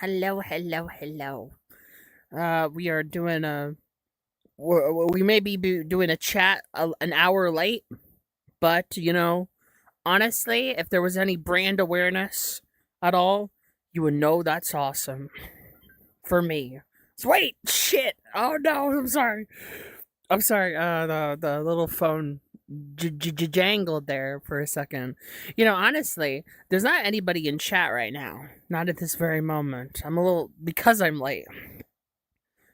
Hello, hello, hello. We are doing we may be doing a chat an hour late, but honestly, if there was any brand awareness at all, you would know that's awesome for me. Wait, shit. Oh no, I'm sorry. I'm sorry. The little phone jangled there for a second. Honestly, there's not anybody in chat right now. Not at this very moment. I'm a little because I'm late.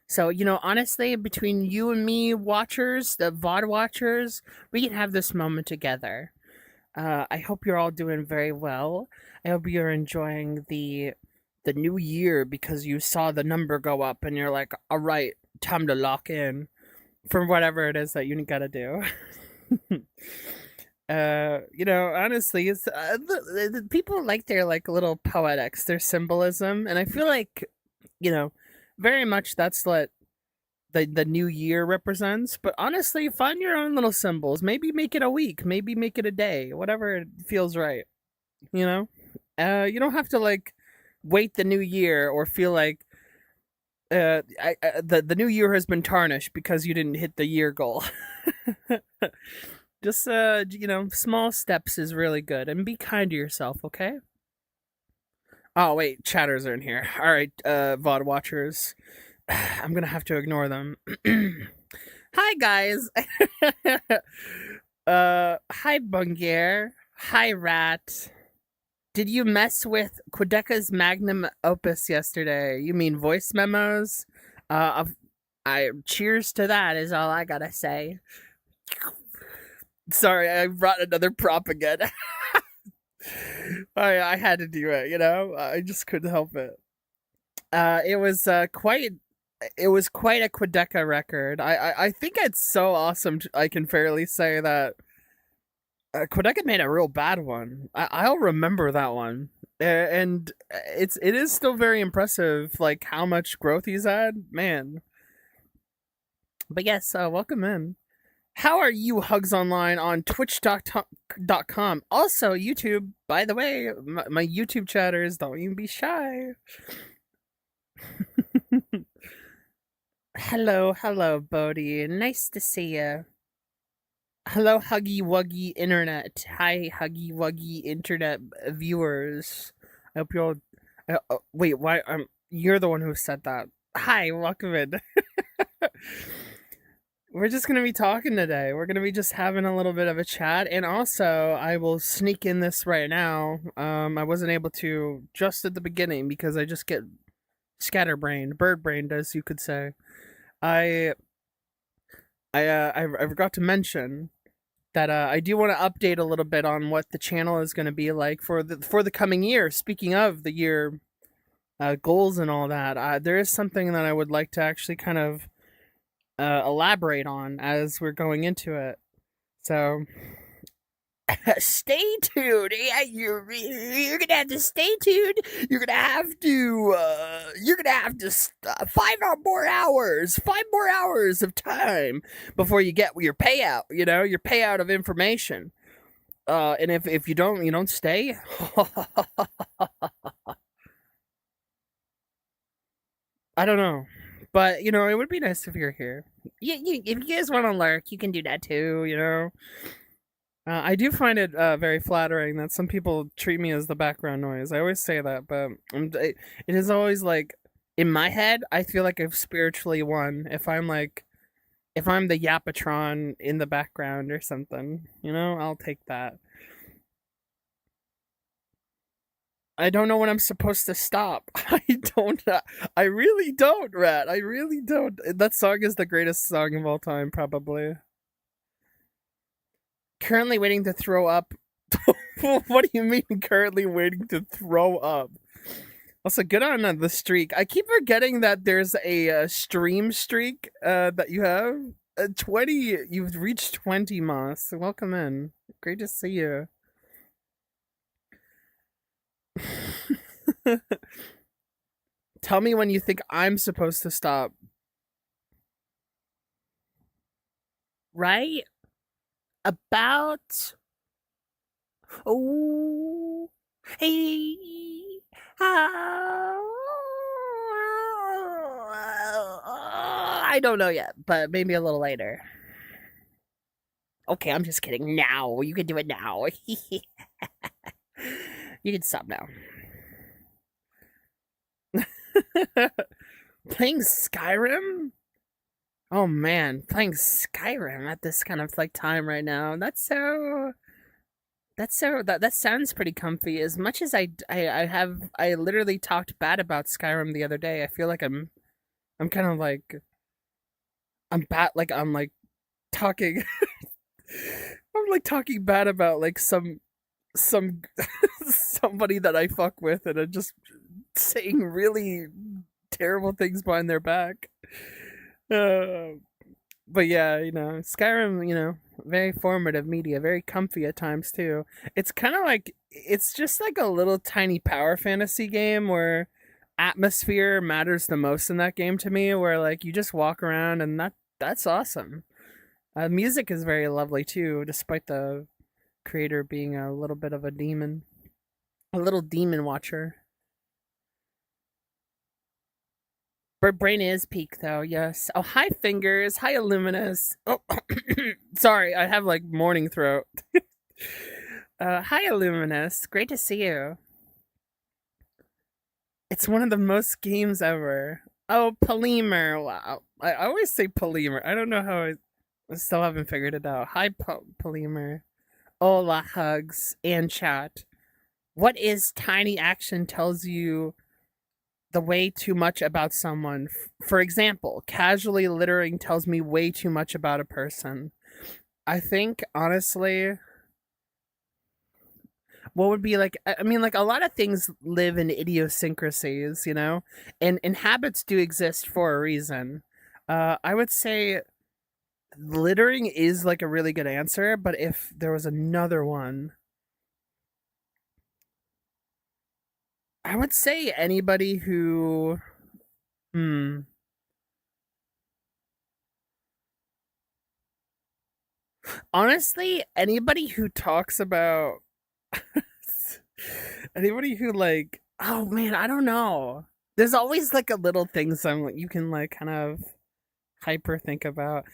So, honestly, between you and me, watchers, the VOD watchers, we can have this moment together. I hope you're all doing very well. I hope you're enjoying the new year because you saw the number go up and you're like, all right, time to lock in for whatever it is that you gotta do. Honestly, it's the people like their like little poetics, their symbolism, and I feel like, you know, very much that's what the new year represents. But honestly, find your own little symbols. Maybe make it a week, maybe make it a day, whatever feels right. You know, you don't have to like wait the new year or feel like the new year has been tarnished because you didn't hit the year goal. Just small steps is really good, and be kind to yourself, okay? Oh wait, chatters are in here. All right, VOD watchers, I'm gonna have to ignore them. Hi guys. Hi Bungier. Hi Rat. Did you mess with Quedeca's magnum opus yesterday? You mean voice memos? I cheers to that is all I gotta say. Sorry, I brought another prop again. I had to do it, I just couldn't help it. It was quite a Quedeca record. I think it's so awesome. I can fairly say that Quedeca made a real bad one. I'll remember that one, and it is still very impressive, like how much growth he's had, man. But yes, welcome in. How are you, Hugz Online, on twitch.com? Also, YouTube, by the way, my YouTube chatters, don't even be shy. hello, Bodhi. Nice to see you. Hello, Huggy Wuggy Internet. Hi, Huggy Wuggy Internet viewers. I hope you're all. Wait, why? You're the one who said that. Hi, welcome in. We're just gonna be talking today. We're gonna be just having a little bit of a chat, and also I will sneak in this right now. I wasn't able to just at the beginning because I just get scatterbrained, bird brained, as you could say. I I forgot to mention that I do want to update a little bit on what the channel is going to be like for the coming year. Speaking of the year goals and all that, there is something that I would like to actually kind of elaborate on as we're going into it. So stay tuned. Yeah, you're gonna have to stay tuned. You're gonna have to 5 more hours of time before you get your payout. Your payout of information. And if you don't stay. I don't know. But it would be nice if you're here. If you guys want to lurk, you can do that too. I do find it very flattering that some people treat me as the background noise. I always say that, but it is always like in my head. I feel like I've spiritually won if I'm the Yapatron in the background or something. I'll take that. I don't know when I'm supposed to stop. I don't. I really don't, Rat. I really don't. That song is the greatest song of all time, probably. Currently waiting to throw up. What do you mean currently waiting to throw up? Also, good on the streak. I keep forgetting that there's a stream streak that you have. 20. You've reached 20, Moss. Welcome in. Great to see you. Tell me when you think I'm supposed to stop. Right? About. Oh. Hey. Ah. I don't know yet, but maybe a little later. Okay, I'm just kidding. Now. You can do it now. You can stop now. Playing Skyrim? Oh man, playing Skyrim at this kind of like time right now. That sounds pretty comfy. As much as I literally talked bad about Skyrim the other day. I feel like I'm kind of like I'm like talking I'm like talking bad about like some somebody that I fuck with, and I'm just saying really terrible things behind their back. Uh, but yeah, Skyrim, very formative media, very comfy at times too. It's kind of like it's just like a little tiny power fantasy game where atmosphere matters the most in that game to me, where like you just walk around and that's awesome. Music is very lovely too, despite the creator being a little bit of a demon, a little demon watcher. Brain is peak though, yes. Oh, hi fingers, hi Illuminous. Oh, sorry, I have like morning throat. Hi Illuminous, great to see you. It's one of the most games ever. Oh, Polymer, wow. I always say Polymer. I don't know how I still haven't figured it out. Hi Polymer. Hola Hugz and chat. What is tiny action tells you the way too much about someone? For example, casually littering tells me way too much about a person. I think honestly, what would be like, I mean, like a lot of things live in idiosyncrasies, and habits do exist for a reason. I would say littering is like a really good answer, but if there was another one, I would say anybody who hmm honestly, anybody who talks about anybody who like, oh man, I don't know. There's always like a little thing you can like kind of hyper think about.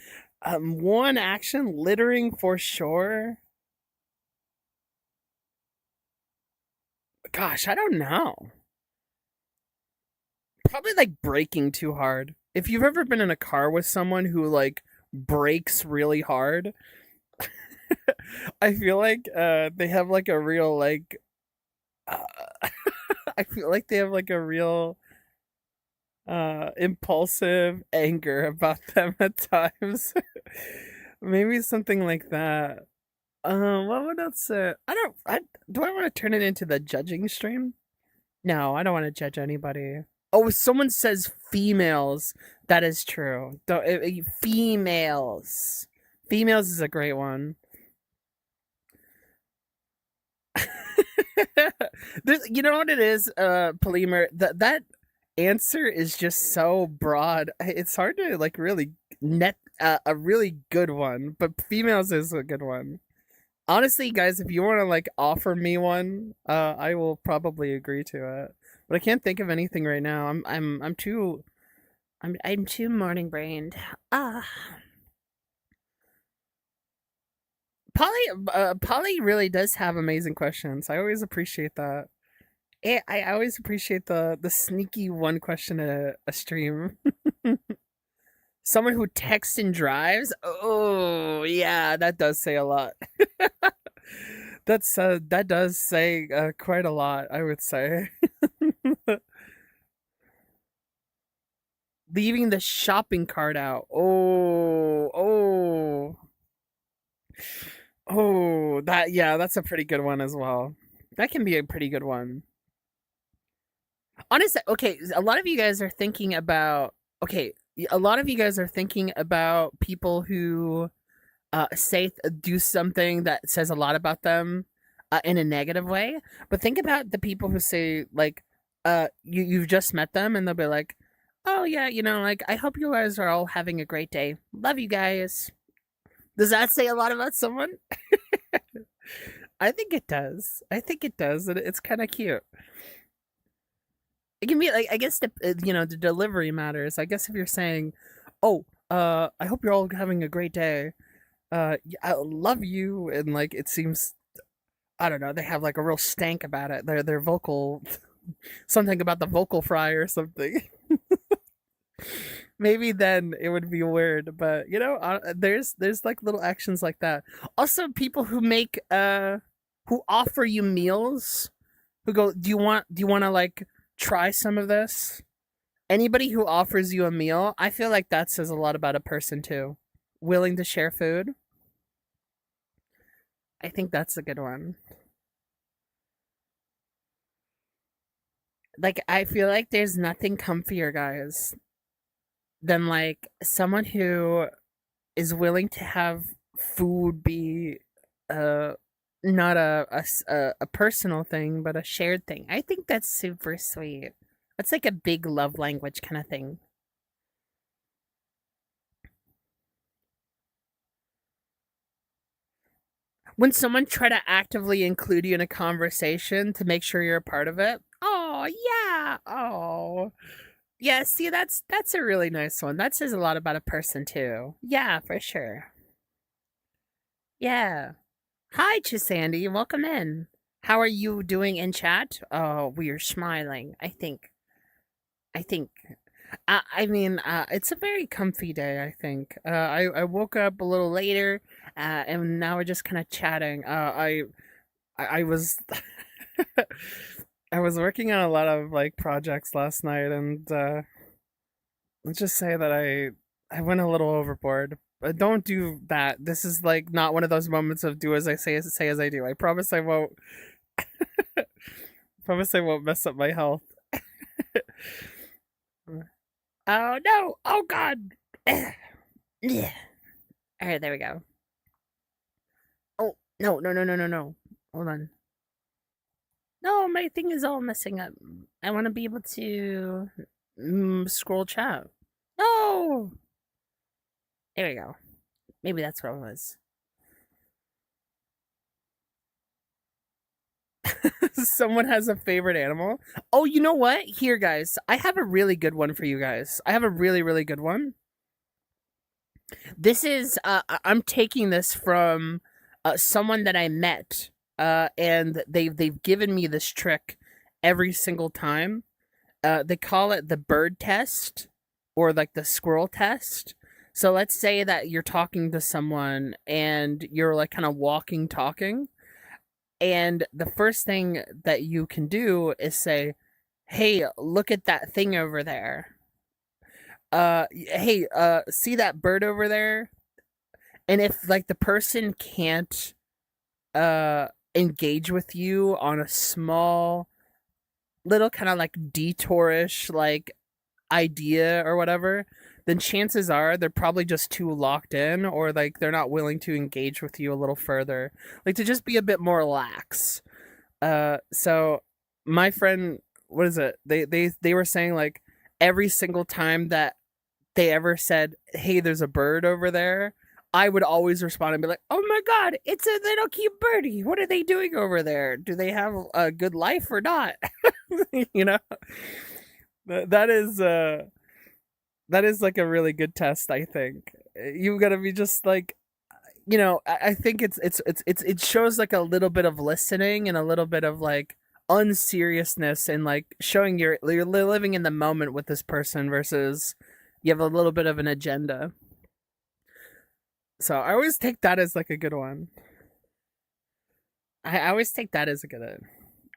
One action, littering for sure. Gosh, I don't know. Probably like braking too hard. If you've ever been in a car with someone who like brakes really hard, I feel like they have like a real like uh, I feel like they have like a real impulsive anger about them at times. Maybe something like that. What would else? I do I want to turn it into the judging stream? No, I don't want to judge anybody. Oh, if someone says females, that is true. Females. Females is a great one. You know what it is, Polymer? That answer is just so broad. It's hard to like really net a really good one, but females is a good one. Honestly, guys, if you want to like offer me one, I will probably agree to it. But I can't think of anything right now. I'm too morning brained. Ah, Polly really does have amazing questions. I always appreciate that. I always appreciate the sneaky one question a stream. Someone who texts and drives. Oh yeah, that does say a lot. That does say quite a lot, I would say. Leaving the shopping cart out. Oh, that's a pretty good one as well. That can be a pretty good one. Honestly, okay, a lot of you guys are thinking about okay, a lot of you guys are thinking about people who say do something that says a lot about them in a negative way, but think about the people who say like you've just met them and they'll be like, "Oh yeah, like I hope you guys are all having a great day. Love you guys." Does that say a lot about someone? I think it does. I think it does. And it's kind of cute. It can be like I guess the the delivery matters. I guess if you're saying, "Oh, I hope you're all having a great day. I love you, and like it seems, I don't know, they have like a real stank about it. Their vocal, something about the vocal fry or something. Maybe then it would be weird, but there's like little actions like that. Also, people who make who offer you meals, who go, do you want to like try some of this? Anybody who offers you a meal, I feel like that says a lot about a person too. Willing to share food. I think that's a good one. Like I feel like there's nothing comfier, guys, than like someone who is willing to have food be uh not a personal thing but a shared thing. I think that's super sweet. That's like a big love language kind of thing. When someone try to actively include you in a conversation to make sure you're a part of it. Oh, yeah. Oh. Yeah, see that's a really nice one. That says a lot about a person too. Yeah, for sure. Yeah. Hi, Chisandy. Welcome in. How are you doing in chat? Oh, we are smiling. I think. It's a very comfy day. I think. I woke up a little later, and now we're just kind of chatting. I was I was working on a lot of like projects last night, and let's just say that I went a little overboard. But don't do that. This is like not one of those moments of do as I say as I do. I promise I won't. Promise I won't mess up my health. Oh no! Oh god! Yeah. All right, there we go. Oh no no no no no no! Hold on. No, my thing is all messing up. I want to be able to scroll chat. No. There we go. Maybe that's what it was. Someone has a favorite animal. Oh, you know what? Here, guys, I have a really good one for you guys. I have a really, really good one. This is I'm taking this from someone that I met, and they've given me this trick every single time. They call it the bird test or like the squirrel test. So let's say that you're talking to someone and you're like kind of walking, talking, and the first thing that you can do is say, "Hey, look at that thing over there. Hey, see that bird over there?" And if like the person can't engage with you on a small little kind of like detourish like idea or whatever, then chances are they're probably just too locked in, or like they're not willing to engage with you a little further, like to just be a bit more lax. So my friend, what is it? They were saying like every single time that they ever said, "Hey, there's a bird over there," I would always respond and be like, "Oh my god, it's a little cute birdie. What are they doing over there? Do they have a good life or not?" you know, that is that is like a really good test. I think you gotta be just like, I think it shows like a little bit of listening and a little bit of like unseriousness and like showing you're living in the moment with this person versus you have a little bit of an agenda. So I always take that as like a good one. I always take that as a good one.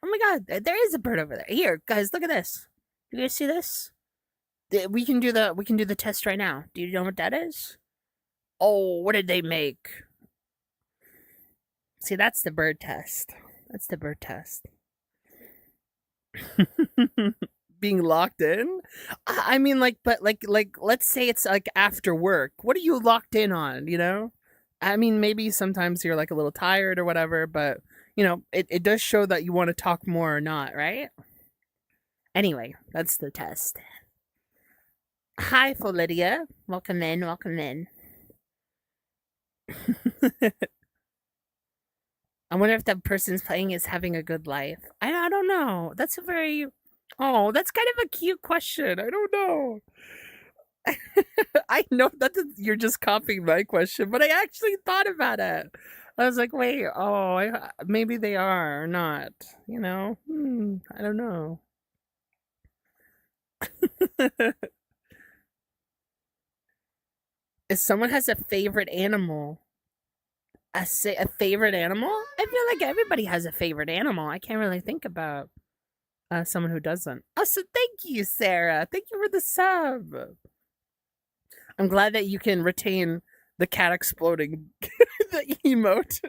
Oh my god, there is a bird over there. Here, guys, look at this. You guys see this? We can do the test right now. Do you know what that is? Oh, what did they make? See, that's the bird test. That's the bird test. Being locked in? I mean, like, but like, let's say it's like after work. What are you locked in on? I mean, maybe sometimes you're like a little tired or whatever, but it does show that you want to talk more or not, right? Anyway, that's the test. Hi, Lydia. Welcome in. Welcome in. I wonder if the person's playing is having a good life. I don't know. That's a very. Oh, that's kind of a cute question. I don't know. I know that you're just copying my question, but I actually thought about it. I was like, wait, maybe they are or not. I don't know. If someone has a favorite animal, a favorite animal, I feel like everybody has a favorite animal. I can't really think about someone who doesn't. Oh, so thank you, Sarah. Thank you for the sub. I'm glad that you can retain the cat exploding the emote.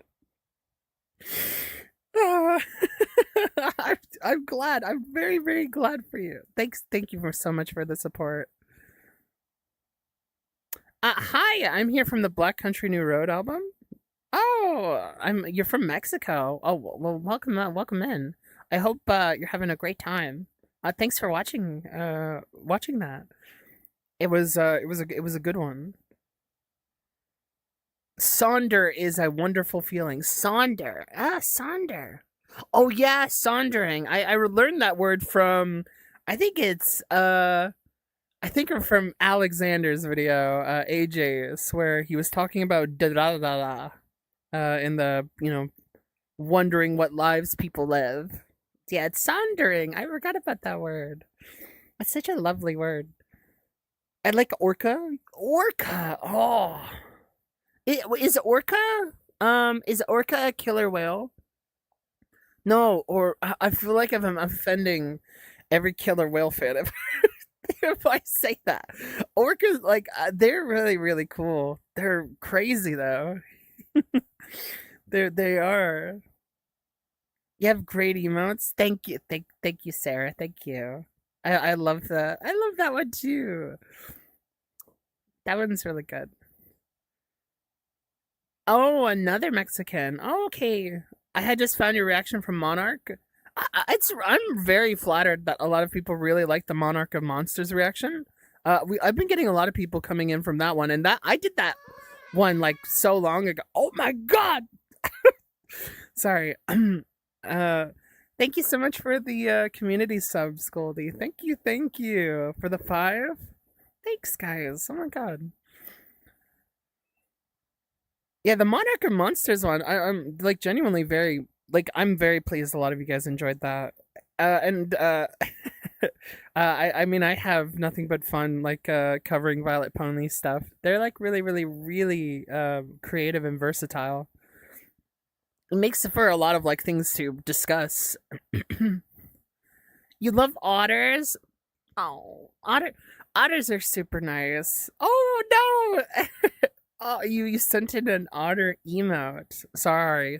I'm glad. I'm very, very glad for you. Thank you so much for the support. Hi, I'm here from the Black Country New Road album. Oh, you're from Mexico. Oh, well, welcome in. I hope you're having a great time. Thanks for watching that. It was a good one. Sonder is a wonderful feeling. Sonder. Oh yeah, sondering. I learned that word from, I think it's from Alexander's video, AJ's, where he was talking about da da da da in the wondering what lives people live. Yeah, it's sondering. I forgot about that word. It's such a lovely word. I like orca. Orca. Oh, is orca a killer whale? No, or I feel like if I'm offending every killer whale fan if I say that. Orcas, like, they're really, really cool. They're crazy though. They are. You have great emotes. Thank you, thank you, Sarah. Thank you. I love that. I love that one too. That one's really good. Oh, another Mexican. Oh, okay. I had just found your reaction from Monarch. I'm very flattered that a lot of people really like the Monarch of Monsters reaction. I've been getting a lot of people coming in from that one, and that I did that one like so long ago. Oh my god! Sorry. Thank you so much for the community subs, Goldie. Thank you for the 5. Thanks, guys. Oh my god. Yeah, the Monarch of Monsters one, I'm like genuinely very I'm very pleased a lot of you guys enjoyed that. And I mean I have nothing but fun covering Violet Pony stuff. They're like really, really, really creative and versatile. It makes for a lot of like things to discuss. You love otters? Oh, otters are super nice. Oh no! Oh, you sent in an otter emote. Sorry.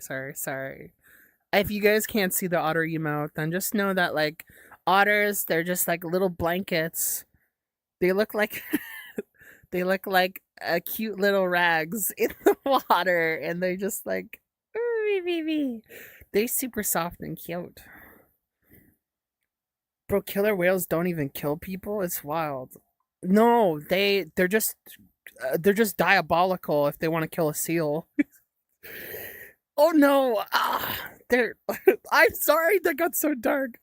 If you guys can't see the otter emote, then just know that like otters, they're just like little blankets. They look like they look like cute little rags in the water, and they're just like they're super soft and cute. Bro, killer whales don't even kill people. It's wild. No, they're just diabolical if they want to kill a seal. Oh no! They're. I'm sorry that got so dark.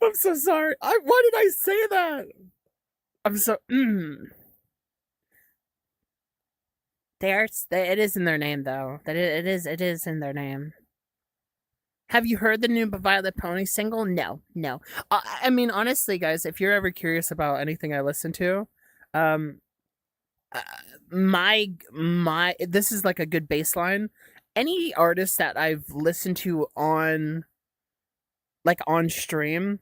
I'm so sorry. Why did I say that? I'm so. It is in their name though. It is in their name. Have you heard the new Violet Pony single? No. I mean, honestly, guys, if you're ever curious about anything I listen to, um, my this is like a good baseline. Any artist that I've listened to on stream,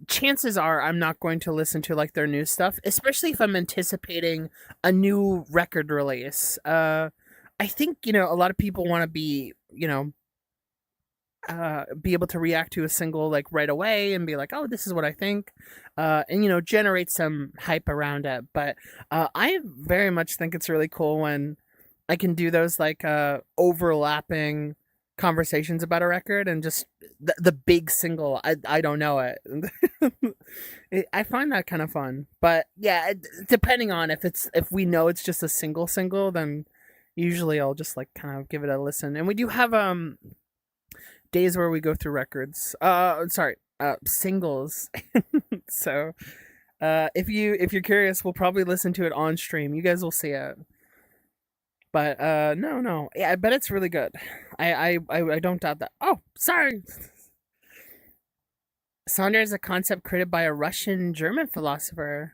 chances are I'm not going to listen to like their new stuff, especially if I'm anticipating a new record release. I think a lot of people want to be able to react to a single like right away and be like, oh, this is what I think, and generate some hype around it. But I very much think it's really cool when I can do those like overlapping conversations about a record and just the big single. I don't know it. I find that kind of fun. But yeah, depending on if we know it's just a single, then usually I'll just like kind of give it a listen. And we do have days where we go through records. Singles. So If you're curious, we'll probably listen to it on stream. You guys will see it. But no. Yeah, I bet it's really good. I don't doubt that. Oh, sorry. Sonder is a concept created by a Russian German philosopher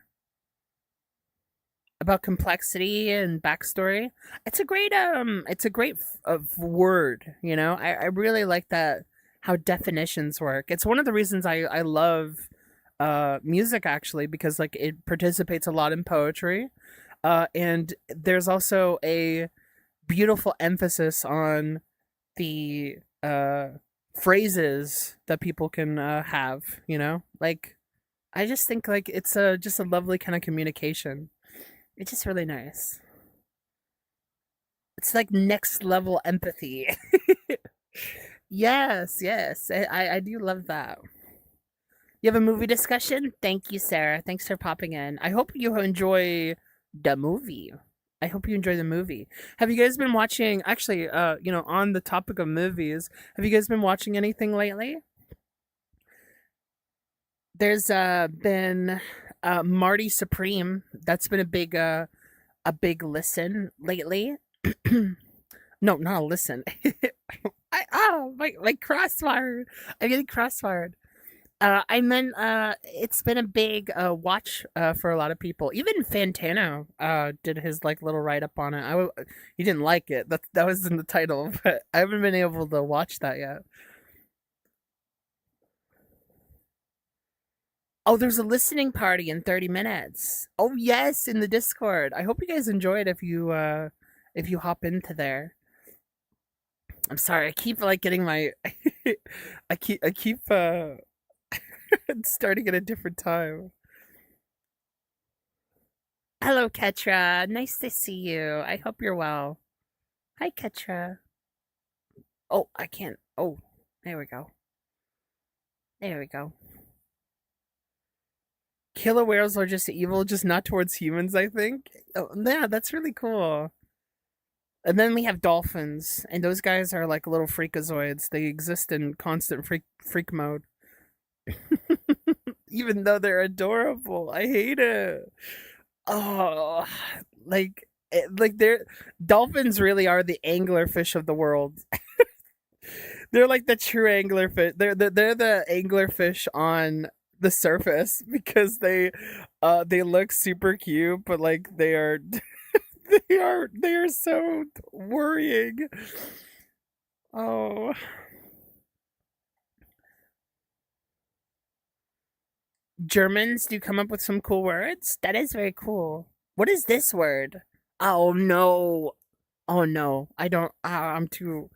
about complexity and backstory. It's a great word, you know. I really like that, how definitions work. It's one of the reasons I love music, actually, because like it participates a lot in poetry. And there's also a beautiful emphasis on the phrases that people can have, you know? Like I just think like it's a just a lovely kind of communication. It's just really nice. It's like next level empathy. Yes. I do love that. You have a movie discussion? Thank you, Sarah. Thanks for popping in. I hope you enjoy the movie. I hope you enjoy the movie. Have you guys been watching, actually, on the topic of movies, have you guys been watching anything lately? There's been Marty Supreme. That's been a big listen lately. No, not a listen. My crossfired. I'm getting crossfired. I meant it's been a big watch for a lot of people. Even Fantano did his like little write up on it. He didn't like it. That was in the title, but I haven't been able to watch that yet. Oh, there's a listening party in 30 minutes. Oh yes, in the Discord. I hope you guys enjoy it if you hop into there. I'm sorry, I keep like getting my I keep starting at a different time. Hello, Ketra. Nice to see you. I hope you're well. Hi, Ketra. Oh, I can't. Oh, there we go. There we go. Killer whales are just evil, just not towards humans, I think. Oh, yeah, that's really cool. And then we have dolphins, and those guys are like little freakazoids. They exist in constant freak mode. Even though they're adorable. I hate it. Oh, like they're dolphins really are the anglerfish of the world. They're like the true anglerfish. They're the anglerfish on the surface because they look super cute, but like they are they are so worrying. Oh, Germans do come up with some cool words. That is very cool. What is this word? Oh no. Oh no. I don't I'm too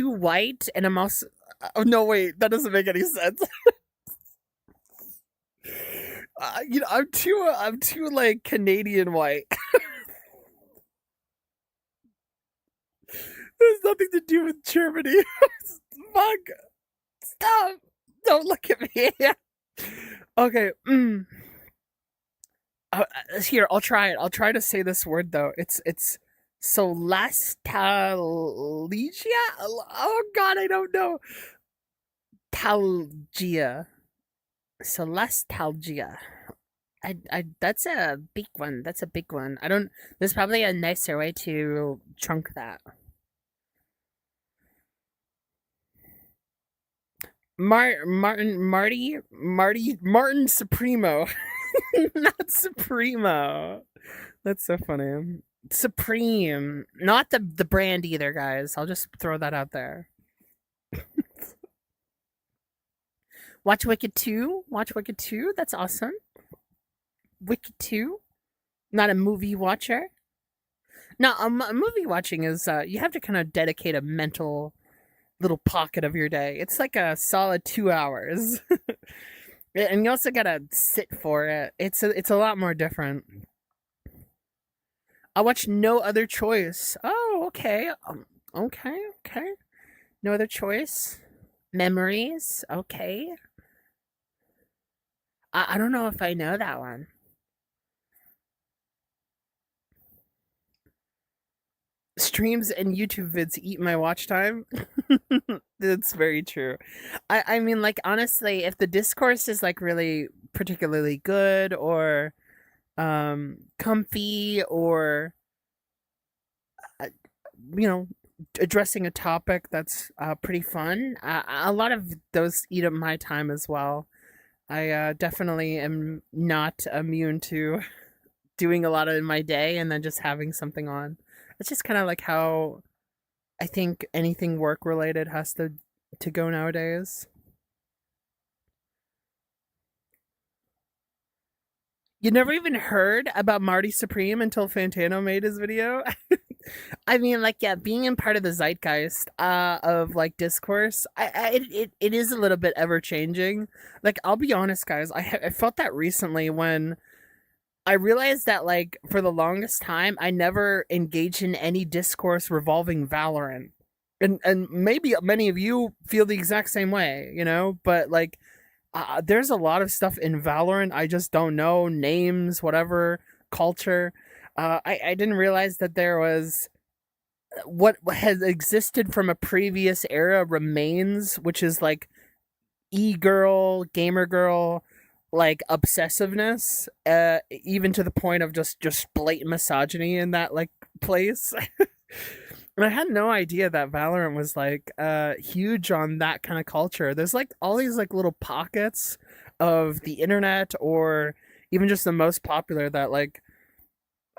white and I'm also oh no wait, that doesn't make any sense. I'm too like Canadian white. There's nothing to do with Germany. Fuck. Stop. Don't look at me. Okay. Here, I'll try it. I'll try to say this word though. It's solastalgia. Oh God, I don't know. Talgia. Solastalgia. That's a big one. That's a big one. I don't. There's probably a nicer way to trunk that. Martin Supremo, not Supremo. That's so funny. Supreme, not the brand either, guys. I'll just throw that out there. Watch Wicked 2. Watch Wicked 2. That's awesome. Wicked 2. Not a movie watcher. No, movie watching is you have to kind of dedicate a mental little pocket of your day. It's like a solid 2 hours. And you also gotta sit for it. It's a lot more different. I watch No Other Choice. Oh, okay. Okay. No Other Choice. Memories. Okay. I don't know if I know that one. Streams and YouTube vids eat my watch time. That's very true. I mean, like, honestly, if the discourse is like really particularly good or comfy or uh, you know addressing a topic that's pretty fun, a lot of those eat up my time as well. I definitely am not immune to doing a lot of in my day and then just having something on. It's just kind of like how I think anything work related has to go nowadays. You never even heard about Marty Supreme until Fantano made his video? I mean, like, yeah, being in part of the zeitgeist of like discourse, it is a little bit ever changing. Like, I'll be honest, guys, I felt that recently when I realized that like for the longest time I never engaged in any discourse revolving Valorant. And maybe many of you feel the exact same way, but like there's a lot of stuff in Valorant I just don't know names, whatever culture. I didn't realize that there was what has existed from a previous era remains, which is like e-girl, gamer girl, like obsessiveness, even to the point of just blatant misogyny in that like place. And I had no idea that Valorant was like huge on that kind of culture. There's like all these like little pockets of the internet or even just the most popular that like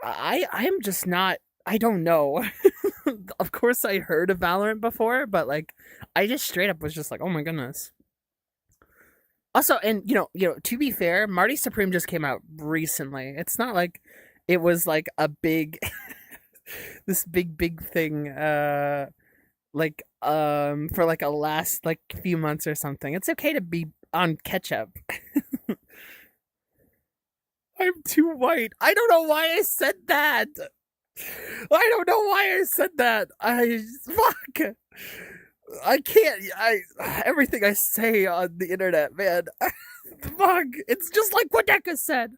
I'm just not, I don't know. Of course I heard of Valorant before, but like I just straight up was just like, "Oh my goodness." Also, and to be fair, Marty Supreme just came out recently. It's not like it was like a big this big thing like for like a last like few months or something. It's okay to be on catch up. I'm too white. I don't know why I said that. I don't know why I said that. I fuck. I can't. I everything I say on the internet, man. Fuck. It's just like what Deca said.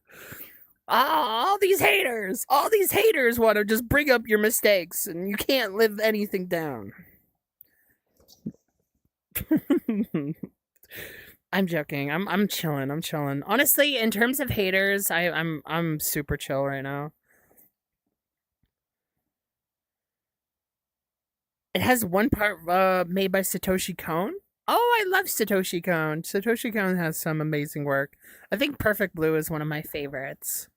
All these haters want to just bring up your mistakes, and you can't live anything down. I'm joking. I'm chilling. I'm chilling. Honestly, in terms of haters, I'm super chill right now. It has one part made by Satoshi Kon. Oh, I love Satoshi Kon. Satoshi Kon has some amazing work. I think Perfect Blue is one of my favorites.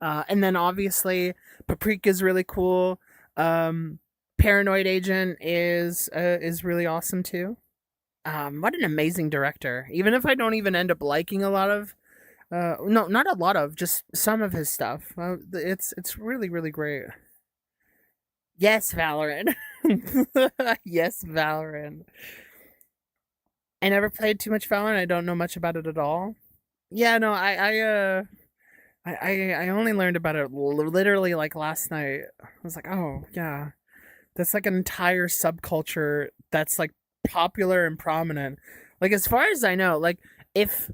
And then obviously Paprika is really cool. Paranoid Agent is really awesome too. What an amazing director. Even if I don't even end up liking a lot of, no, not a lot of, just some of his stuff. It's really really great. Yes, Valorant. Yes, Valorant. I never played too much Valorant. I don't know much about it at all. Yeah, no, I only learned about it literally like last night. I was like, oh yeah, that's like an entire subculture that's like popular and prominent. Like as far as I know, like if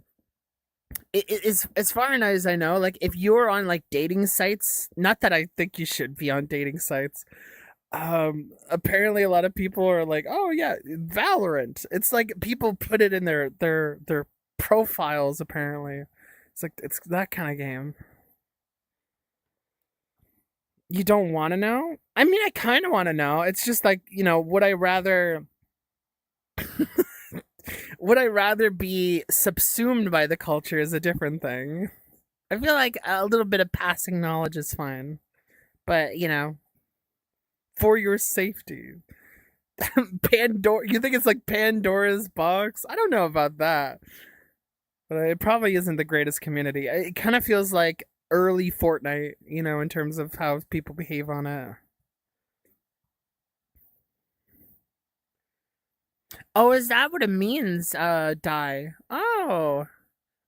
it is as far as I know, like if you're on like dating sites, not that I think you should be on dating sites. Apparently a lot of people are like, oh yeah, Valorant. It's like people put it in their profiles. Apparently, it's like it's that kind of game. You don't want to know? I mean, I kind of want to know. It's just like, would I rather would I rather be subsumed by the culture is a different thing. I feel like a little bit of passing knowledge is fine, but for your safety. Pandora, you think it's like Pandora's box? I don't know about that. But it probably isn't the greatest community. It kind of feels like early Fortnite, in terms of how people behave on it. Oh, is that what it means, die? Oh,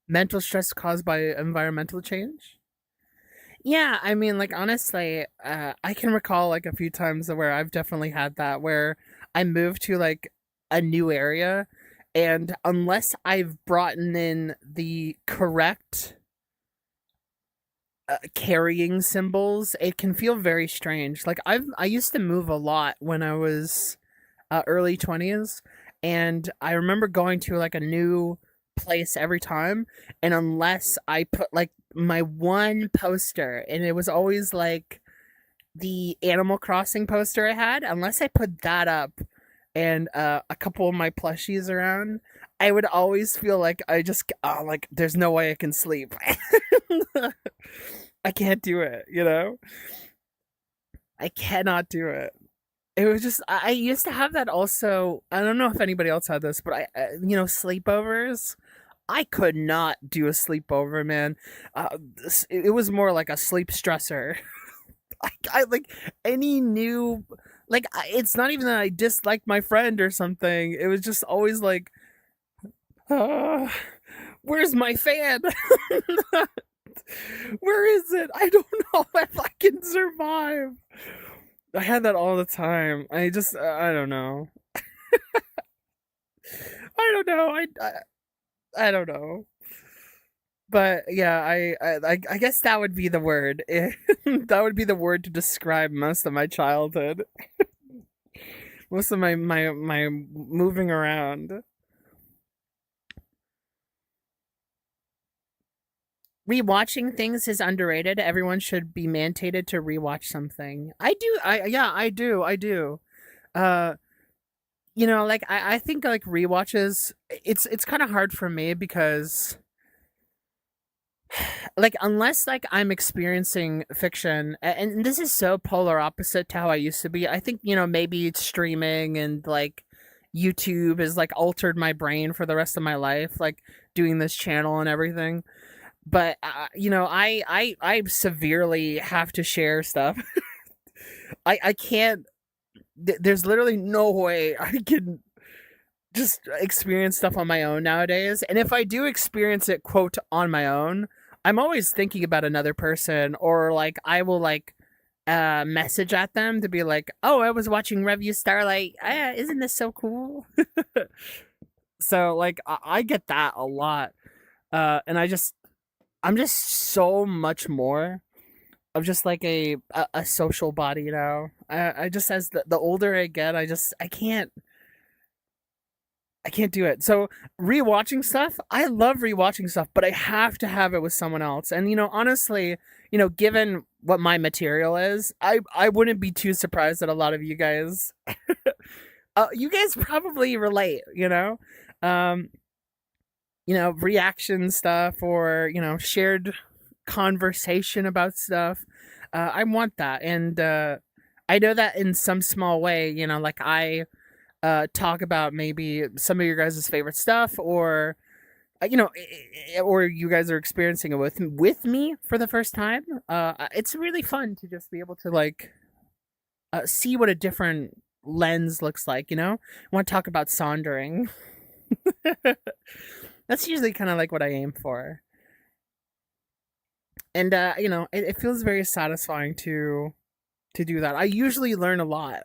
mental stress caused by environmental change? Yeah, I mean, like, honestly, I can recall, like, a few times where I've definitely had that, where I moved to, like, a new area, and unless I've brought in the correct carrying symbols, it can feel very strange. Like I used to move a lot when I was early 20s, and I remember going to like a new place every time, and unless I put like my one poster, and it was always like the Animal Crossing poster I had, unless I put that up and a couple of my plushies around, I would always feel like I just like there's no way I can sleep. I can't do it, you know? I cannot do it. It was just I used to have that also. I don't know if anybody else had this, but sleepovers. I could not do a sleepover, man. It was more like a sleep stressor. I like any new like it's not even that I disliked my friend or something. It was just always like, uh, where's my fan? Where is it? I don't know if I can survive. I had that all the time. I don't know. I don't know. I don't know. But yeah, I guess that would be the word. That would be the word to describe most of my childhood. Most of my moving around. Rewatching things is underrated. Everyone should be mandated to rewatch something. I do. I do. Uh, like I think like rewatches. It's kind of hard for me because like unless like I'm experiencing fiction, and this is so polar opposite to how I used to be. I think maybe it's streaming and like YouTube has like altered my brain for the rest of my life, like doing this channel and everything. But I severely have to share stuff. I can't. There's literally no way I can just experience stuff on my own nowadays. And if I do experience it, quote, on my own, I'm always thinking about another person, or like I will like message at them to be like, "Oh, I was watching Review Starlight. Isn't this so cool?" So like I get that a lot, and I'm just so much more of just like a social body now. I just as the older I get, I can't do it. So rewatching stuff, I love rewatching stuff, but I have to have it with someone else. And honestly, given what my material is, I wouldn't be too surprised that a lot of you guys probably relate. Um, reaction stuff, or shared conversation about stuff. I want that, and I know that in some small way. Like I talk about maybe some of your guys' favorite stuff, or or you guys are experiencing it with me for the first time. It's really fun to just be able to like see what a different lens looks like. I want to talk about sondering. That's usually kind of like what I aim for, and it feels very satisfying to do that. I usually learn a lot.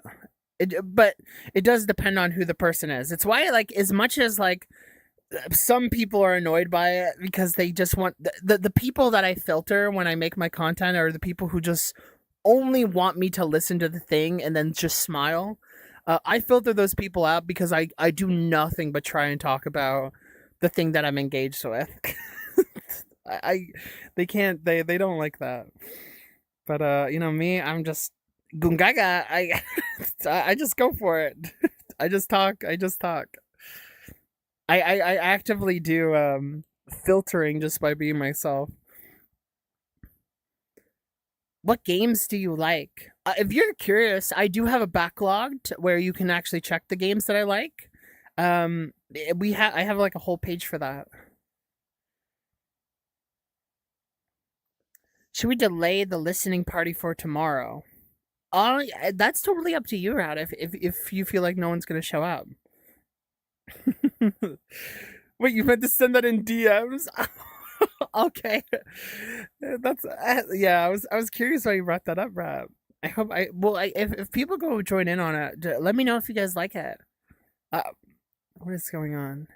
But it does depend on who the person is. It's why, like, as much as like some people are annoyed by it because they just want the people that I filter when I make my content are the people who just only want me to listen to the thing and then just smile. I filter those people out because I do nothing but try and talk about the thing that I'm engaged with. I they can't they don't like that. But me, I'm just gungaga. I just go for it. I just talk. I just talk. I actively do filtering just by being myself. What games do you like? If you're curious, I do have a backlog where you can actually check the games that I like. I have like a whole page for that. Should we delay the listening party for tomorrow? That's totally up to you, Rad. If you feel like no one's gonna show up. Wait, you meant to send that in DMs? Okay, that's yeah. I was curious why you brought that up, Rad. I hope if people go join in on it, let me know if you guys like it. Uh, what is going on?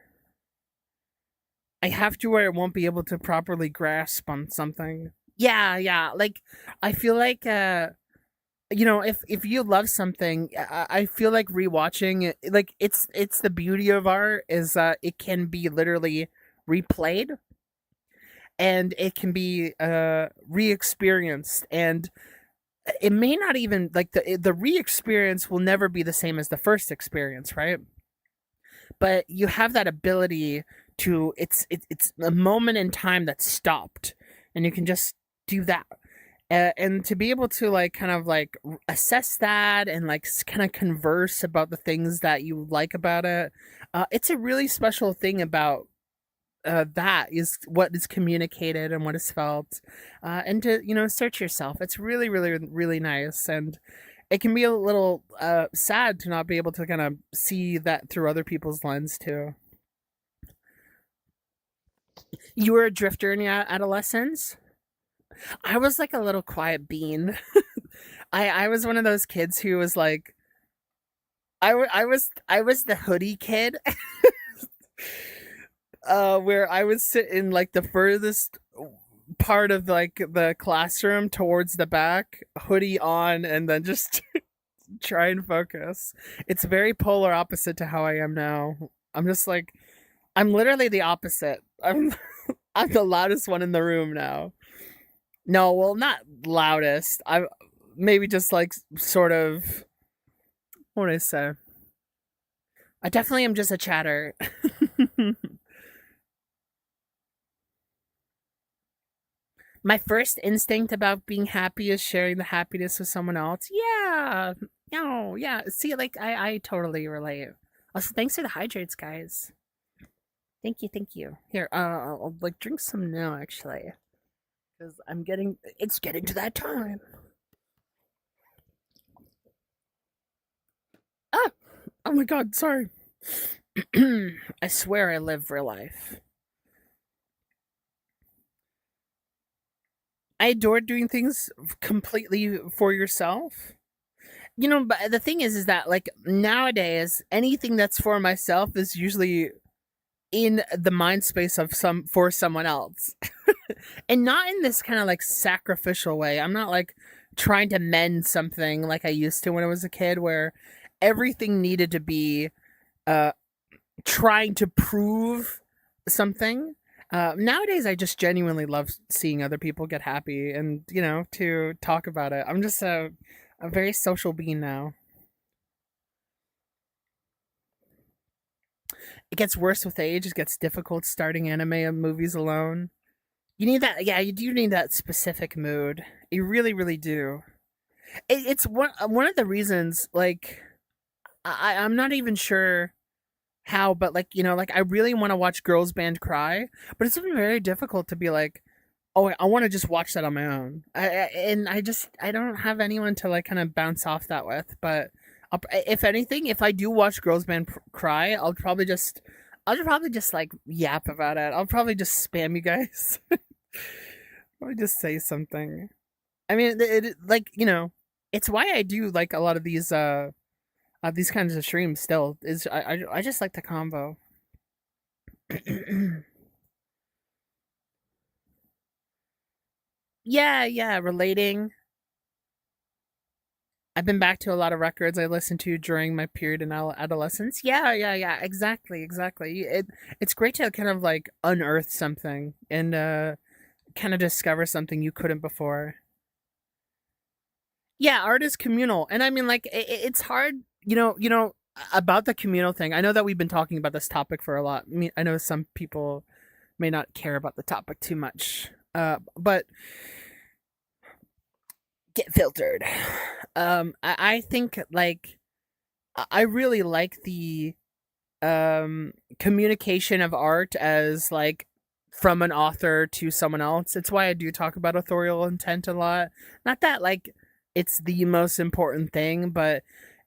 I have to, where I won't be able to properly grasp on something. Yeah, yeah. Like I feel like if you love something, I feel like rewatching it, like it's the beauty of art is that it can be literally replayed, and it can be re-experienced, and it may not even like the re-experience will never be the same as the first experience, right? But you have that ability to it's a moment in time that's stopped, and you can just do that, and to be able to like kind of like assess that and like kind of converse about the things that you like about it. It's a really special thing about that is what is communicated and what is felt, and to search yourself. It's really really really nice, and it can be a little sad to not be able to kind of see that through other people's lens too. You were a drifter in your adolescence. I was like a little quiet bean. I was one of those kids who was like I was the hoodie kid. Where I would sit in like the furthest part of like the classroom towards the back, hoodie on, and then just try and focus. It's very polar opposite to how I am now. I'm just like I'm literally the opposite. I'm the loudest one in the room now. No, well, not loudest. I maybe just like sort of what do I say? I definitely am just a chatter. My first instinct about being happy is sharing the happiness with someone else. Yeah. No, yeah. See, like I totally relate. Also, thanks for the hydrates, guys. Thank you, thank you. Here, I'll like drink some now actually, because it's getting to that time. Ah, oh my god, sorry. I swear I live for life. I adore doing things completely for yourself. But the thing is that like nowadays, anything that's for myself is usually in the mind space of some for someone else. And not in this kind of like sacrificial way. I'm not like trying to mend something like I used to when I was a kid where everything needed to be uh trying to prove something. Nowadays, I just genuinely love seeing other people get happy and, to talk about it. I'm just a very social being now. It gets worse with age. It gets difficult starting anime and movies alone. You need that, yeah, you do need that specific mood. You really, really do. It's one of the reasons, like, I'm not even sure how, but like like I really want to watch girls band cry, but it's been very difficult to be like, oh, I want to just watch that on my own. And I don't have anyone to like kind of bounce off that with. But if anything, if I do watch girls band cry, I'll probably just like yap about it. I'll probably just spam you guys. Probably just say something. I mean, like it's why I do like a lot of these kinds of streams. Still, is I just like the combo. Yeah, yeah, relating. I've been back to a lot of records I listened to during my period in adolescence. Yeah, yeah, yeah, exactly, exactly. It's great to kind of like unearth something and kind of discover something you couldn't before. Yeah, art is communal, and I mean, like, it's hard, about the communal thing. I know that we've been talking about this topic for a lot. I mean, I know some people may not care about the topic too much, but get filtered. I think like I really like the communication of art as like from an author to someone else. It's why I do talk about authorial intent a lot. Not that like it's the most important thing, but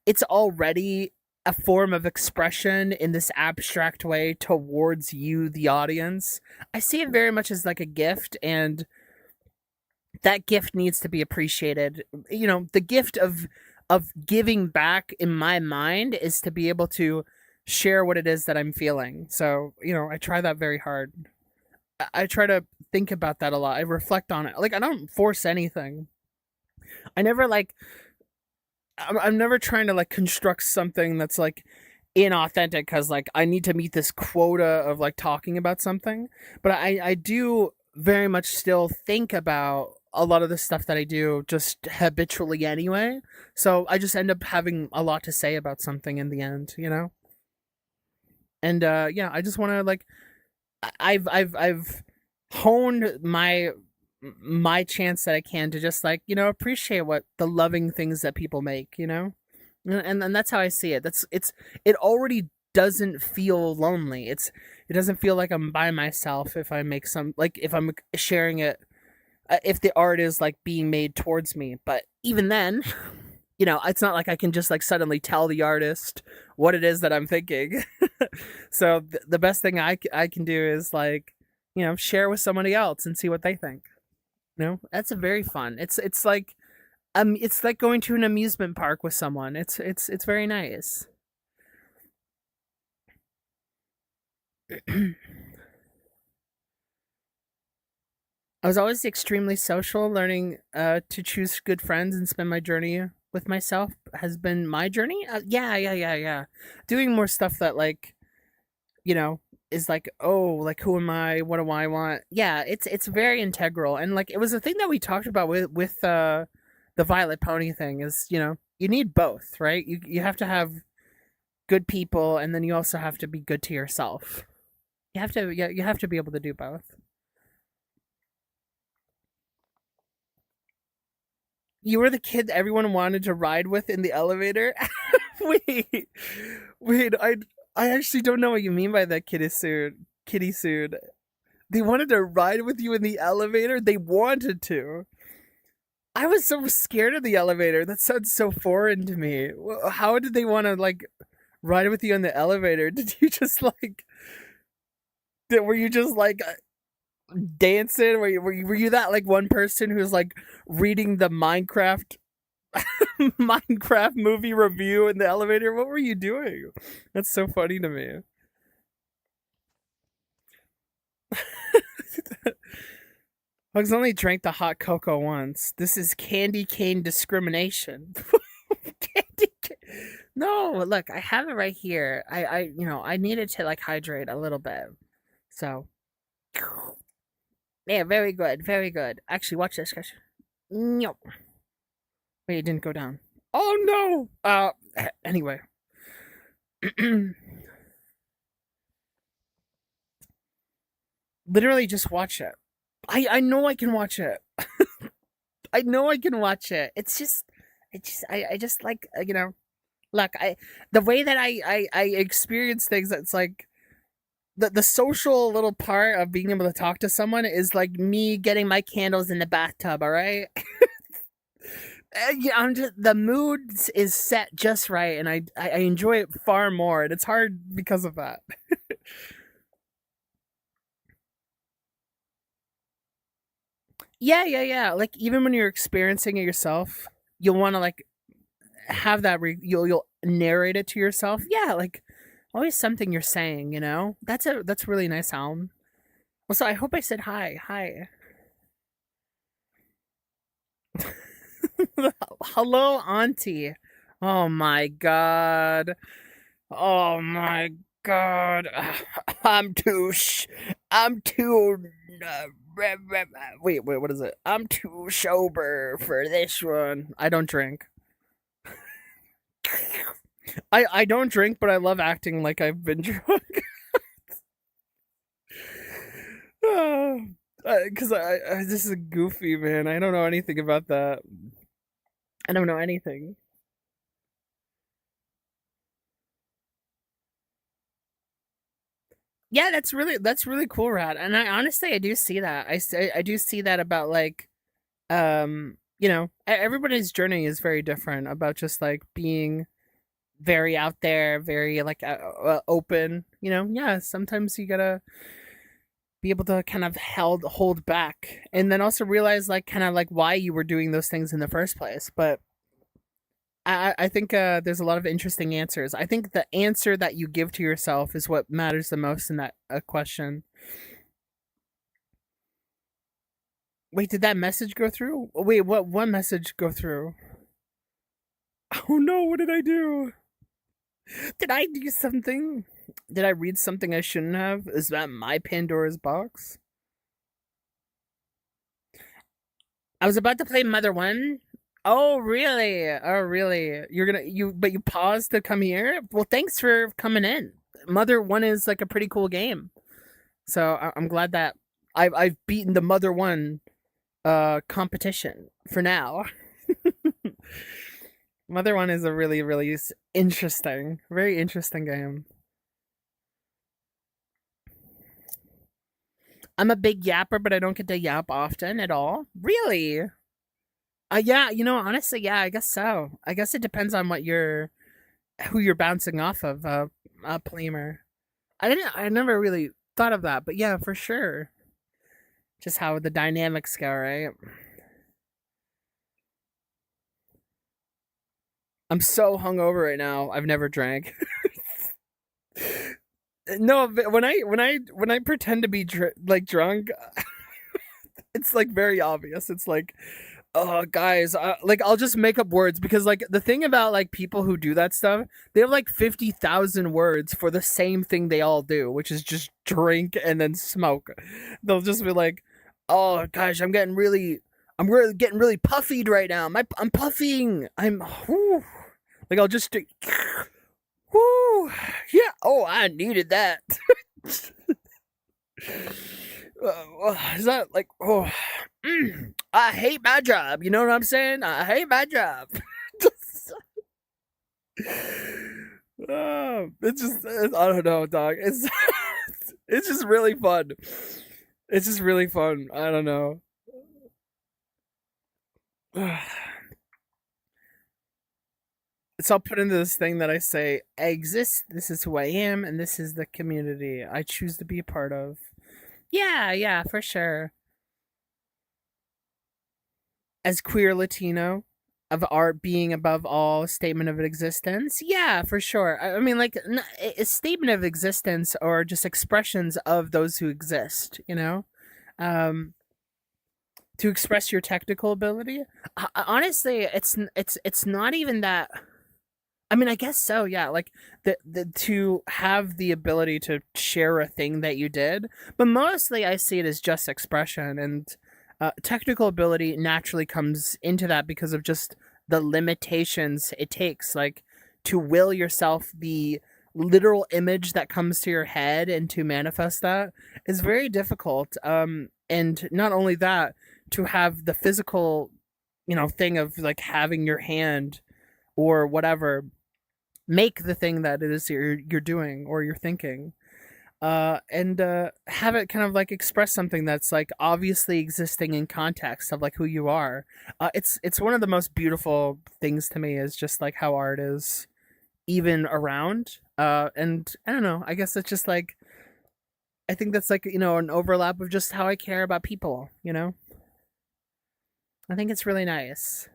it's already a form of expression in this abstract way towards you, the audience. I see it very much as like a gift, and that gift needs to be appreciated. The gift of giving back in my mind is to be able to share what it is that I'm feeling. So, I try that very hard. I try to think about that a lot. I reflect on it. Like I don't force anything. I never like I'm never trying to like construct something that's like inauthentic because like I need to meet this quota of like talking about something. But I do very much still think about a lot of the stuff that I do just habitually anyway. So I just end up having a lot to say about something in the end, you know? And yeah, I just want to like I've honed my chance that I can to just like, you know, appreciate what the loving things that people make, you know? And that's how I see it. It already doesn't feel lonely. It doesn't feel like I'm by myself if I make some like if I'm sharing it if the art is like being made towards me. But even then, you know, it's not like I can just like suddenly tell the artist what it is that I'm thinking. So the best thing I can do is like, you know, share with somebody else and see what they think. You know, that's a very fun. It's like going to an amusement park with someone. It's very nice. I was always extremely social. Learning to choose good friends and spend my journey with myself has been my journey. Yeah. Doing more stuff that like, you know, is like, oh, like who am I? What do I want? Yeah, it's very integral, and like it was a thing that we talked about with the Violet Pony thing. Is, you know, you need both, right? You have to have good people, and then you also have to be good to yourself. You have to be able to do both. You were the kid that everyone wanted to ride with in the elevator. wait, wait, I actually don't know what you mean by that, kitty suit. Kitty suit. They wanted to ride with you in the elevator. They wanted to. I was so scared of the elevator. That sounds so foreign to me. How did they want to like ride with you in the elevator? Did you just like? Were you just like dancing? Were you that like one person who's like reading the Minecraft Minecraft movie review in the elevator? What were you doing? That's so funny to me. Hugs only drank the hot cocoa once. This is candy cane discrimination. Candy cane. No, look, I have it right here. You know, I needed to like hydrate a little bit. So, yeah, very good, very good. Actually, watch this, guys. No, wait, it didn't go down. Oh no. Anyway, literally just watch it. I know I can watch it. I know I can watch it. I just like you know. Look, the way that I experience things. It's like the social little part of being able to talk to someone is like me getting my candles in the bathtub. All right. Yeah, I'm just the mood is set just right, and I enjoy it far more, and it's hard because of that. Yeah. Like even when you're experiencing it yourself, you'll want to like have that. You'll narrate it to yourself. Yeah, like always something you're saying. You know, that's really nice, Alan. Also, I hope I said hi. Hi. Hello, Auntie. Oh my god. Oh my god. I'm too I'm too wait, what is it? I'm too sober for this one. I don't drink. I don't drink, but I love acting like I've been drunk. Because this is goofy, man. I don't know anything about that. I don't know anything. Yeah, that's really cool, Rad. And I honestly I do see that. I do see that about like you know, everybody's journey is very different about just like being very out there, very like open, you know. Yeah, sometimes you got to be able to kind of hold back and then also realize like kind of like why you were doing those things in the first place. But I think there's a lot of interesting answers. I think the answer that you give to yourself is what matters the most in that question. Wait, did that message go through? Wait, what message go through? Oh no, what did I do? Did I do something? Did I read something I shouldn't have? Is that my Pandora's box? I was about to play Mother One. Oh really? Oh really? But you paused to come here? Well, thanks for coming in. Mother One is like a pretty cool game. So I'm glad that I've beaten the Mother One competition for now. Mother One is a really interesting, very interesting game. I'm a big yapper, but I don't get to yap often at all. Really? Yeah, honestly, yeah, I guess so. I guess it depends on who you're bouncing off of, Pleemer. I never really thought of that, but yeah, for sure. Just how the dynamics go, right? I'm so hungover right now. I've never drank. No, but when I pretend to be drunk, it's like very obvious. It's like, oh, guys, like I'll just make up words because like the thing about like people who do that stuff, they have like 50,000 words for the same thing they all do, which is just drink and then smoke. They'll just be like, oh gosh, I'm really getting really puffied right now. I'm puffing. Whew. Like I'll just do, whoo, yeah. Oh, I needed that. Is that like, oh, I hate my job. You know what I'm saying? I hate my job. I don't know, dog. It's just really fun. It's just really fun. I don't know. So I'll put into this thing that I say, I exist, this is who I am, and this is the community I choose to be a part of. Yeah, yeah, for sure. As queer Latino, of art being above all, statement of existence. Yeah, for sure. I mean, like a statement of existence or just expressions of those who exist. Um, to express your technical ability. Honestly, it's not even that. I mean, I guess so. Yeah, like the to have the ability to share a thing that you did, but mostly I see it as just expression, and technical ability naturally comes into that because of just the limitations it takes, like to will yourself the literal image that comes to your head and to manifest that is very difficult. And not only that, to have the physical, thing of like having your hand or whatever make the thing that it is you're doing or you're thinking, and have it kind of like express something that's like obviously existing in context of like who you are. It's one of the most beautiful things to me is just like how art is even around, and I don't know, I guess it's just like I think that's like an overlap of just how I care about people. I think it's really nice.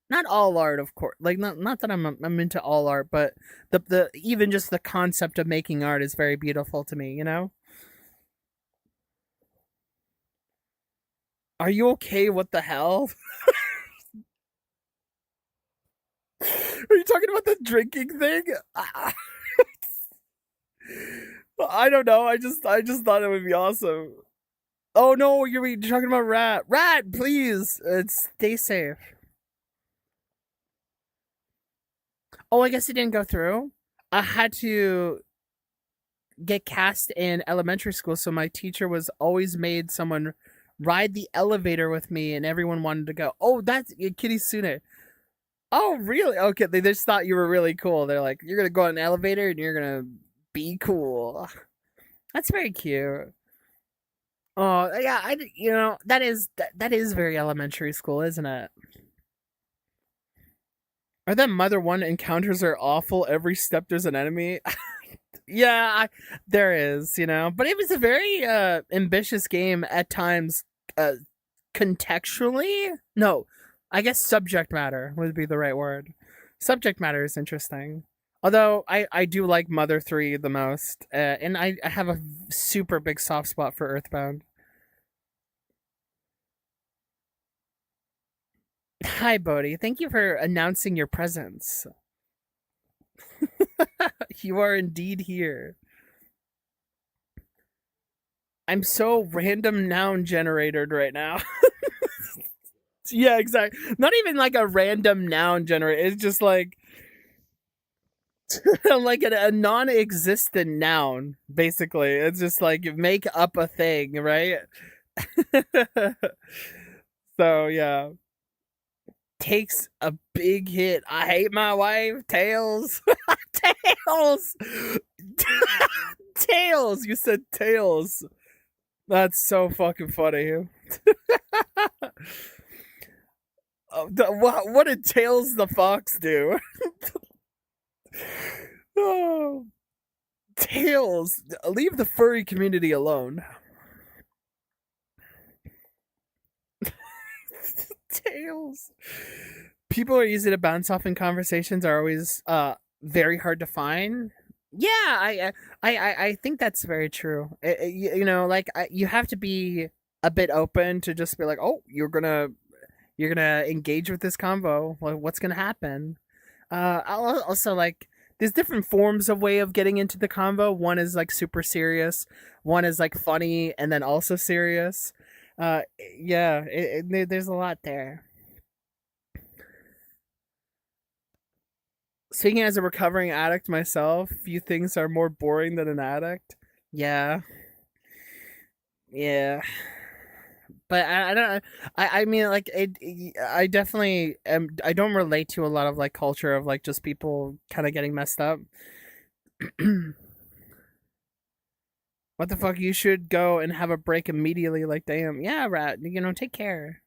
Not all art, of course. Like not that I'm into all art, but the even just the concept of making art is very beautiful to me. Are you okay? What the hell? Are you talking about the drinking thing? I don't know. I just thought it would be awesome. Oh no, you're talking about rat. Rat, please. Stay safe. Oh, I guess it didn't go through. I had to get cast in elementary school, so my teacher was always made someone ride the elevator with me, and everyone wanted to go. Oh, that's Kitty Sune. Oh, really? Okay, they just thought you were really cool. They're like, you're gonna go on an elevator and you're gonna be cool. That's very cute. Oh, yeah, that is very elementary school, isn't it? Or that Mother One encounters are awful. Every step there's an enemy. Yeah, there is. But it was a very ambitious game at times. Contextually, no, I guess subject matter would be the right word. Subject matter is interesting. Although I do like Mother 3 the most, and I have a super big soft spot for Earthbound. Hi, Bodhi. Thank you for announcing your presence. You are indeed here. I'm so random noun generated right now. Yeah, exactly. Not even like a random noun generator. It's just like like a non-existent noun. Basically, it's just like you make up a thing, right? So yeah, takes a big hit. I hate my wife. Tails, tails, tails. You said tails. That's so fucking funny. What did Tails the fox do? Oh, Tails, leave the furry community alone. Tails. People are easy to bounce off in conversations are always very hard to find. Yeah, I think that's very true. You know, like you have to be a bit open to just be like, oh, you're gonna engage with this convo. What's gonna happen? I'll also like there's different forms of way of getting into the convo. One is like super serious. One is like funny and then also serious. Uh, yeah, there's a lot there. Speaking as a recovering addict myself, few things are more boring than an addict. Yeah, yeah. But I don't. I mean, like I definitely am. I don't relate to a lot of like culture of like just people kind of getting messed up. What the fuck? You should go and have a break immediately. Like, damn, yeah, rat. You know, take care.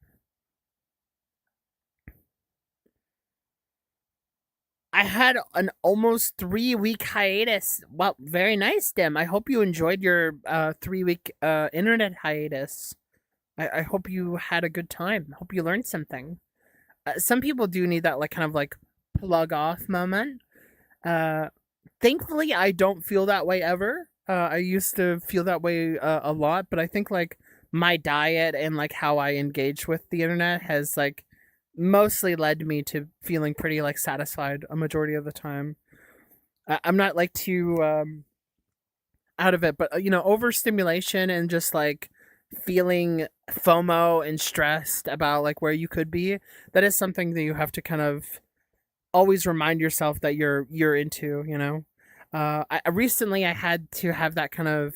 I had an almost 3 week hiatus. Well, very nice, Dim. I hope you enjoyed your 3 week internet hiatus. I hope you had a good time. Hope you learned something. Some people do need that like kind of like plug off moment. Uh, Thankfully, I don't feel that way ever. I used to feel that way a lot, but I think like my diet and like how I engage with the internet has like mostly led me to feeling pretty like satisfied a majority of the time. I'm not like too out of it, but you know, overstimulation and just like feeling FOMO and stressed about like where you could be, that is something that you have to kind of always remind yourself that you're into, you know. Recently I had to have that kind of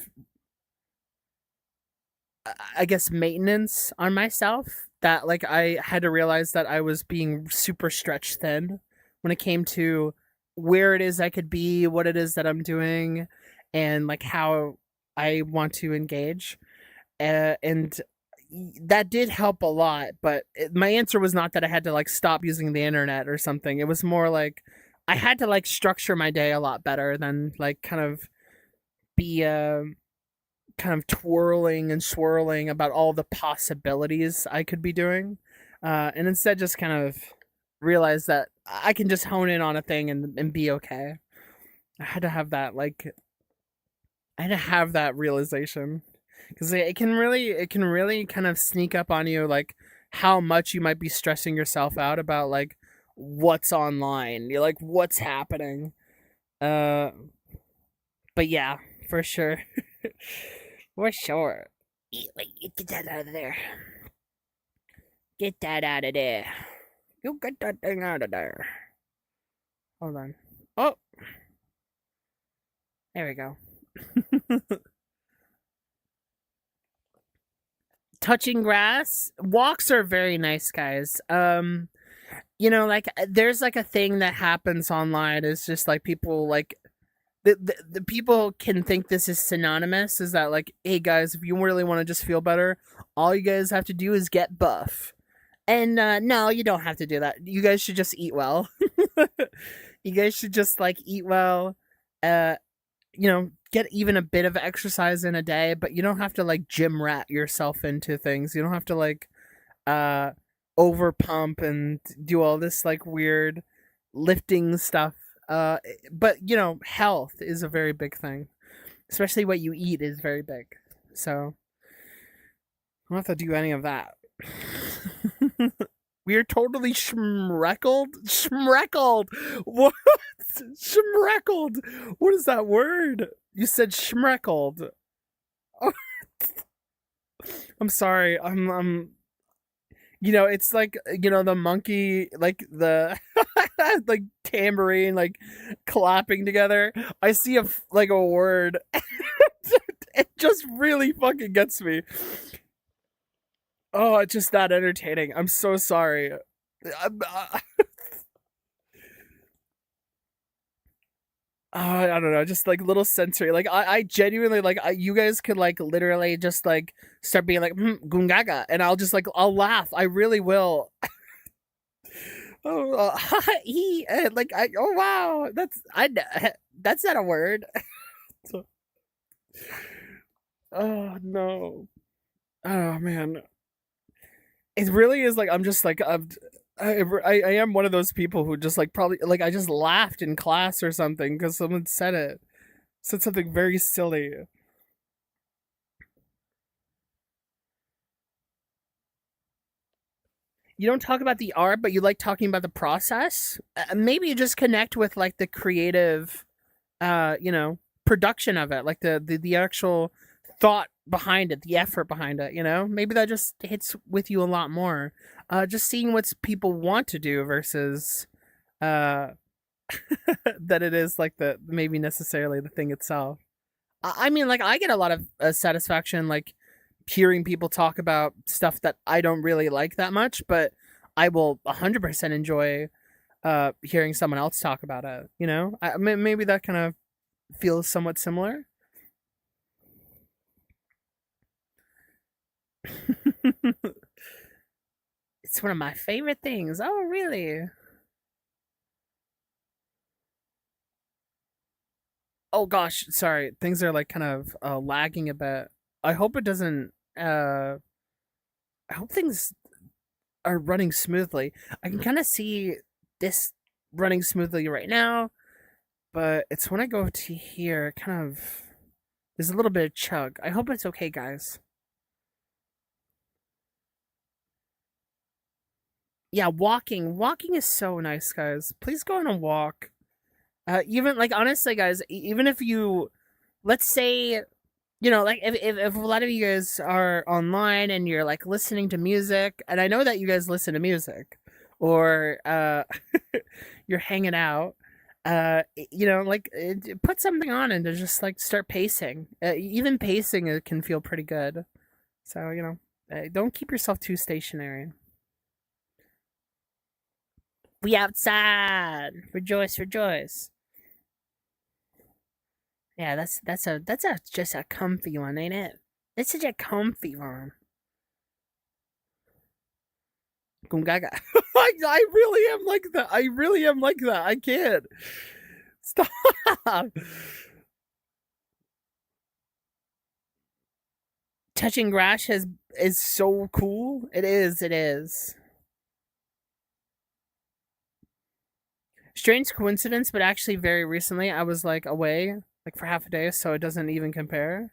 I guess maintenance on myself, that like I had to realize that I was being super stretched thin when it came to where it is I could be, what it is that I'm doing, and like how I want to engage. And that did help a lot, but my answer was not that I had to like stop using the internet or something. It was more like I had to like structure my day a lot better than like kind of be kind of twirling and swirling about all the possibilities I could be doing, and instead just kind of realize that I can just hone in on a thing and be okay. I had to have that like I had to have that realization, because it can really kind of sneak up on you like how much you might be stressing yourself out about like what's online. You're like what's happening. Uh, but yeah, for sure. For sure. Wait, get that out of there. Get that out of there. You get that thing out of there. Hold on. Oh, there we go. Touching grass. Walks are very nice, guys. You know, like there's like a thing that happens online. It's just like people like the people can think this is synonymous. Is that like, hey guys, if you really want to just feel better, all you guys have to do is get buff. And no, you don't have to do that. You guys should just eat well. You guys should just like eat well. Uh, you know, get even a bit of exercise in a day, but you don't have to like gym rat yourself into things. You don't have to like uh over pump and do all this like weird lifting stuff. But you know, health is a very big thing. Especially what you eat is very big. So I don't have to do any of that. We are totally schmreckled. Schmreckled. What? Schmreckled. What is that word? You said schmreckled. Oh, I'm sorry. It's like the monkey, like the like tambourine, like clapping together. I see like a word. It just really fucking gets me. Oh, it's just not entertaining. I'm so sorry. I don't know, just like little sensory. Like I genuinely like you guys could like literally just like start being like gungaga, and I'll laugh. I really will. Oh, he like I oh wow, that's not a word. So, oh no, oh man, it really is like I'm just like I am one of those people who just like probably like I just laughed in class or something because someone said something very silly. You don't talk about the art, but you like talking about the process. Maybe you just connect with like the creative, production of it, like the actual thought behind it, the effort behind it. Maybe that just hits with you a lot more. Just seeing what people want to do versus uh that it is like the maybe necessarily the thing itself. I mean, like I get a lot of satisfaction like hearing people talk about stuff that I don't really like that much, but I will 100% enjoy hearing someone else talk about it. Maybe that kind of feels somewhat similar. It's one of my favorite things. Oh, really? Oh gosh, sorry. Things are like kind of lagging a bit. I hope it doesn't. I hope things are running smoothly. I can kind of see this running smoothly right now, but it's when I go to here, kind of there's a little bit of chug. I hope it's okay, guys. Yeah, walking is so nice, guys. Please go on a walk. Even like honestly, guys, even if you, let's say, like if a lot of you guys are online and you're like listening to music, and I know that you guys listen to music, or you're hanging out, like put something on and to just like start pacing. Even pacing can feel pretty good. So don't keep yourself too stationary. We outside, rejoice, rejoice. Yeah, that's a just a comfy one, ain't it? It's such a comfy one. Gungaga. I really am like that. I really am like that. I can't. Stop. Touching grass is so cool. It is. It is. Strange coincidence, but actually, very recently I was like away, like for half a day, so it doesn't even compare.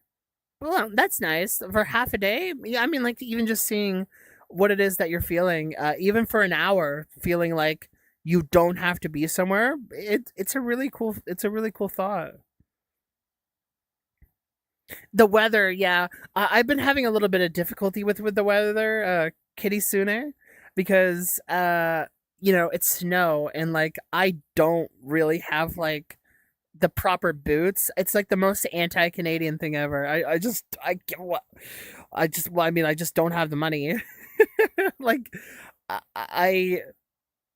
Well, that's nice for half a day. Yeah, I mean, like even just seeing what it is that you're feeling, even for an hour, feeling like you don't have to be somewhere. It's a really cool thought. The weather, yeah, I've been having a little bit of difficulty with the weather, Kitty Sune, because it's snow and like I don't really have like the proper boots. It's like the most anti-Canadian thing ever. I just well, I mean I just don't have the money. Like I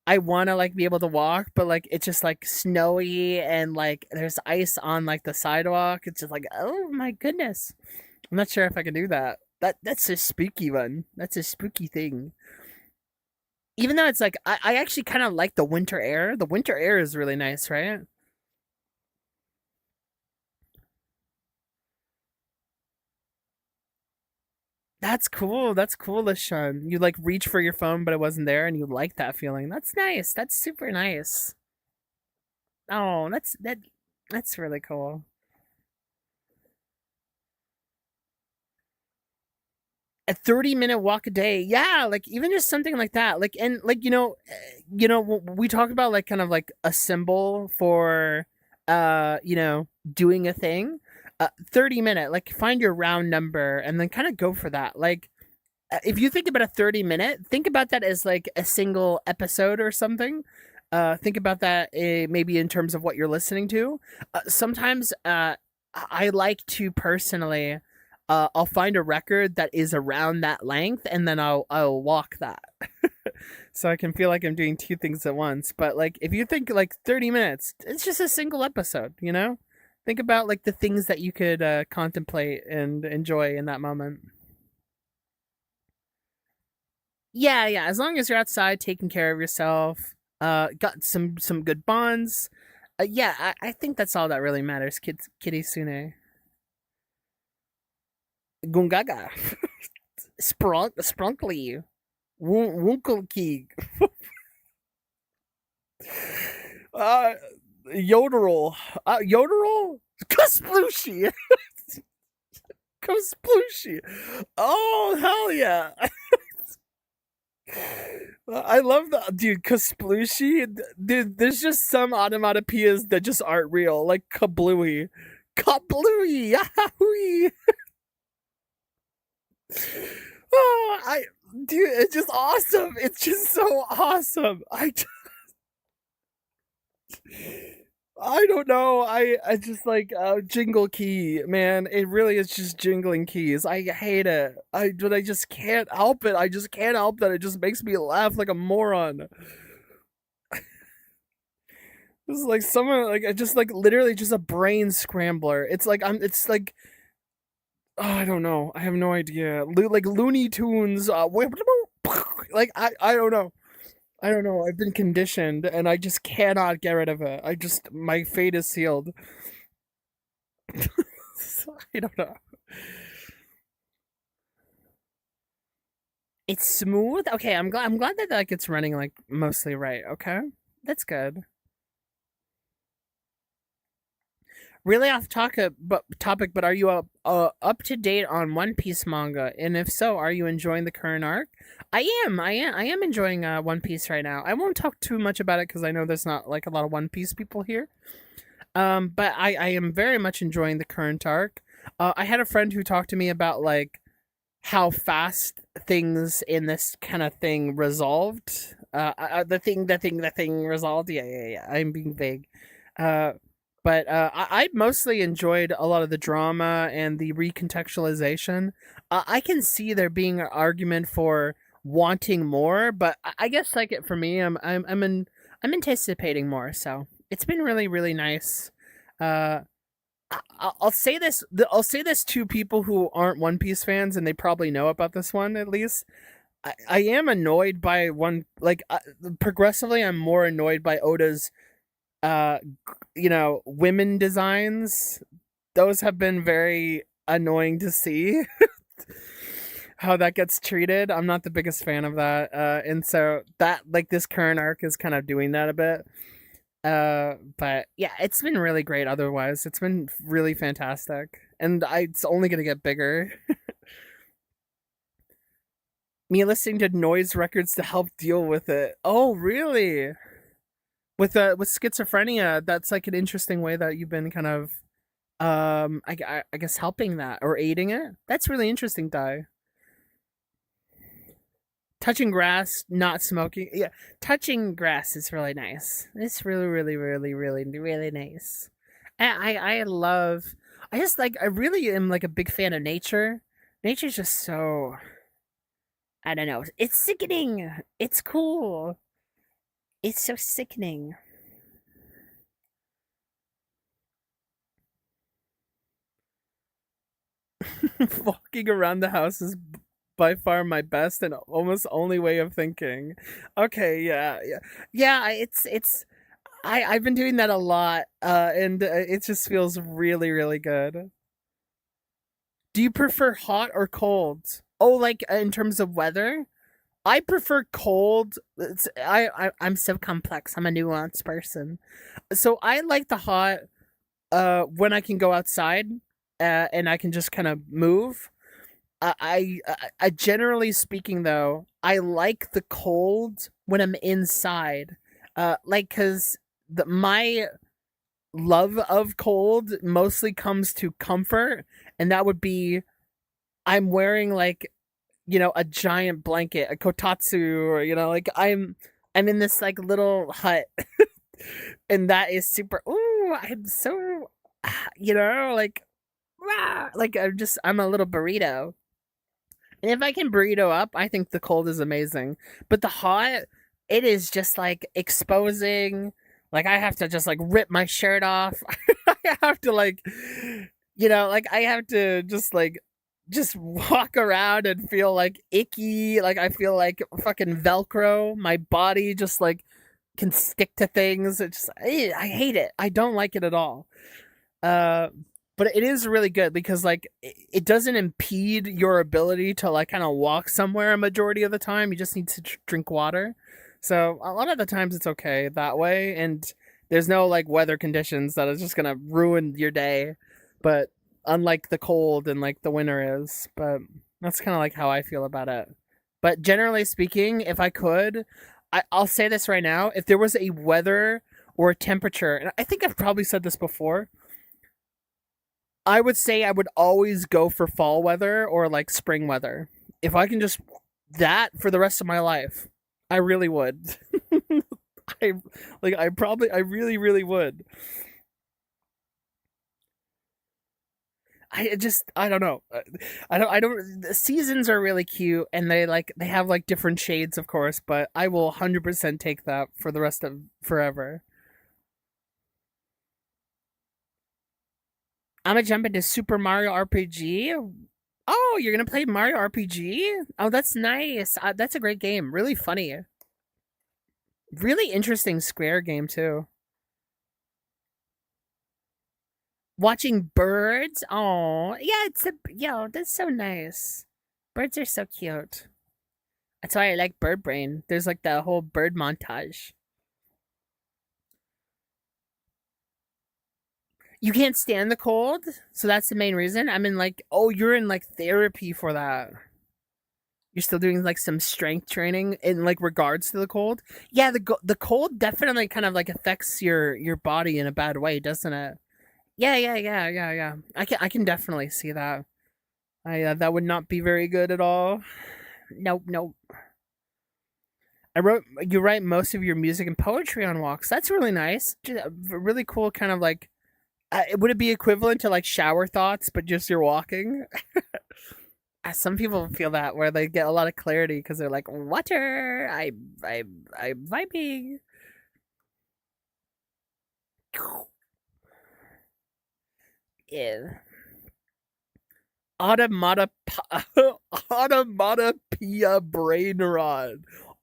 I want to like be able to walk, but like it's just like snowy and like there's ice on like the sidewalk. It's just like, oh my goodness. I'm not sure if I can do that. That's a spooky one. That's a spooky thing. Even though it's like I actually kind of like the winter air. The winter air is really nice, right? That's cool. That's cool, Sean. You like reach for your phone, but it wasn't there, and you like that feeling. That's nice. That's super nice. Oh, that's really cool. a 30-minute walk a day, yeah, like even just something like that, like, and like, we talk about like kind of like a symbol for doing a thing. 30-minute, like find your round number and then kind of go for that. Like, if you think about a 30-minute, think about that as like a single episode or something. Think about that, maybe in terms of what you're listening to. Sometimes I like to personally, I'll find a record that is around that length, and then I'll walk that, so I can feel like I'm doing two things at once. But like, if you think like 30 minutes, it's just a single episode. Think about like the things that you could contemplate and enjoy in that moment. Yeah, yeah. As long as you're outside taking care of yourself, got some good bonds. Yeah, I think that's all that really matters. Kitty Sune, Gungaga, Sprunkly, Wunkelkey, uh, Yoderal, Yoderal, Kasplushi, Kasplushi. Oh hell yeah! I love that, dude. Kasplushi, dude. There's just some onomatopoeias that just aren't real, like kablooey, kablooey, yahoo! Oh, dude, it's just awesome. It's just so awesome. I don't know. I just like jingle key, man. It really is just jingling keys. I hate it. But I just can't help it. I just can't help that. It just makes me laugh like a moron. This is like someone like just like literally just a brain scrambler. It's like It's like, oh, I don't know. I have no idea. Like Looney Tunes. Like I don't know. I don't know. I've been conditioned, and I just cannot get rid of it. My fate is sealed. I don't know. It's smooth. Okay, I'm glad. I'm glad that like it's running like mostly right. Okay, that's good. Really off topic, but are you up to date on One Piece manga? And if so, are you enjoying the current arc? I am enjoying One Piece right now. I won't talk too much about it because I know there's not like a lot of One Piece people here. But I am very much enjoying the current arc. I had a friend who talked to me about like how fast things in this kind of thing resolved. The thing resolved. Yeah, yeah, yeah. I'm being vague. Uh, but I mostly enjoyed a lot of the drama and the recontextualization. I can see there being an argument for wanting more, but I guess like it for me, I'm anticipating more. So it's been really really nice. Uh, I'll say this. I'll say this to people who aren't One Piece fans, and they probably know about this one at least. I am annoyed by progressively. I'm more annoyed by Oda's women designs. Those have been very annoying to see. How that gets treated. I'm not the biggest fan of that. And so that like this current arc is kind of doing that a bit. But yeah, it's been really great otherwise. It's been really fantastic. And it's only gonna get bigger. Me listening to noise records to help deal with it. Oh, really? With schizophrenia, that's like an interesting way that you've been kind of I guess helping that or aiding it. That's really interesting, Di. Touching grass, not smoking. Yeah, touching grass is really nice. It's really, really, really, really, really nice. I love. I just like. I really am like a big fan of nature. Nature's just so. I don't know. It's sickening. It's cool. It's so sickening. Walking around the house is by far my best and almost only way of thinking. Okay, yeah, yeah, yeah. I've been doing that a lot, and it just feels really really good. Do you prefer hot or cold? Oh, like in terms of weather, I prefer cold. I'm so complex. I'm a nuanced person, so I like the hot. When I can go outside, and I can just kind of move. Generally speaking, though, I like the cold when I'm inside. Like, cause my love of cold mostly comes to comfort, and that would be I'm wearing like a giant blanket, a kotatsu, or like I'm in this like little hut, and that is super. Ooh, I'm so like like I'm a little burrito. And if I can burrito up, I think the cold is amazing. But the hot, it is just like exposing. Like I have to just like rip my shirt off. I have to like, like I have to just walk around and feel like icky. Like I feel like fucking Velcro. My body just like can stick to things. I hate it. I don't like it at all. Uh, but it is really good because like it doesn't impede your ability to like kind of walk somewhere a majority of the time. You just need to drink water. So a lot of the times it's okay that way, and there's no like weather conditions that is just gonna ruin your day. But unlike the cold and like the winter is, but that's kind of like how I feel about it. But generally speaking, if I could, I'll say this right now: if there was a weather or a temperature, and I think I've probably said this before, I would say I would always go for fall weather or like spring weather. If I can just that for the rest of my life, I really would. I I really really would. I don't know. I don't the seasons are really cute, and they have like different shades of course, but I will 100% take that for the rest of forever. I'm gonna jump into Super Mario RPG. Oh, you're gonna play Mario RPG? Oh, that's nice. That's a great game. Really funny. Really interesting Square game too. Watching birds. Oh, yeah. That's so nice. Birds are so cute. That's why I like Bird Brain. There's like the whole bird montage. You can't stand the cold, so that's the main reason. I'm in like, oh, you're in like therapy for that. You're still doing like some strength training in like regards to the cold. Yeah, the cold definitely kind of like affects your body in a bad way, doesn't it? Yeah. I can definitely see that. I that would not be very good at all. Nope. You write most of your music and poetry on walks. That's really nice. Really cool kind of like would it be equivalent to like shower thoughts but just you're walking? Some people feel that where they get a lot of clarity because they're like water. I'm vibing. Yeah. Automata automatopoeia brain rot.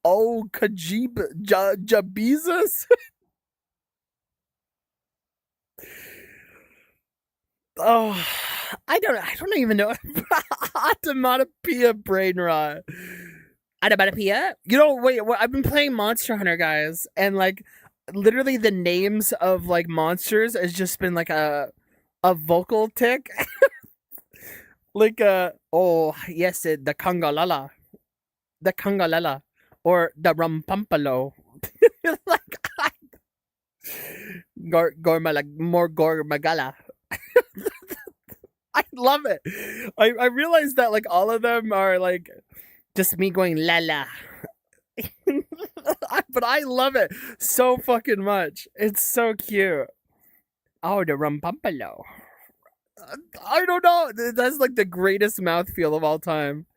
Oh, Kajib Jabezas. Oh, I don't even know. Automatopoeia brain rot. Automatopoeia. Wait. I've been playing Monster Hunter, guys, and like literally the names of like monsters has just been like a vocal tick. Like oh yes, the Kangalala, or the Rampampalo. Like more Gormagala. I love it. I realized that like all of them are like just me going la la. But I love it so fucking much. It's so cute. Oh, the Rampampalo. I don't know. That's like the greatest mouthfeel of all time.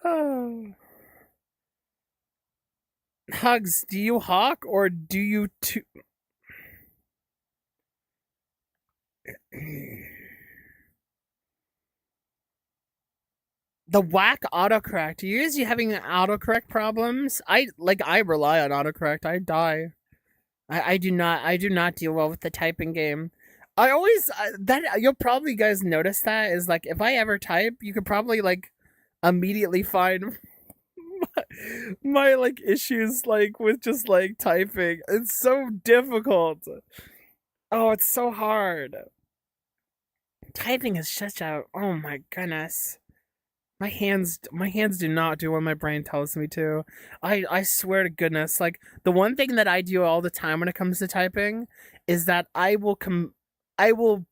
Oh. Hugs, do you hawk or do you the whack autocorrect? Are you guys having autocorrect problems? I rely on autocorrect. I die. I do not deal well with the typing game. I always that you'll probably guys notice that is like if I ever type, you could probably like immediately find my like issues like with just like typing. It's so difficult. Oh, it's so hard. Typing is such a oh my goodness. My hands do not do what my brain tells me to. I swear to goodness, like the one thing that I do all the time when it comes to typing is that I will I will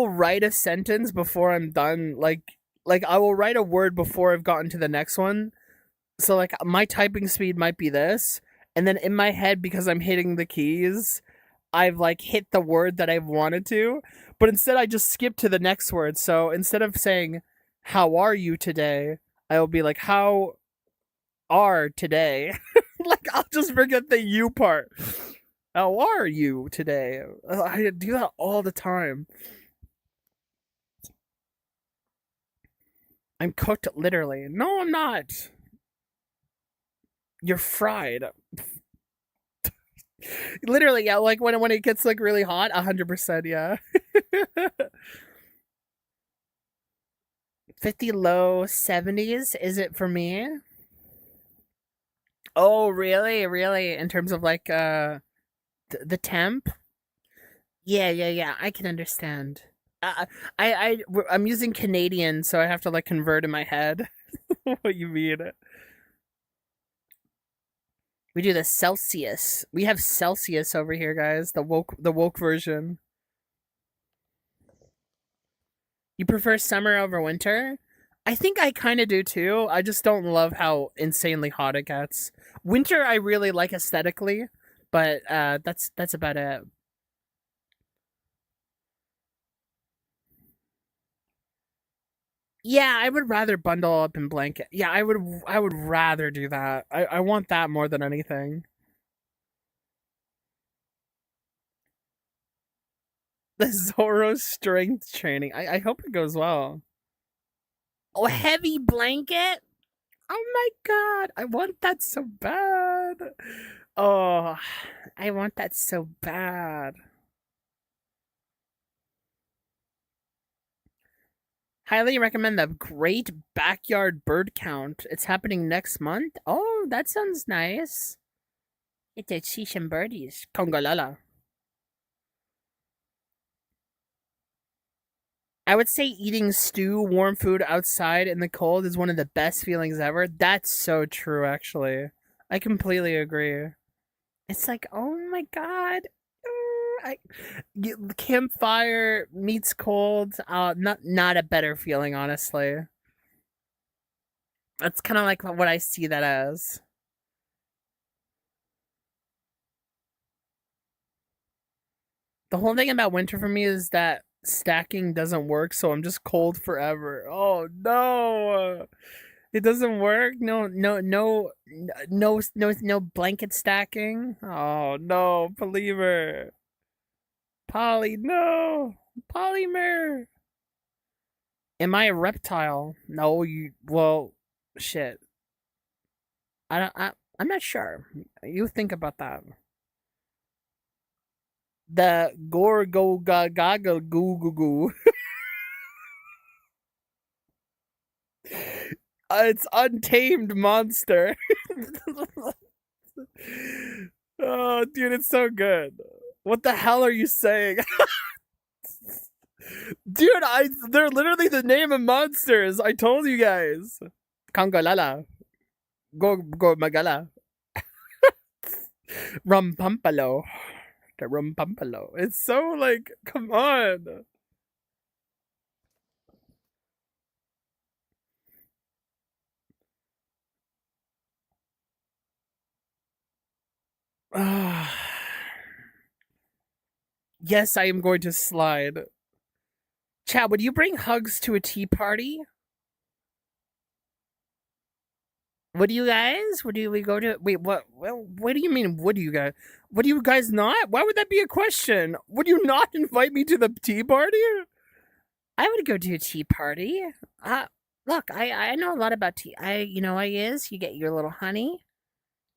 write a sentence before I'm done. Like I will write a word before I've gotten to the next one. So like my typing speed might be this, and then in my head because I'm hitting the keys, I've like hit the word that I've wanted to, but instead I just skip to the next word. So instead of saying how are you today, I will be like how are today. Like I'll just forget the you part. How are you today? I do that all the time. I'm cooked literally. No, I'm not. You're fried. Literally, yeah, like when it gets like really hot, 100%, yeah. 50 low 70s is it for me? Oh, really? Really? In terms of like the temp? Yeah, yeah, yeah. I can understand. Uh, I'm using Canadian, so I have to like convert in my head what you mean. We do the Celsius. We have Celsius over here, guys. The woke version. You prefer summer over winter? I think I kind of do too. I just don't love how insanely hot it gets. Winter I really like aesthetically, but that's about it. Yeah, I would rather bundle up in blanket. Yeah, I would rather do that. I want that more than anything. The Zorro strength training. I hope it goes well. Oh, heavy blanket? Oh my god, I want that so bad. Oh, I want that so bad. Highly recommend the Great Backyard Bird Count. It's happening next month. Oh, that sounds nice. It's a see some birdies. Kongalala. I would say eating stew, warm food outside in the cold is one of the best feelings ever. That's so true, actually. I completely agree. It's like, oh my god, campfire meets cold. Not a better feeling, honestly. That's kind of like what I see that as. The whole thing about winter for me is that stacking doesn't work, so I'm just cold forever. Oh no, it doesn't work. No, no, no, no blanket stacking. Oh no, believer, Polly, no, polymer. Am I a reptile? No, you. Well, shit. I don't. I'm not sure. You think about that. The gore go ga gaga goo goo goo. It's untamed monster. Oh, dude, it's so good. What the hell are you saying, dude? They're literally the name of monsters. I told you guys. Kangolala, go magala, rumpampalo, the rumpampalo. It's so like, come on. Yes, I am going to slide. Chad, would you bring Hugs to a tea party? Would you guys? Would you we go to wait, what well what do you mean would you guys? Would you guys not? Why would that be a question? Would you not invite me to the tea party? I would go to a tea party. Look, I know a lot about tea. I is you get your little honey,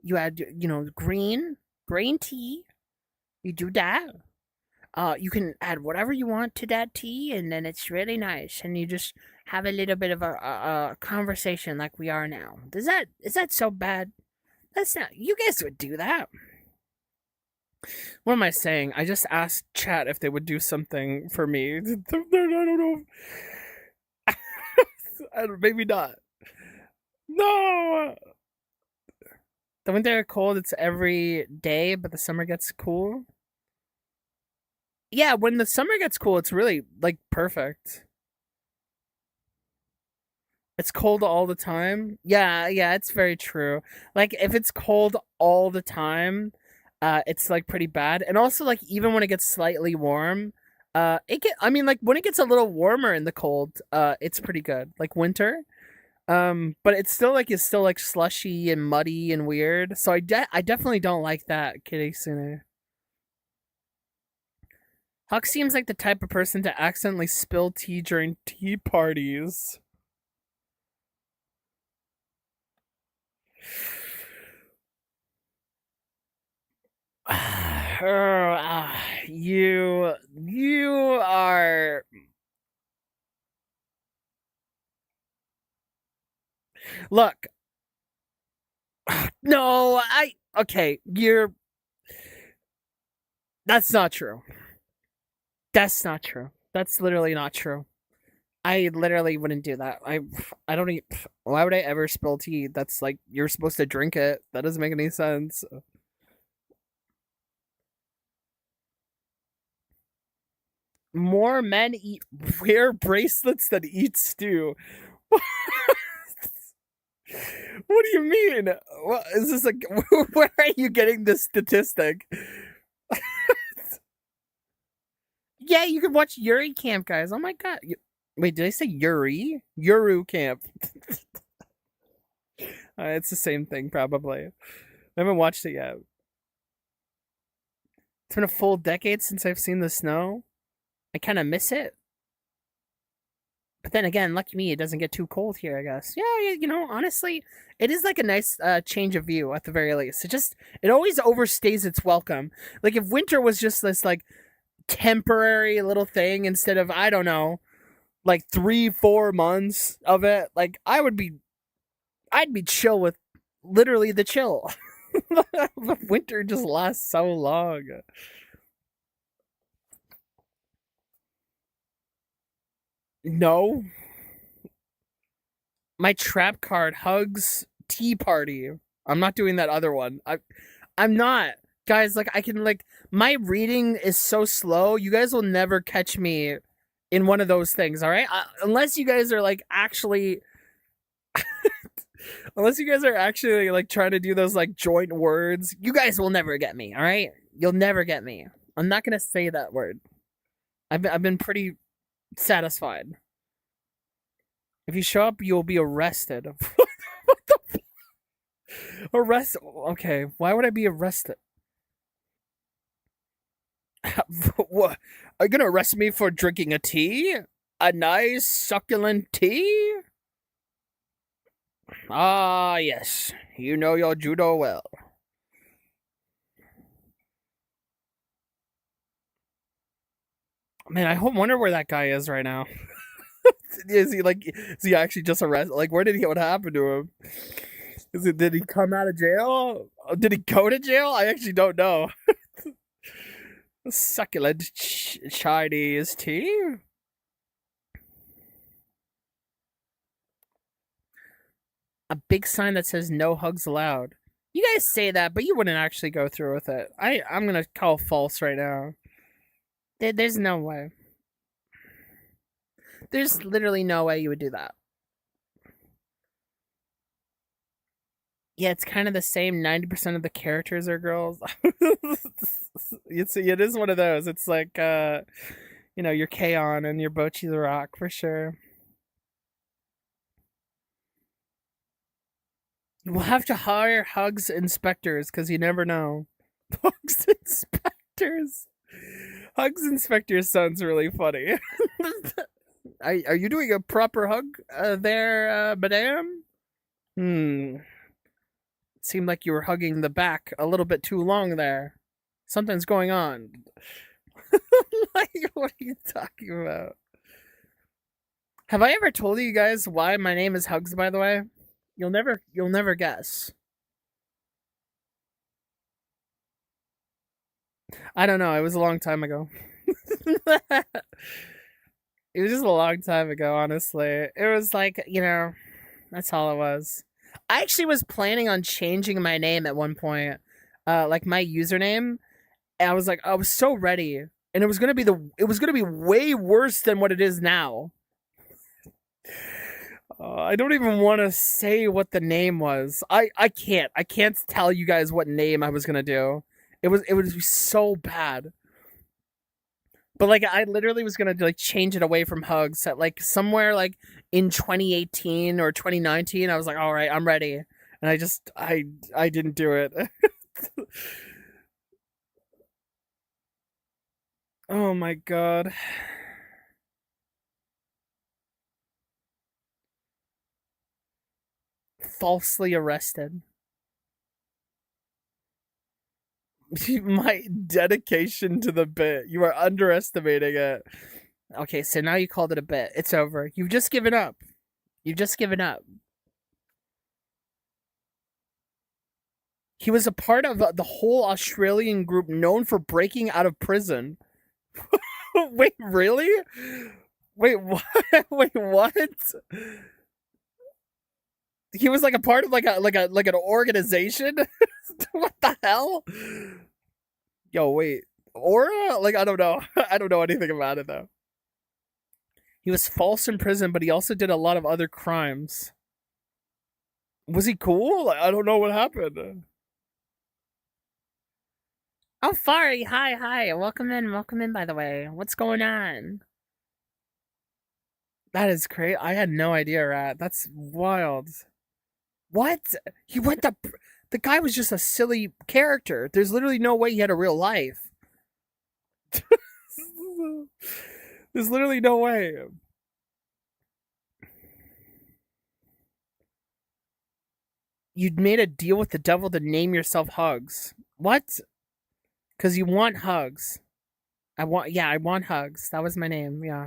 you add green tea, you do that. You can add whatever you want to that tea, and then it's really nice. And have a little bit of a conversation like we are now. Is that so bad? That's not. You guys would do that. What am I saying? I just asked chat if they would do something for me. I don't know. Maybe not. No. The winter cold, it's every day, but the summer gets cool. Yeah, when the summer gets cool, it's really like perfect. It's cold all the time. Yeah, yeah, it's very true. Like if it's cold all the time, it's like pretty bad. And also like even when it gets slightly warm, I mean like when it gets a little warmer in the cold, it's pretty good. Like winter. But it's still like slushy and muddy and weird. So I definitely don't like that, Kitty Sooner. Huck seems like the type of person to accidentally spill tea during tea parties. You are. Look, no, okay, that's not true. That's not true. That's literally not true. I literally wouldn't do that. I don't eat. Why would I ever spill tea? That's like you're supposed to drink it. That doesn't make any sense. More men wear bracelets than eat stew. What do you mean? What is this like? Where are you getting this statistic? Yeah, you can watch Yuri Camp, guys. Oh my god. Wait, did I say Yuri? Yuru Camp. It's the same thing, probably. I haven't watched it yet. It's been a full decade since I've seen the snow. I kind of miss it. But then again, lucky me, it doesn't get too cold here, I guess. Yeah, you know, honestly, it is like a nice change of view at the very least. It always overstays its welcome. Like if winter was just this like temporary little thing instead of, I don't know, like 3-4 months of it, like I'd be chill with literally the chill. But winter just lasts so long. No, my trap card Hugz tea party. I'm not doing that other one. I'm not. Guys, like I can like my reading is so slow. You guys will never catch me in one of those things, all right? Unless you guys are like actually unless you guys are actually like trying to do those like joint words, you guys will never get me, all right? You'll never get me. I'm not going to say that word. I've been pretty satisfied. If you show up, you'll be arrested. What the arrest? Okay, why would I be arrested? What? Are you gonna arrest me for drinking a tea? A nice succulent tea? Ah, yes. You know your judo well. Man, I wonder where that guy is right now. Is he actually just arrested? Like, where did he? What happened to him? Did he come out of jail? Did he go to jail? I actually don't know. Succulent Chinese tea. A big sign that says no hugs allowed. You guys say that, but you wouldn't actually go through with it. I'm gonna call false right now. There's no way. There's literally no way you would do that. Yeah, it's kind of the same. 90% of the characters are girls. It is one of those. It's like your K-On and your Bochi the Rock for sure. We'll have to hire Hugz inspectors because you never know. Hugz inspectors. Hugz inspectors sounds really funny. Are you doing a proper hug there, madame? Hmm. It seemed like you were hugging the back a little bit too long there. Something's going on. Like, what are you talking about? Have I ever told you guys why my name is Hugz, by the way? You'll never guess. I don't know, it was a long time ago. It was just a long time ago, honestly. It was like, that's all it was. I actually was planning on changing my name at one point. Like my username. And I was so ready. And it was gonna be way worse than what it is now. I don't even want to say what the name was. I can't tell you guys what name I was gonna do. It was so bad. But like I literally was gonna like change it away from Hugs at like somewhere like in 2018 or 2019. I was like, all right, I'm ready, and I didn't do it. Oh my god. Falsely arrested. My dedication to the bit. You are underestimating it. Okay, so now you called it a bit. It's over. You've just given up. You've just given up. He was a part of the whole Australian group known for breaking out of prison. Wait, really? Wait, what? Wait, what? He was like a part of like an organization? What the hell? Yo, wait. Aura? Like I don't know. I don't know anything about it though. He was false in prison, but he also did a lot of other crimes. Was he cool? Like, I don't know what happened. Oh, Fari, hi. Welcome in, by the way. What's going on? That is crazy. I had no idea, Rat. That's wild. What? He went to. The guy was just a silly character. There's literally no way he had a real life. There's literally no way. You'd made a deal with the devil to name yourself Hugs. What? Because you want Hugs. I want Hugs. That was my name, yeah.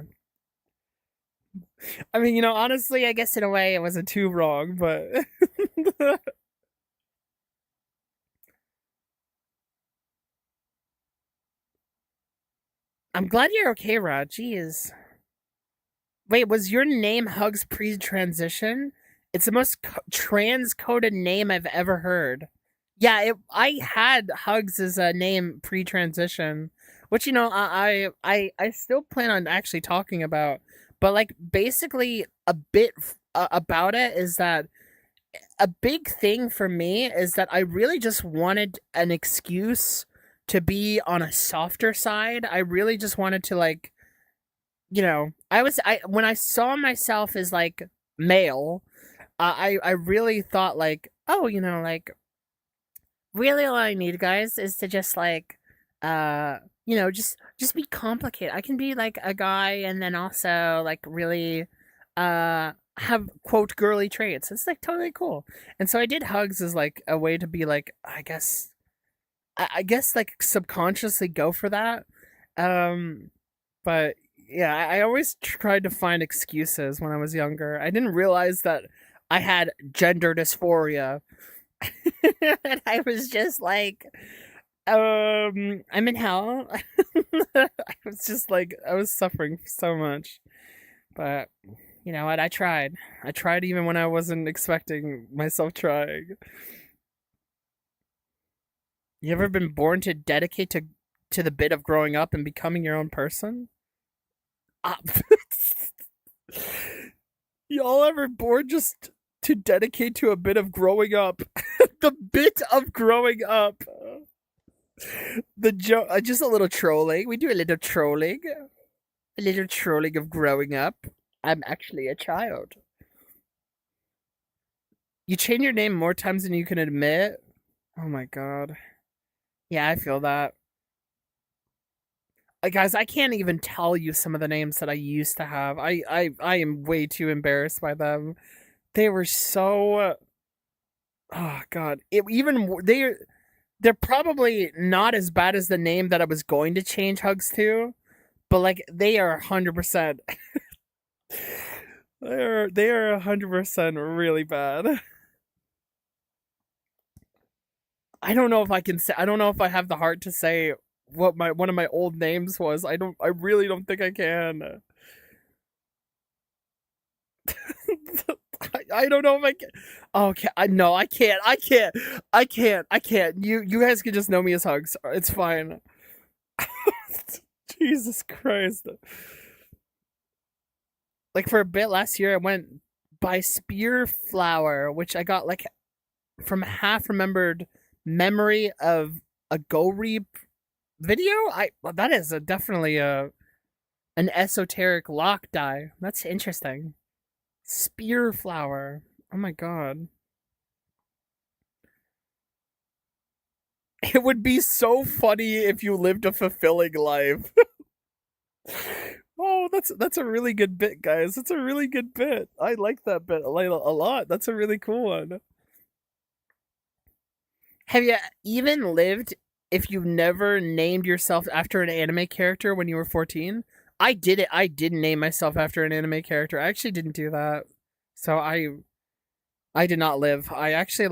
I mean, honestly, I guess in a way it wasn't too wrong, but. I'm glad you're okay, Rod. Jeez. Wait, was your name Hugs pre-transition? It's the most trans-coded name I've ever heard. Yeah, I had Hugs as a name pre-transition, which I still plan on actually talking about. But like basically a bit about it is that a big thing for me is that I really just wanted an excuse to be on a softer side. I really just wanted to like, I when I saw myself as like male, I really thought like, oh, like really all I need, guys, is to just like, just be complicated. I can be like a guy and then also like really, have quote girly traits. It's like totally cool. And so I did Hugs as like a way to be like, I guess like subconsciously go for that. Um, but yeah, I always tried to find excuses when I was younger. I didn't realize that I had gender dysphoria. And I was just like, I'm in hell. I was just like, I was suffering so much. But you know what? I tried. I tried even when I wasn't expecting myself trying. You ever been born to dedicate to the bit of growing up and becoming your own person? Uh, Y'all ever born just to dedicate to a bit of growing up? The bit of growing up. The joke, just a little trolling. We do a little trolling. A little trolling of growing up. I'm actually a child. You change your name more times than you can admit. Oh my god. Yeah, I feel that. Guys, I can't even tell you some of the names that I used to have. I am way too embarrassed by them. They were so. Oh god, they're probably not as bad as the name that I was going to change Hugs to, but like they are 100%. They are 100% really bad. I don't know if I can say. I don't know if I have the heart to say what my one of my old names was. I don't. I really don't think I can. I don't know if I can. Okay, I no, I can't. I can't. I can't. I can't. You guys can just know me as Hugz. It's fine. Jesus Christ. Like for a bit last year, I went by Spear Flower, which I got like from a half remembered memory of a Go Reap video. Well, that is definitely a an esoteric lock die. That's interesting. Spear Flower. Oh my god. It would be so funny if you lived a fulfilling life. Oh, that's a really good bit, guys. That's a really good bit. I like that bit a lot. That's a really cool one. Have you even lived if you never named yourself after an anime character when you were 14? I did it. I didn't name myself after an anime character. I actually didn't do that. So I did not live. I actually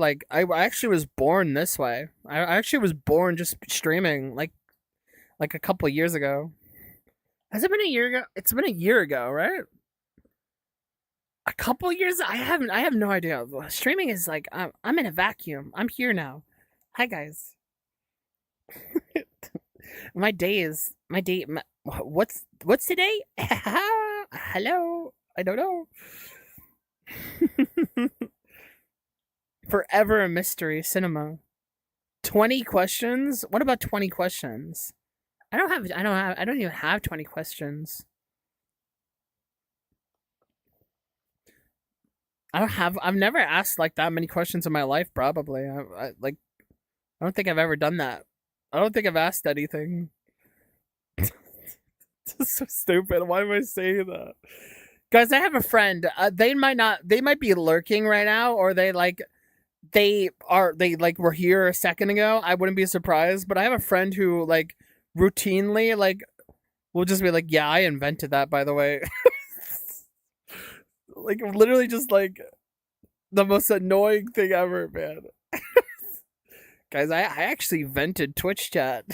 was born this way. I actually was born just streaming like a couple years ago. Has it been a year ago? It's been a year ago, right? A couple years? I have no idea. Streaming is like I'm in a vacuum. I'm here now. Hi guys. What's today? Hello. I don't know. Forever a mystery cinema. 20 questions? What about 20 questions? I don't even have 20 questions. I've never asked like that many questions in my life probably. I don't think I've ever done that. I don't think I've asked anything. It's so stupid. Why am I saying that? Guys, I have a friend. They might be lurking right now, or they were here a second ago. I wouldn't be surprised, but I have a friend who like routinely like will just be like, yeah, I invented that, by the way. Like literally just like the most annoying thing ever, man. Guys, I actually invented Twitch chat.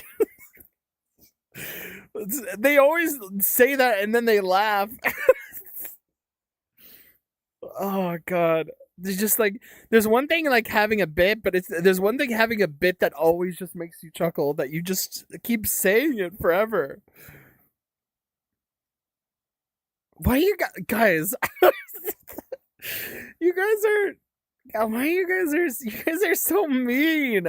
They always say that and then they laugh. Oh god. There's just like there's one thing like having a bit, but there's one thing having a bit that always just makes you chuckle that you just keep saying it forever. Why guys? You guys are why you guys are so mean.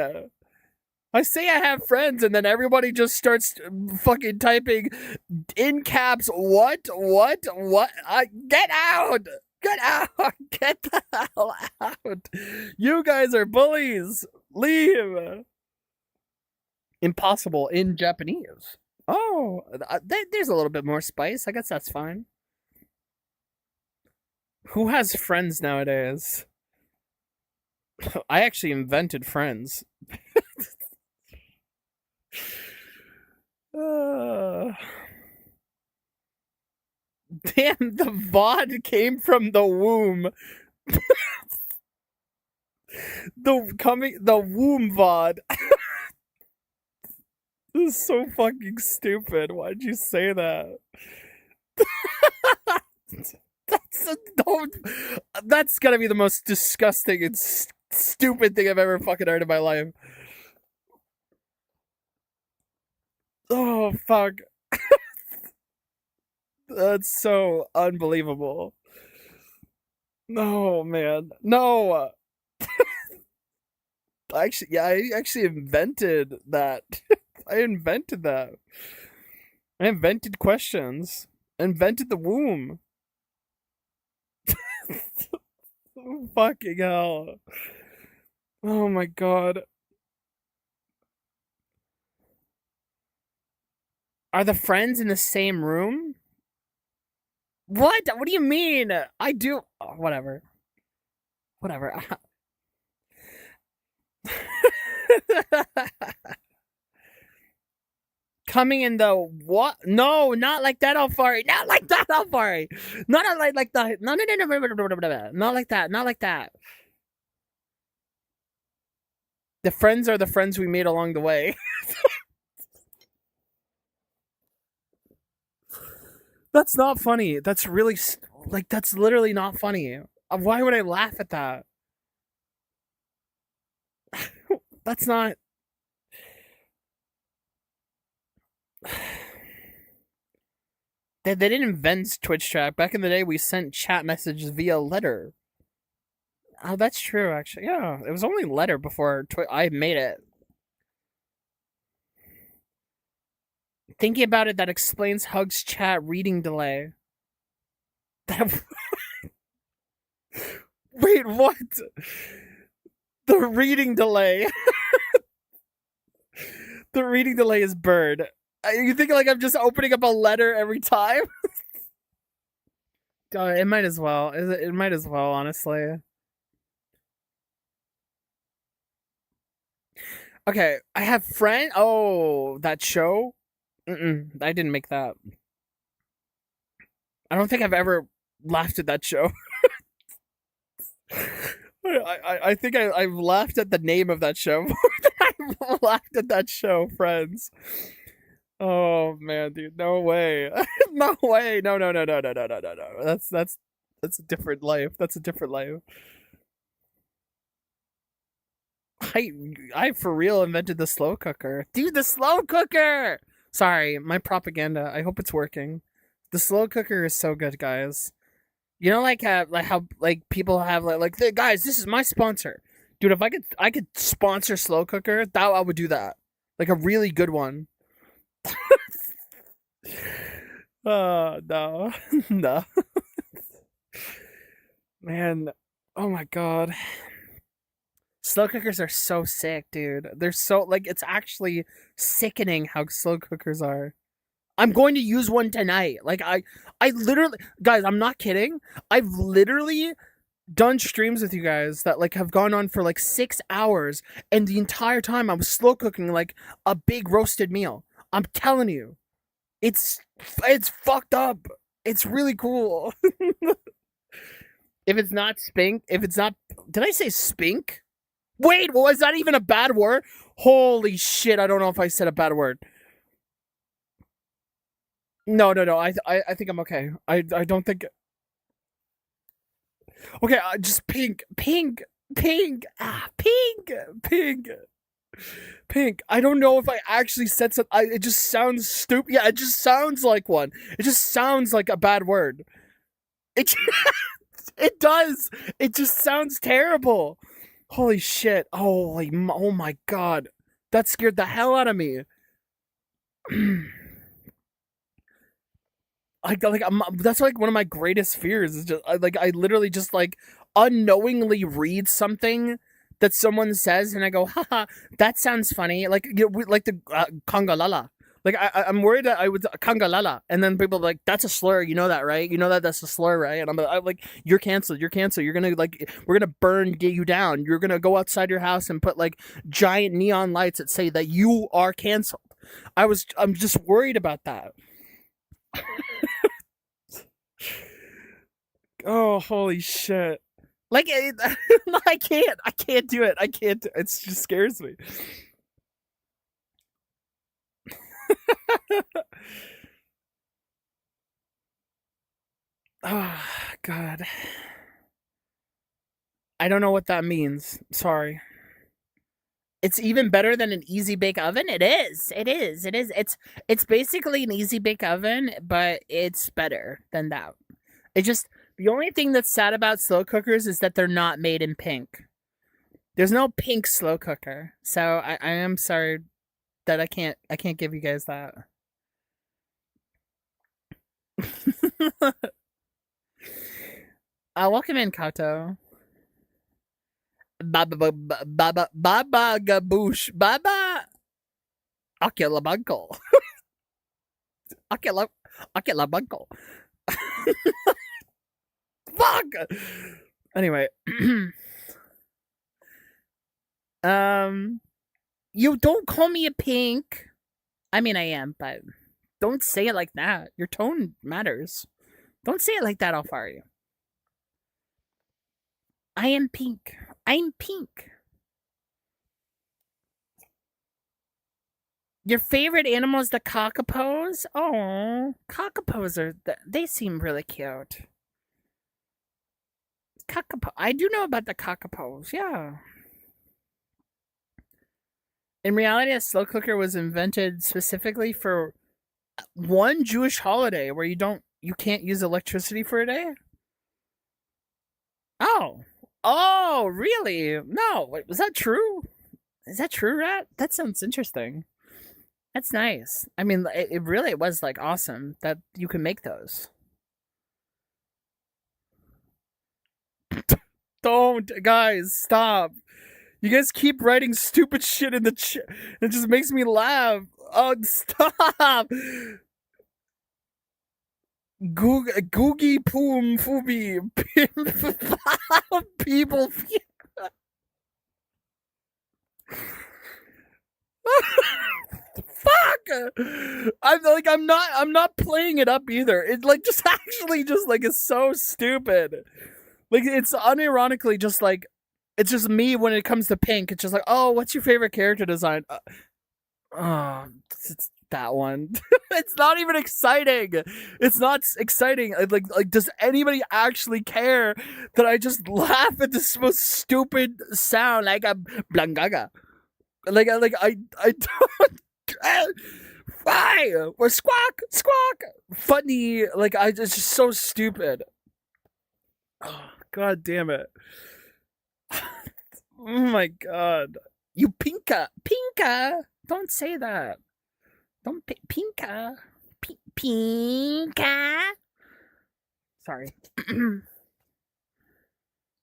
I say I have friends and then everybody just starts fucking typing in caps what? Get out! Get out! Get the hell out! You guys are bullies! Leave! Impossible in Japanese. Oh, there's a little bit more spice. I guess that's fine. Who has friends nowadays? I actually invented friends. Damn, the VOD came from the womb. The womb VOD. This is so fucking stupid. Why'd you say that? That's gotta be the most disgusting and stupid thing I've ever fucking heard in my life. Oh fuck. That's so unbelievable. No, man. No. I actually invented that. I invented that. I invented questions. I invented the womb. Fucking hell. Oh my god. Are the friends in the same room? What? What do you mean? I do. Oh, whatever. Whatever. Coming in the what? No, not like that, Alfari. Not like that, Alfari. Not like that. No, no, no, no, not like that. Not like that. The friends are the friends we made along the way. That's not funny. That's really like that's literally not funny. Why would I laugh at that? That's not. They didn't invent Twitch chat. Back in the day, we sent chat messages via letter. Oh, that's true, actually. Yeah, it was only letter before I made it. Thinking about it, that explains Hug's chat reading delay. Wait, what? The reading delay. The reading delay is bird. You think like I'm just opening up a letter every time? It might as well. It might as well, honestly. Okay, I have friend. Oh, that show. I didn't make that. I don't think I've ever laughed at that show. I think I've laughed at the name of that show more than I've laughed at that show, Friends. Oh man, dude, no way, no way, no. That's a different life. That's a different life. I for real invented the slow cooker, dude. The slow cooker. Sorry, my propaganda. I hope it's working. The slow cooker is so good, guys. You know, like how like people have like guys, this is my sponsor, dude. If I could sponsor slow cooker, that I would do that, like a really good one. No, no, man. Oh my god, slow cookers are so sick, dude. They're so like it's actually sickening how slow cookers are. I'm going to use one tonight. Like I literally, guys, I'm not kidding. I've literally done streams with you guys that like have gone on for like 6 hours, and the entire time I was slow cooking like a big roasted meal. I'm telling you, it's fucked up. It's really cool. If it's not spink, if it's not, did I say spink? Wait, was that even a bad word? Holy shit! I don't know if I said a bad word. No. I think I'm okay. I don't think. Okay, just pink. I don't know if I actually said something. It just sounds stupid. Yeah, it just sounds like one. It just sounds like a bad word. It it does. It just sounds terrible. Holy shit. Oh my god. That scared the hell out of me. That's like one of my greatest fears is just I literally just like unknowingly read something that someone says and I go, haha, that sounds funny. Like like the kangalala. Like I'm worried that I would kangalala, and then people are like, that's a slur. You know that, right? You know that that's a slur, right? And I'm like, you're canceled. You're canceled. You're gonna like, we're gonna get you down. You're gonna go outside your house and put like giant neon lights that say that you are canceled. I'm just worried about that. Oh, holy shit. Like, I can't do it. It just scares me. Oh, God. I don't know what that means. Sorry. It's even better than an easy bake oven. It is. It's basically an easy bake oven, but it's better than that. It just, the only thing that's sad about slow cookers is that they're not made in pink. There's no pink slow cooker, so I am sorry that I can't give you guys that. Welcome in, Kato. Baba gaboosh. Baba Akelabunkle. Akelabunkle. Fuck! Anyway. You don't call me a pink. I mean, I am, but don't say it like that. Your tone matters. Don't say it like that, I'll fire you. I am pink. I'm pink. Your favorite animal is the cockapos? Oh, cockapos they seem really cute. I do know about the cockapos, yeah. In reality, a slow cooker was invented specifically for one Jewish holiday where you can't use electricity for a day. Oh, oh, really? No, wait, was that true? Is that true, Rat? That sounds interesting. That's nice. I mean, it really was like awesome that you can make those. Don't, guys, stop. You guys keep writing stupid shit in the chat. It just makes me laugh. Oh, stop. Googie poom fooby. People. Fuck! I'm not playing it up either. It like just actually just like is so stupid. Like it's unironically just like it's just me when it comes to pink. It's just like, oh, what's your favorite character design? It's that one. It's not even exciting. It's not exciting. Like, does anybody actually care that I just laugh at this most stupid sound like a blangaga? Like I don't. Why? Or squawk, squawk. Funny. Like it's just so stupid. Oh, God damn it. Oh my god. You pinka. Pinka. Don't say that. Don't pinka. Pinka. Sorry.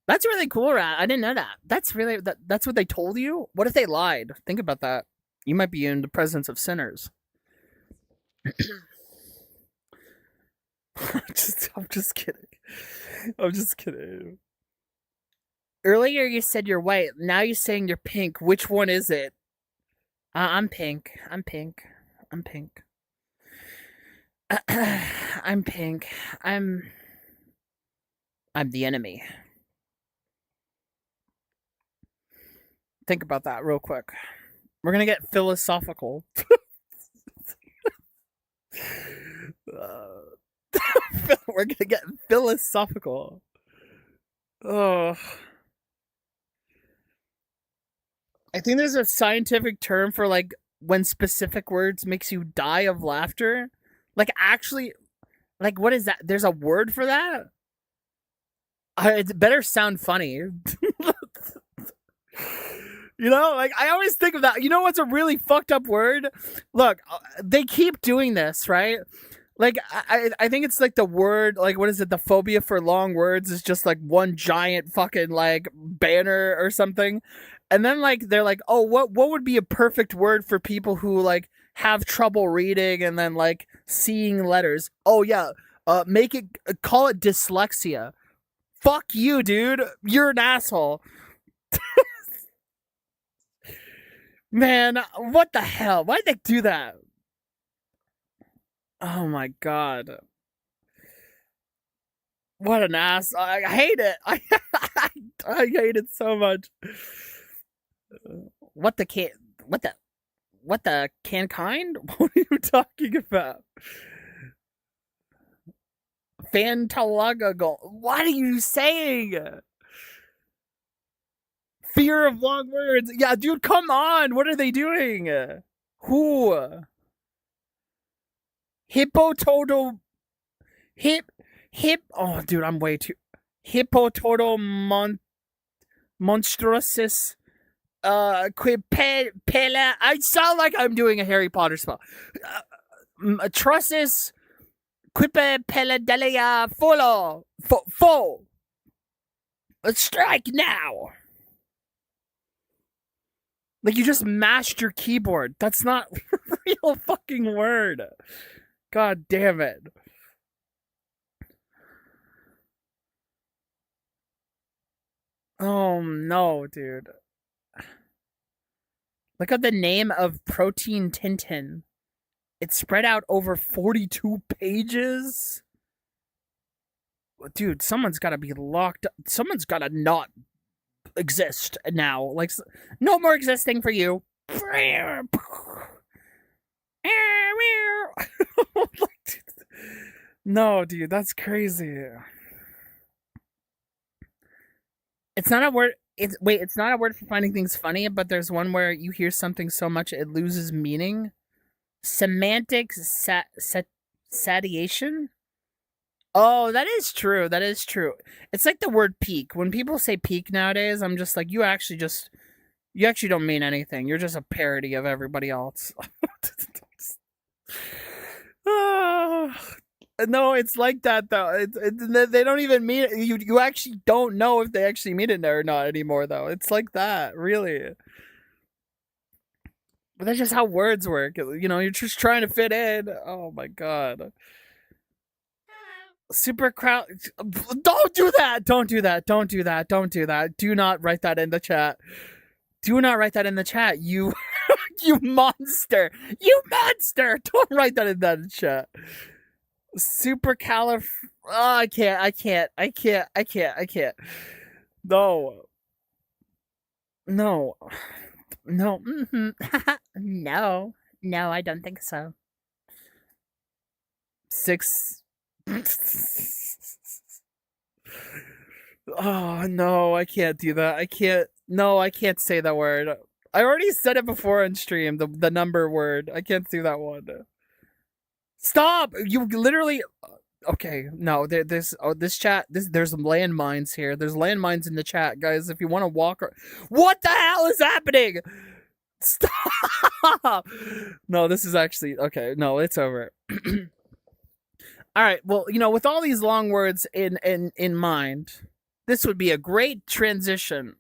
That's really cool, Rat. I didn't know that. That's really that's what they told you? What if they lied? Think about that. You might be in the presence of sinners. I'm just kidding. I'm just kidding. Earlier you said you're white. Now you're saying you're pink. Which one is it? I'm pink. I'm pink. I'm pink. I'm pink. I'm the enemy. Think about that real quick. We're gonna get philosophical. We're gonna get philosophical. Oh. I think there's a scientific term for like when specific words makes you die of laughter. Like actually, like what is that? There's a word for that? It better sound funny. You know, like I always think of that. You know what's a really fucked up word? Look, they keep doing this, right? Like I think it's like the word, like what is it? The phobia for long words is just like one giant fucking like banner or something. And then like they're like, "Oh, what would be a perfect word for people who like have trouble reading and then like seeing letters?" Oh yeah, make it call it dyslexia. Fuck you, dude. You're an asshole. Man, what the hell? Why'd they do that? Oh my god. What an ass. I hate it. I hate it so much. What the can what the kind? What are you talking about? Fantalaga. What are you saying? Fear of long words. Yeah, dude, come on. What are they doing? Who? Hippototal hip oh dude, I'm way too Hippototal monstruosus quipella. I sound like I'm doing a Harry Potter spell. Trussus quipella delia folo fo. Let's strike now. Like you just mashed your keyboard. That's not a real fucking word. God damn it. Oh no, dude. Look at the name of Protein Tintin. It's spread out over 42 pages. Dude, someone's got to be locked up. Someone's got to not exist now. Like, no more existing for you. No, dude, that's crazy. It's not a word. It's not a word for finding things funny, but there's one where you hear something so much it loses meaning. Semantic satiation. Oh, that is true. That is true. It's like the word peak. When people say peak nowadays, I'm just like, you actually don't mean anything. You're just a parody of everybody else. No, it's like that though. They don't even mean it. You actually don't know if they actually mean it or not anymore though. It's like that, really. But that's just how words work. You know, you're just trying to fit in. Oh my god. Super crowd. Don't do that. Don't do that. Don't do that. Don't do that. Do not write that in the chat. Do not write that in the chat. You, you monster. You monster. Don't write that in the chat. Super calif. Oh, I can't. I can't. I can't. I can't. I can't. No. No. No. No. No, I don't think so. 6. Oh no, I can't do that. I can't. No, I can't say that word. I already said it before on stream. The number word. I can't do that one. Stop! You literally. Okay, no. There's this chat. There's landmines here. There's landmines in the chat, guys. If you want to walk. What the hell is happening? Stop! No, this is actually okay. No, it's over. All right. Well, you know, with all these long words in mind, this would be a great transition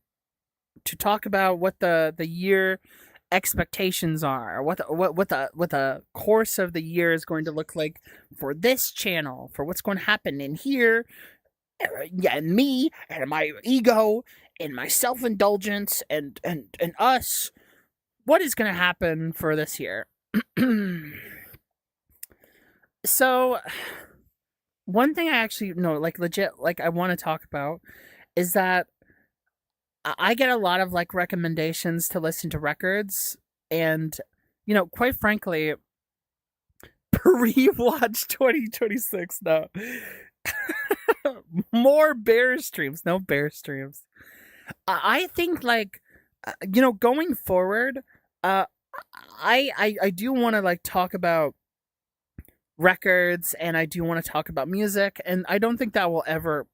to talk about what the year expectations are, what the course of the year is going to look like for this channel, for what's going to happen in here, yeah, and me and my ego and my self-indulgence and us. What is going to happen for this year? So, one thing I actually know, like legit, like I want to talk about is that I get a lot of like recommendations to listen to records, and you know, quite frankly, pre-watch 2026. No, more bear streams. No bear streams. I think like you know, going forward, I do want to like talk about records, and I do want to talk about music, and I don't think that will ever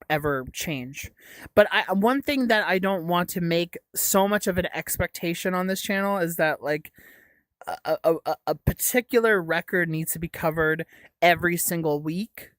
change. But one thing that I don't want to make so much of an expectation on this channel is that like a particular record needs to be covered every single week.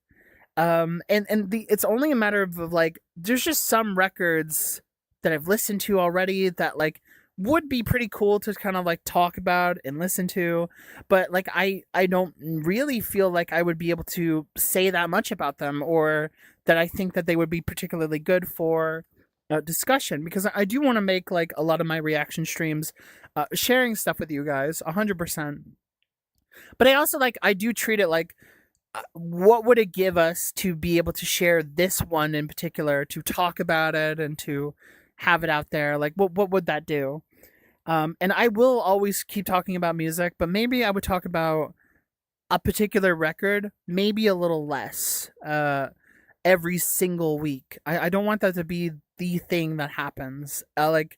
It's only a matter of like there's just some records that I've listened to already that like would be pretty cool to kind of like talk about and listen to, but like I don't really feel like I would be able to say that much about them, or that I think that they would be particularly good for discussion, because I do want to make like a lot of my reaction streams sharing stuff with you guys 100%. But I also like I do treat it like what would it give us to be able to share this one in particular, to talk about it and to have it out there? Like what would that do? And I will always keep talking about music, but maybe I would talk about a particular record, maybe a little less, every single week. I don't want that to be the thing that happens. Like,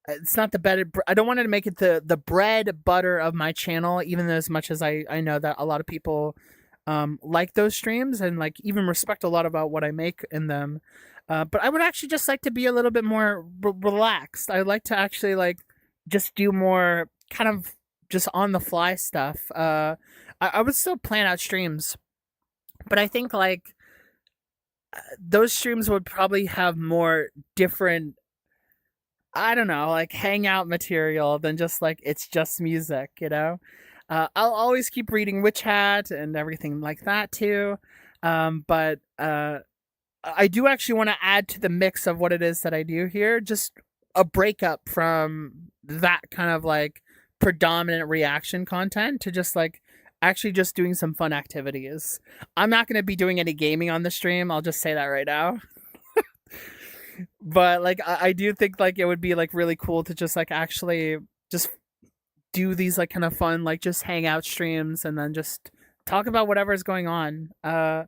it's not the better. I don't want to make it the bread butter of my channel, even as much as I know that a lot of people like those streams and like even respect a lot about what I make in them. But I would actually just like to be a little bit more relaxed. I like to actually like just do more kind of just on the fly stuff. I would still plan out streams, but I think like those streams would probably have more different, I don't know, like hangout material than just like it's just music, you know? I'll always keep reading Witch Hat and everything like that too. But I do actually want to add to the mix of what it is that I do here, just a breakup from that kind of like predominant reaction content to just like actually just doing some fun activities. I'm not going to be doing any gaming on the stream. I'll just say that right now. But like I do think like it would be like really cool to just like actually just do these like kind of fun like just hangout streams and then just talk about whatever is going on. I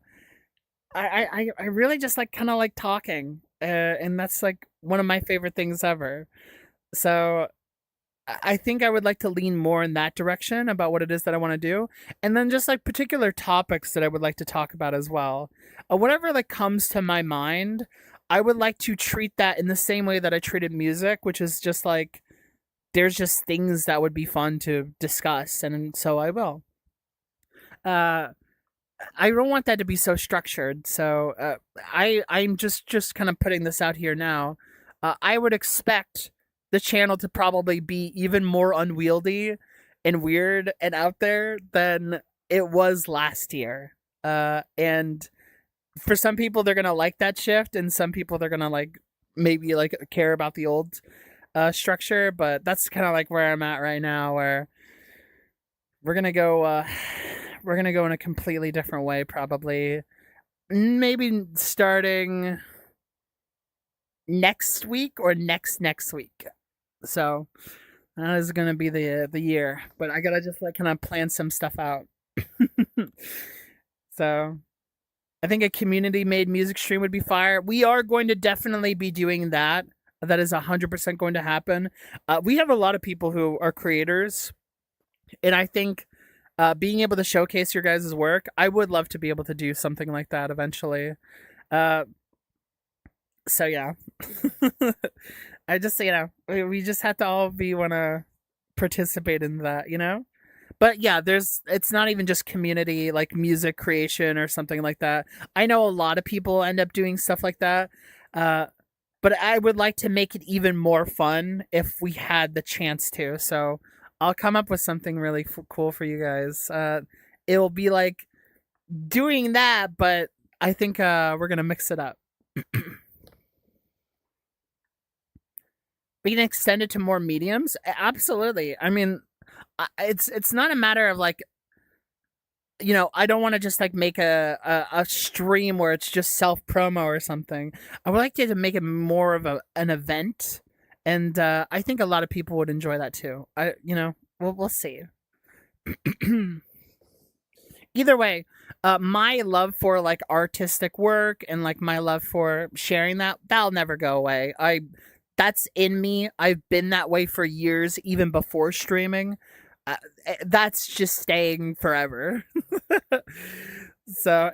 really just like kind of like talking, and that's like one of my favorite things ever. So I think I would like to lean more in that direction about what it is that I want to do, and then just like particular topics that I would like to talk about as well. Whatever like comes to my mind, I would like to treat that in the same way that I treated music, which is just like there's just things that would be fun to discuss, and so I will. Uh, I don't want that to be so structured. So I'm just kind of putting this out here now. I would expect the channel to probably be even more unwieldy and weird and out there than it was last year. And for some people, they're gonna like that shift, and some people they're gonna like maybe like care about the old structure. But that's kind of like where I'm at right now, where we're gonna go. We're gonna go in a completely different way, probably. Maybe starting next week or next week. So that is gonna be the year. But I gotta just like kind of plan some stuff out. So I think a community made music stream would be fire. We are going to definitely be doing that. That is 100% going to happen. We have a lot of people who are creators, and I think being able to showcase your guys' work, I would love to be able to do something like that eventually. So yeah, I just we just have to all want to participate in that, you know. But yeah, it's not even just community like music creation or something like that. I know a lot of people end up doing stuff like that. But I would like to make it even more fun if we had the chance to. So I'll come up with something really cool for you guys. It'll be like doing that, but I think we're gonna mix it up. We can extend it to more mediums. Absolutely. I mean, it's not a matter of like, you know, I don't want to just like make a stream where it's just self promo or something. I would like to make it more of an event, and I think a lot of people would enjoy that too. We'll see. Either way, my love for like artistic work and like my love for sharing that'll never go away. That's in me. I've been that way for years, even before streaming. That's just staying forever. So,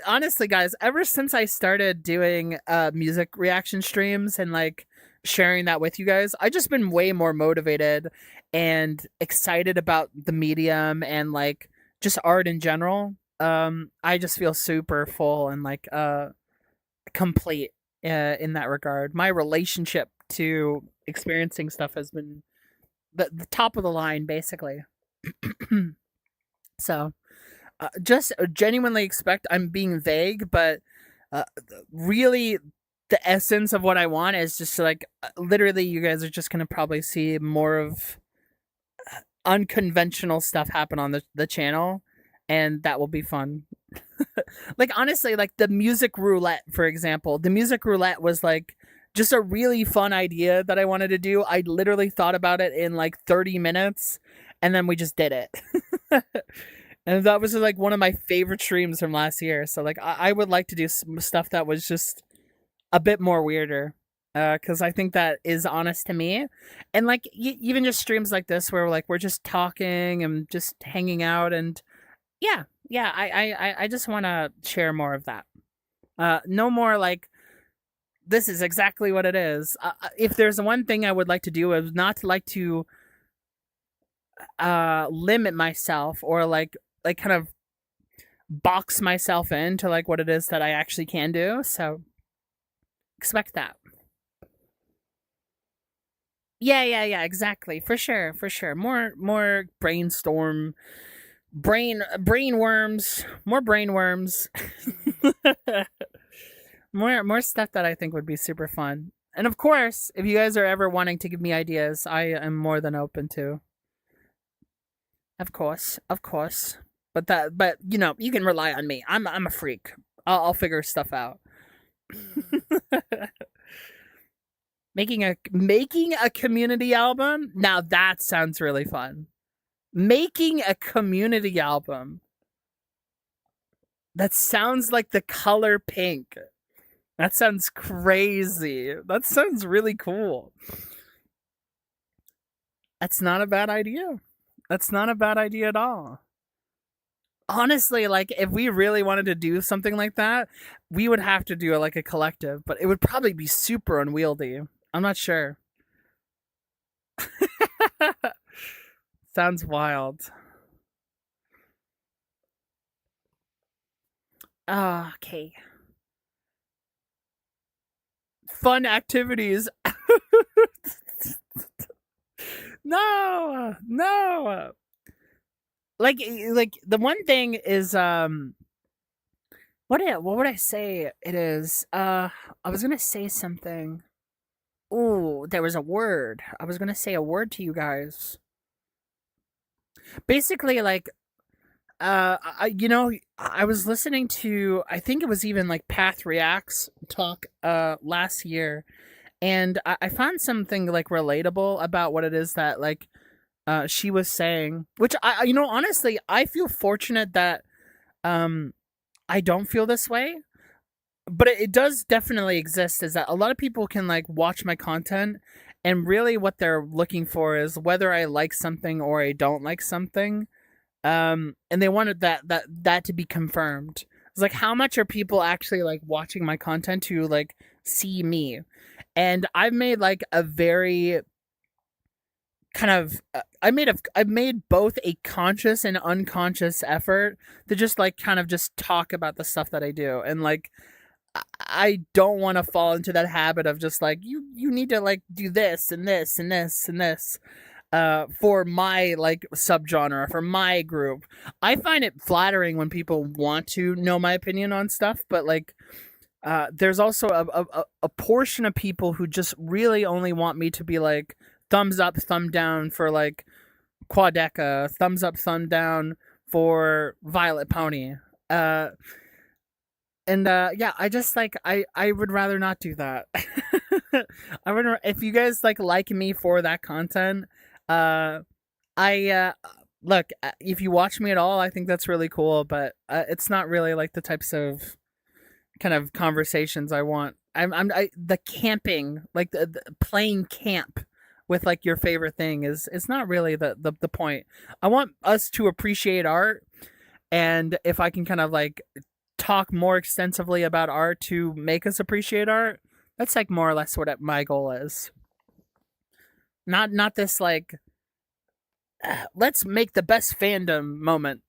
honestly, guys, ever since I started doing music reaction streams and like sharing that with you guys, I just been way more motivated and excited about the medium and like just art in general. I just feel super full and like complete in that regard. My relationship to experiencing stuff has been the top of the line, basically. So, just genuinely expect I'm being vague, but really, the essence of what I want is just like literally, you guys are just gonna probably see more of unconventional stuff happen on the channel, and that will be fun. Like honestly, like the music roulette, for example, the music roulette was like just a really fun idea that I wanted to do. I literally thought about it in like 30 minutes, and then we just did it. And that was like one of my favorite streams from last year. So like I would like to do some stuff that was just a bit more weirder, because I think that is honest to me. And like even just streams like this where like we're just talking and just hanging out, and yeah, I just want to share more of that. No more like this is exactly what it is. If there's one thing I would like to do, I would not like to limit myself or like kind of box myself into like what it is that I actually can do. So expect that. Yeah, exactly. For sure. More brain worms, more brain worms. More stuff that I think would be super fun. And of course, if you guys are ever wanting to give me ideas, I am more than open to. Of course. But you know, you can rely on me. I'm a freak. I'll figure stuff out. Making a community album. Now that sounds really fun. Making a community album. That sounds like the color pink. That sounds crazy. That sounds really cool. That's not a bad idea. That's not a bad idea at all. Honestly, like if we really wanted to do something like that, we would have to do like a collective, but it would probably be super unwieldy. I'm not sure. Sounds wild. Okay. Fun activities. No, no. Like the one thing is what would I say it is? I was gonna say something. Oh, there was a word. I was gonna say a word to you guys. Basically, like you know, I was listening to, I think it was even like Path Reacts talk last year, and I found something like relatable about what it is that like she was saying, which you know, honestly, I feel fortunate that um I don't feel this way, but it does definitely exist. Is that a lot of people can like watch my content, and really what they're looking for is whether I like something or I don't like something, and they wanted that to be confirmed. It's like, how much are people actually like watching my content to like see me? And I've made like a very kind of I've made both a conscious and unconscious effort to just like kind of just talk about the stuff that I do, and like I don't want to fall into that habit of just like you need to like do this and this and this and this for my like subgenre, for my group. I find it flattering when people want to know my opinion on stuff, but like there's also a portion of people who just really only want me to be like thumbs up, thumb down for like Quadeca, thumbs up, thumb down for Violet Pony. And yeah, I just like I would rather not do that. I would, if you guys like me for that content, uh I look, if you watch me at all, I think that's really cool, but it's not really like the types of kind of conversations I want. The camping, like the playing camp with like your favorite thing is not really the point. I want us to appreciate art, and if I can kind of like talk more extensively about art to make us appreciate art, that's like more or less what my goal is. Not this like let's make the best fandom moment.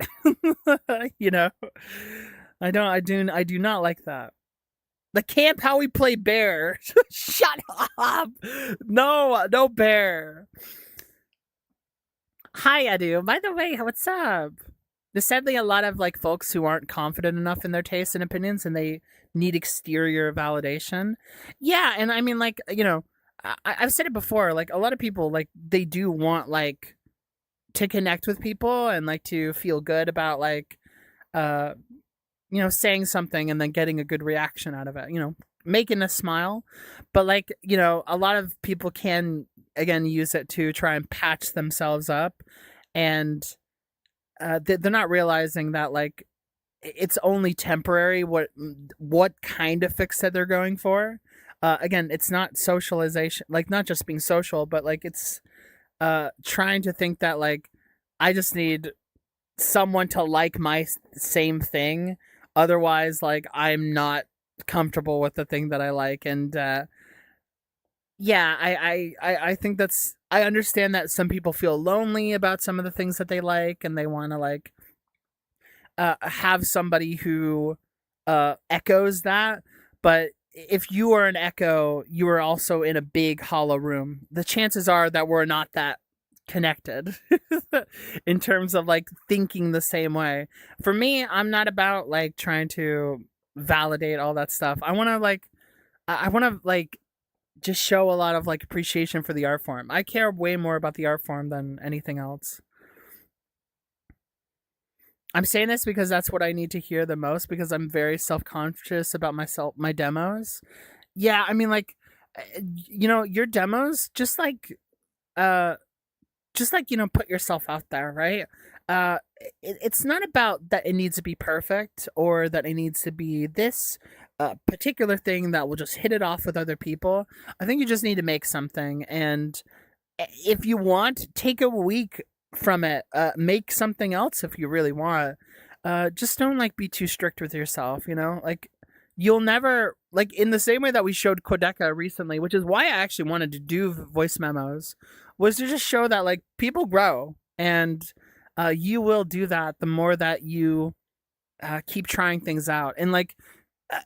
You know, I do not like that. The camp how we play bear. Shut up. No, no bear. Hi, Edu. By the way, what's up? There's sadly a lot of like folks who aren't confident enough in their tastes and opinions, and they need exterior validation. Yeah, and I mean, like, you know, I've said it before. Like, a lot of people like they do want like to connect with people and like to feel good about like uh you know, saying something and then getting a good reaction out of it, you know, making a smile. But like, you know, a lot of people can again use it to try and patch themselves up, and they're not realizing that like it's only temporary what kind of fix that they're going for. Again, it's not socialization, like not just being social, but like it's trying to think that like I just need someone to like my same thing, otherwise like I'm not comfortable with the thing that I like. And yeah, I think that's, I understand that some people feel lonely about some of the things that they like, and they want to like have somebody who echoes that. But if you are an echo, you are also in a big hollow room. The chances are that we're not that connected in terms of like thinking the same way. For me, I'm not about like trying to validate all that stuff. I want to like I want to like just show a lot of like appreciation for the art form. I care way more about the art form than anything else. I'm saying this because that's what I need to hear the most because I'm very self-conscious about my demos. Yeah, I mean like your demos uh put yourself out there, right? It's not about that it needs to be perfect or that it needs to be this particular thing that will just hit it off with other people. I think you just need to make something, and if you want, take a week from it. Make something else if you really want. Just don't like be too strict with yourself. Like you'll never like in the same way that we showed Quedeca recently, which is why I actually wanted to do voice memos, was to just show that like people grow and you will do that the more that you keep trying things out. And like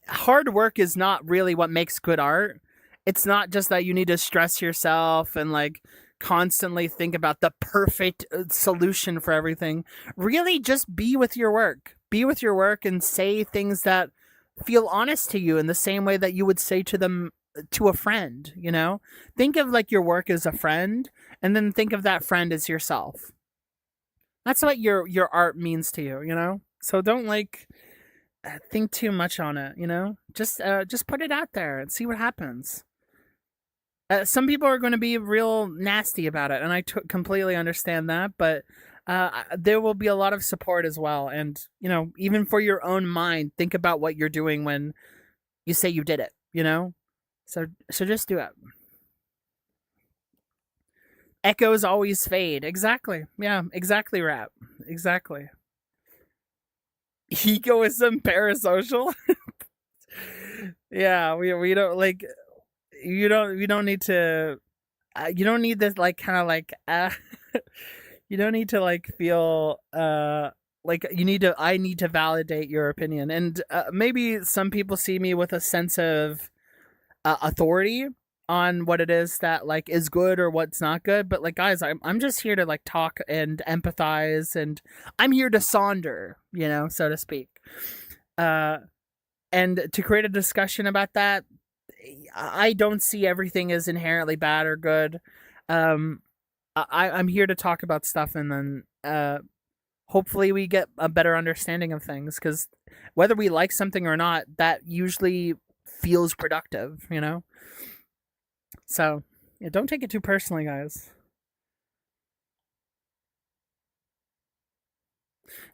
hard work is not really what makes good art. It's not just that you need to stress yourself and like constantly think about the perfect solution for everything. Really just be with your work. Be with your work and say things that feel honest to you in the same way that you would say to them to a friend, Think of like your work as a friend and then think of that friend as yourself. That's what your art means to you. So don't like think too much on it. Just put it out there and see what happens. Some people are going to be real nasty about it, and I completely understand that. But there will be a lot of support as well, and even for your own mind, think about what you're doing when you say you did it. So just do it. Echoes always fade. Exactly. Yeah. Exactly. Rap. Exactly. Egoism, parasocial. Yeah, we don't like you don't need to you don't need this like kind of like you don't need to like feel like I need to validate your opinion. And maybe some people see me with a sense of authority on what it is that like is good or what's not good, but like guys, I'm just here to like talk and empathize, and I'm here to sonder, so to speak. And to create a discussion about that, I don't see everything as inherently bad or good. I'm here to talk about stuff, and then hopefully we get a better understanding of things, because whether we like something or not, that usually feels productive, So yeah, don't take it too personally, guys.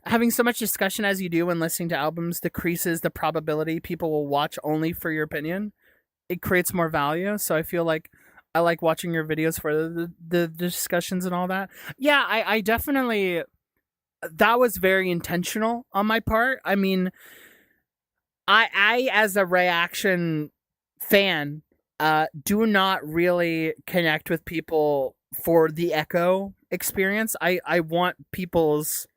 Having so much discussion as you do when listening to albums decreases the probability people will watch only for your opinion. It creates more value. So I feel like I like watching your videos for the discussions and all that. Yeah, I definitely, that was very intentional on my part. I mean, I as a reaction fan, do not really connect with people for the echo experience. I want people's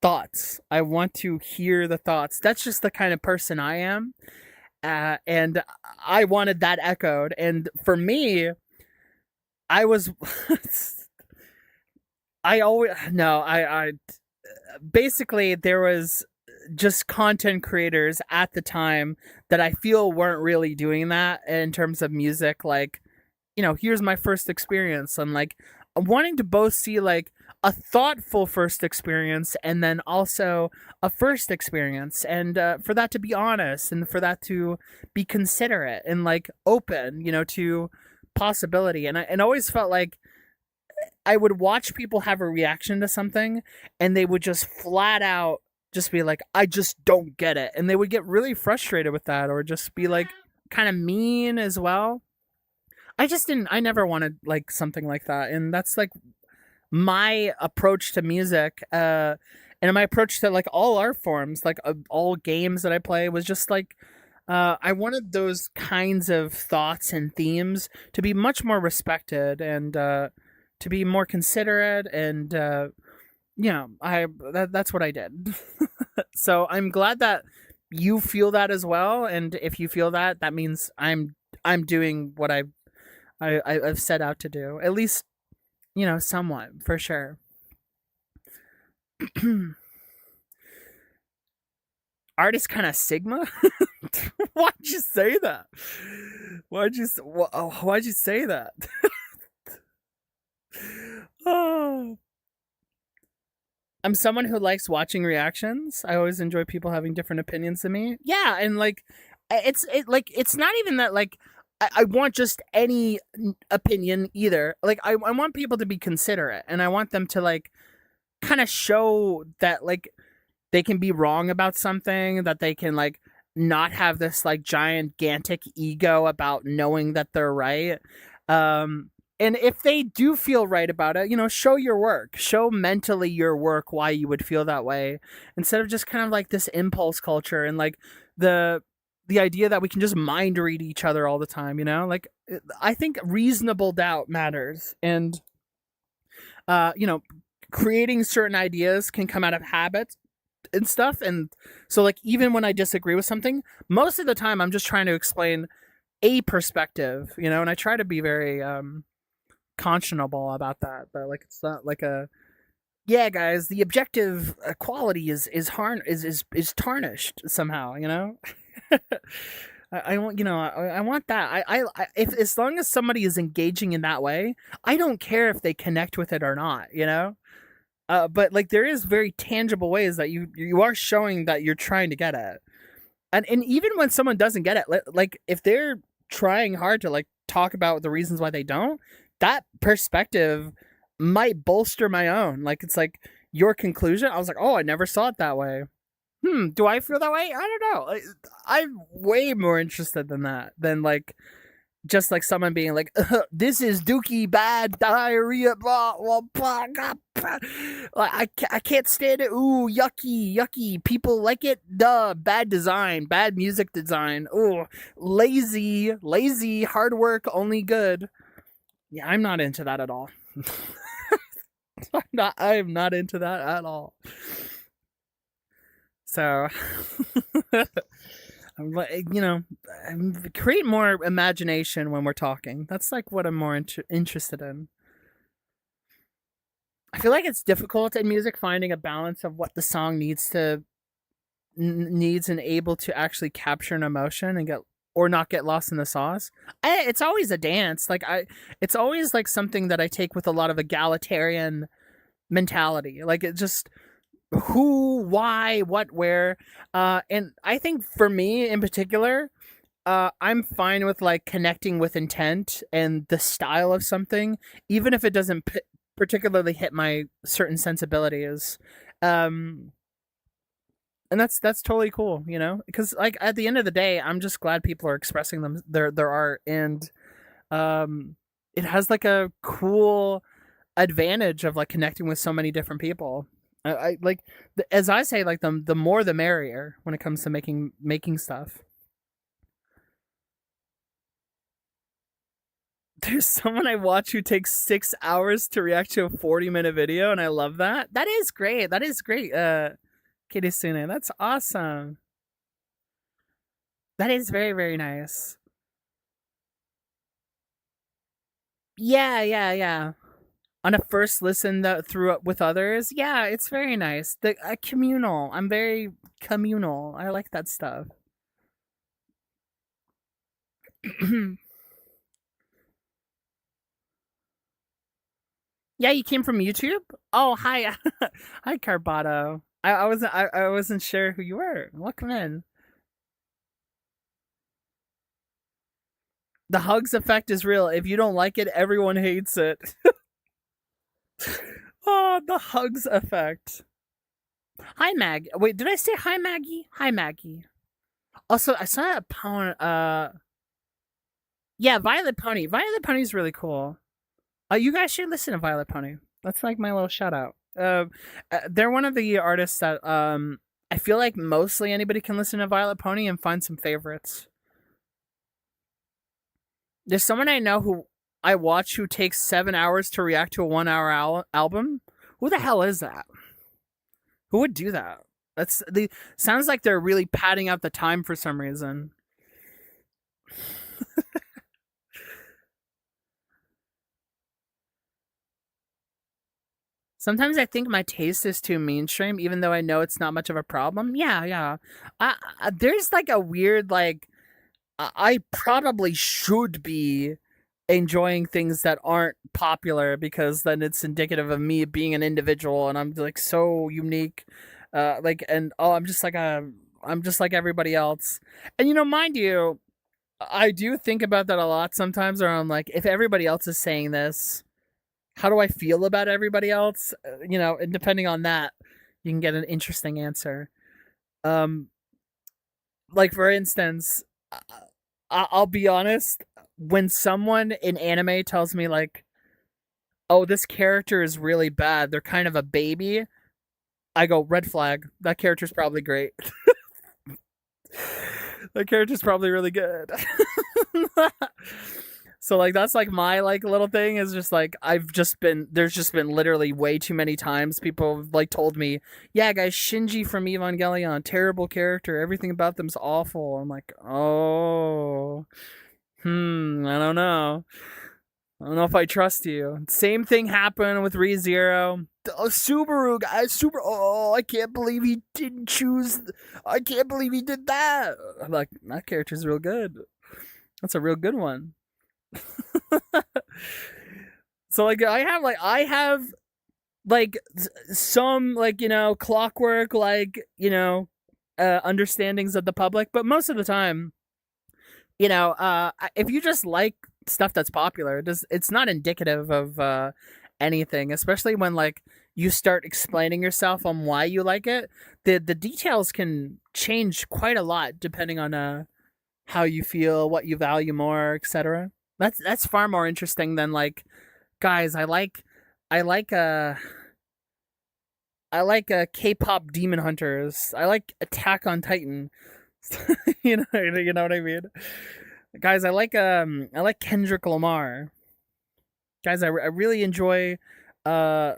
thoughts. I want to hear the thoughts. That's just the kind of person I am. And I wanted that echoed. And for me, I was, I always, no, I basically there was just content creators at the time that I feel weren't really doing that in terms of music. Like, here's my first experience. I'm like, wanting to both see like a thoughtful first experience and then also a first experience, and for that to be honest and for that to be considerate and like open, to possibility. And I always felt like I would watch people have a reaction to something and they would just flat out just be like, I just don't get it. And they would get really frustrated with that, or just be like kind of mean as well. I never wanted like something like that. And that's like my approach to music. And my approach to like all art forms, like all games that I play, was just like, I wanted those kinds of thoughts and themes to be much more respected, and to be more considerate, and that's what I did. So I'm glad that you feel that as well, and if you feel that, that means I'm doing what I've set out to do, at least somewhat, for sure. Art is kind of Sigma. Why'd you say that? Why'd you say that? Oh. I'm someone who likes watching reactions. I always enjoy people having different opinions than me. Yeah, and like it's not even that like I want just any opinion either. Like I want people to be considerate, and I want them to like kind of show that like they can be wrong about something, that they can like not have this like gigantic ego about knowing that they're right. Um and if they do feel right about it, show your work. Show mentally your work why you would feel that way, instead of just kind of like this impulse culture and like the the idea that we can just mind read each other all the time, Like I think reasonable doubt matters, and you know, creating certain ideas can come out of habit and stuff. And so like even when I disagree with something, most of the time I'm just trying to explain a perspective, and I try to be very conscionable about that. But like it's not like a yeah, guys, the objective quality is tarnished somehow, I want I want that. If as long as somebody is engaging in that way, I don't care if they connect with it or not. But like there is very tangible ways that you are showing that you're trying to get at. And even when someone doesn't get it, like if they're trying hard to like talk about the reasons why they don't, that perspective might bolster my own. Like it's like your conclusion. I was like, oh, I never saw it that way. Do I feel that way? I don't know. I'm way more interested than that. Than like just like someone being like, "This is Dookie bad diarrhea." Blah blah blah. Blah. I can't stand it. Ooh, yucky, yucky. People like it. Duh. Bad design. Bad music design. Ooh, lazy, lazy. Hard work only good. Yeah, I'm not into that at all. I'm not into that at all. So, I'm like, create more imagination when we're talking. That's like what I'm more interested in. I feel like it's difficult in music finding a balance of what the song needs and able to actually capture an emotion and get or not get lost in the sauce. It's always a dance. It's always like something that I take with a lot of egalitarian mentality. Like it just who, why, what, where. And I think for me in particular, I'm fine with like connecting with intent and the style of something, even if it doesn't particularly hit my certain sensibilities. Um, and that's totally cool, because like at the end of the day, I'm just glad people are expressing their art, and it has like a cool advantage of like connecting with so many different people. I like as I say, like the more the merrier when it comes to making stuff. There's someone I watch who takes 6 hours to react to a 40-minute video, and I love that. That is great. That is great. Kirisune, that's awesome. That is very, very nice. Yeah, yeah, yeah. On a first listen through with others, yeah, it's very nice. The communal. I'm very communal. I like that stuff. Yeah, you came from YouTube. Oh, hi, hi, Carbato. I wasn't sure who you were. Welcome in. The Hugz effect is real. If you don't like it, everyone hates it. Oh, the Hugz effect. Hi, Mag. Wait, did I say hi, Maggie? Hi, Maggie. Also, I saw a poem. Yeah, Violet Pony. Violet Pony's really cool. You guys should listen to Violet Pony. That's like my little shout out. They're one of the artists that I feel like mostly anybody can listen to Violet Pony and find some favorites. There's someone I know who I watch who takes 7 hours to react to a 1 hour album. Who the hell is that? Who would do that? That's the sounds like they're really padding out the time for some reason. Sometimes I think my taste is too mainstream, even though I know it's not much of a problem. Yeah, yeah. There's like a weird like I probably should be enjoying things that aren't popular, because then it's indicative of me being an individual and I'm like so unique. Like, and oh, I'm just like everybody else. And mind you, I do think about that a lot sometimes, where I'm like, if everybody else is saying this, how do I feel about everybody else? And depending on that, you can get an interesting answer. Um, like for instance, I'll be honest, when someone in anime tells me like, "Oh, this character is really bad. They're kind of a baby." I go, "Red flag. That character's probably great. That character's probably really good." So like that's like my like little thing is just like there's just been literally way too many times people have like told me, "Yeah, guys, Shinji from Evangelion, terrible character. Everything about them's awful." I'm like, "Oh, I don't know. I don't know if I trust you." Same thing happened with ReZero. Oh, Subaru, guys, Oh, I can't believe he didn't choose. I can't believe he did that. I'm like, that character's real good. That's a real good one. So like I have like some like clockwork like understandings of the public, but most of the time, if you just like stuff that's popular, it's not indicative of anything, especially when like you start explaining yourself on why you like it. The details can change quite a lot depending on how you feel, what you value more, etc. That's far more interesting than like, guys, I like K-pop Demon Hunters. I like Attack on Titan. You know what I mean? Guys, I like Kendrick Lamar. Guys, I really enjoy I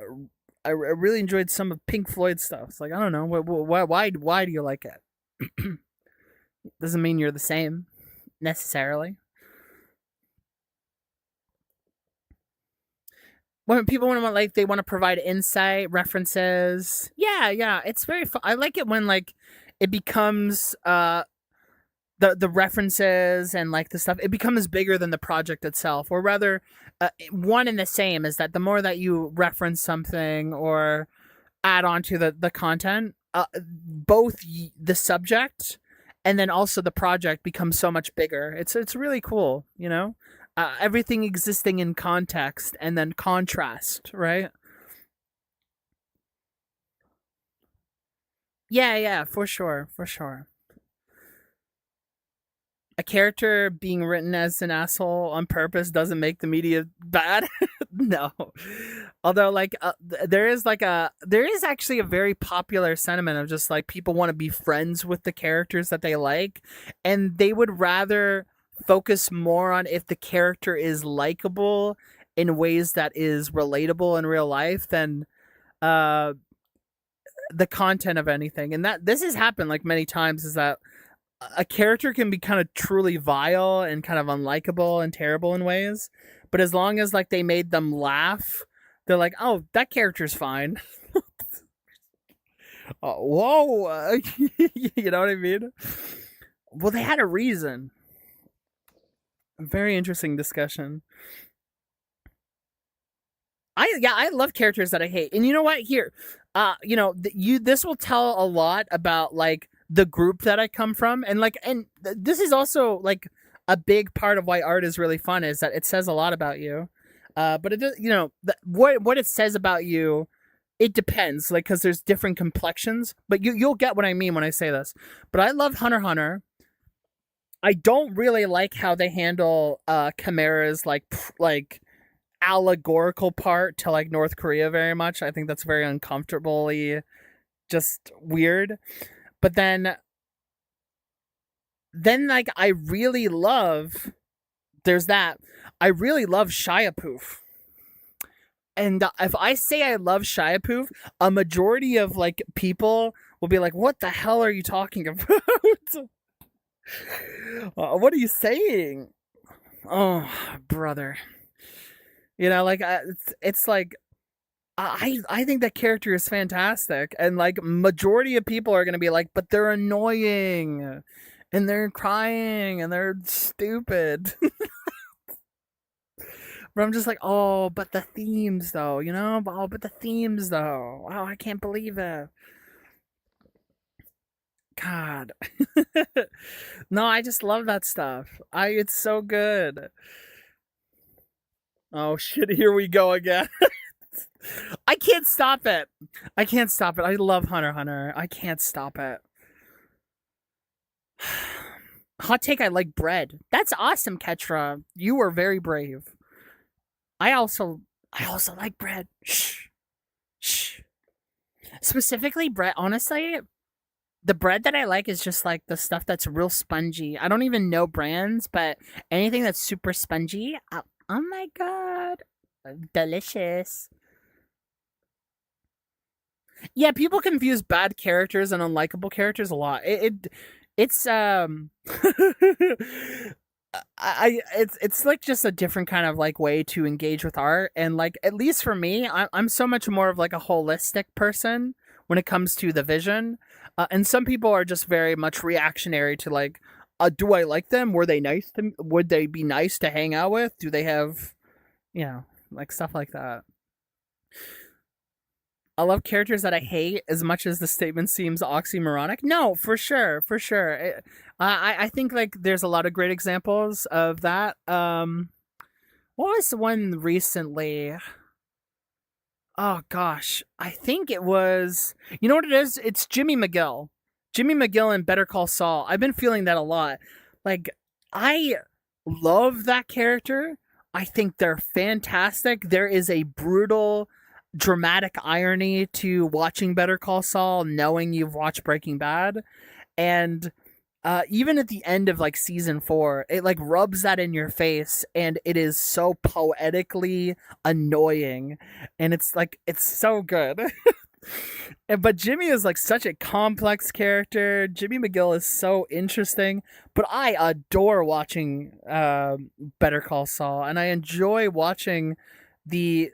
really enjoyed some of Pink Floyd stuff. It's like, I don't know, why do you like it? Doesn't mean you're the same necessarily. When people want to like, they want to provide insight, references. Yeah, it's very fun. I like it when like it becomes the references and like the stuff, it becomes bigger than the project itself, or rather, one and the same is that the more that you reference something or add on to the content, both the subject and then also the project becomes so much bigger. It's really cool, everything existing in context and then contrast, right? Yeah, for sure. A character being written as an asshole on purpose doesn't make the media bad. No. Although like there is actually a very popular sentiment of just like people want to be friends with the characters that they like, and they would rather focus more on if the character is likable in ways that is relatable in real life than uh the content of anything. And that this has happened like many times, is that a character can be kind of truly vile and kind of unlikable and terrible in ways, but as long as like they made them laugh, they're like, "Oh, that character's fine." Whoa, you know what I mean? Well, they had a reason. Very interesting discussion. I love characters that I hate, and you know what? Here, this will tell a lot about like the group that I come from, and like, and this is also like a big part of why art is really fun, is that it says a lot about you. But it does, what it says about you, it depends, like, because there's different complexions. But you'll get what I mean when I say this. But I love Hunter x Hunter. I don't really like how they handle Chimera's like allegorical part to like North Korea very much. I think that's very uncomfortably just weird. But then like I really love, there's that. I really love Shiapoof. And if I say I love Shiapoof, a majority of like people will be like, "What the hell are you talking about? What are you saying?" Oh, brother. Like it's like I think that character is fantastic, and like majority of people are gonna be like, "But they're annoying, and they're crying, and they're stupid." But I'm just like, oh, but the themes though, you know? Oh, but the themes though. Oh, I can't believe it. God. No, I just love that stuff. It's so good. Oh shit, here we go again. I can't stop it. I can't stop it. I love Hunter x Hunter. I can't stop it. Hot take, I like bread. That's awesome, Ketra. You were very brave. I also like bread. Shh. Shh. Specifically bread, honestly, the bread that I like is just like the stuff that's real spongy. I don't even know brands, but anything that's super spongy, oh my god. Delicious. Yeah, people confuse bad characters and unlikable characters a lot. It's it's like just a different kind of like way to engage with art, and like at least for me, I'm so much more of like a holistic person when it comes to the vision, and some people are just very much reactionary to like, do I like them? Were they nice to? Would they be nice to hang out with? Do they have, you know, like stuff like that. I love characters that I hate as much as the statement seems oxymoronic. No, for sure, for sure. I think like there's a lot of great examples of that. What was the one recently? Oh gosh, I think it was. You know what it is? It's Jimmy McGill. Jimmy McGill in Better Call Saul. I've been feeling that a lot. Like I love that character. I think they're fantastic. There is a brutal dramatic irony to watching Better Call Saul, knowing you've watched Breaking Bad, and even at the end of like season 4, it like rubs that in your face, and it is so poetically annoying, and it's like it's so good. But Jimmy is like such a complex character. Jimmy McGill is so interesting, but I adore watching Better Call Saul, and I enjoy watching the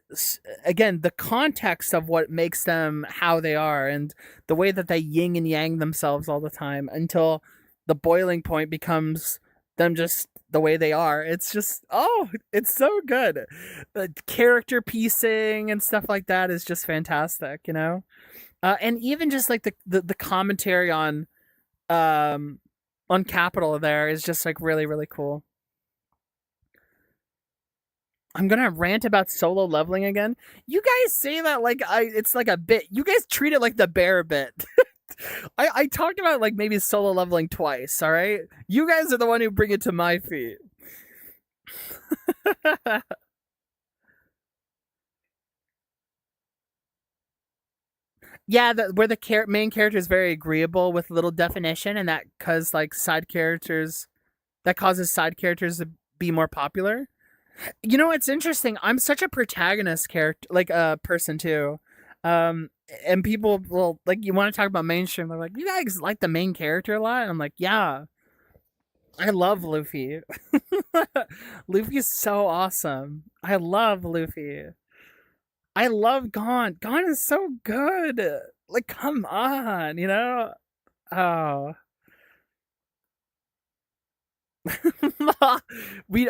again the context of what makes them how they are, and the way that they yin and yang themselves all the time until the boiling point becomes them just the way they are. It's just, oh, it's so good. The character piecing and stuff like that is just fantastic, you know. And even just like the commentary on Capital there is just like really really cool. I'm gonna rant about solo leveling again. You guys say that like it's like a bit. You guys treat it like the bear bit. I talked about like maybe solo leveling twice. All right, you guys are the one who bring it to my feet. Yeah, where the main character is very agreeable with little definition, and that cause like side characters that causes side characters to be more popular. You know, it's interesting. I'm such a protagonist character, like person too. Um, and people will like you want to talk about mainstream. They're like, you guys like the main character a lot. And I'm like, yeah, I love Luffy. Luffy's so awesome. I love Luffy. I love Gon. Gon is so good. Like, come on, you know. Oh,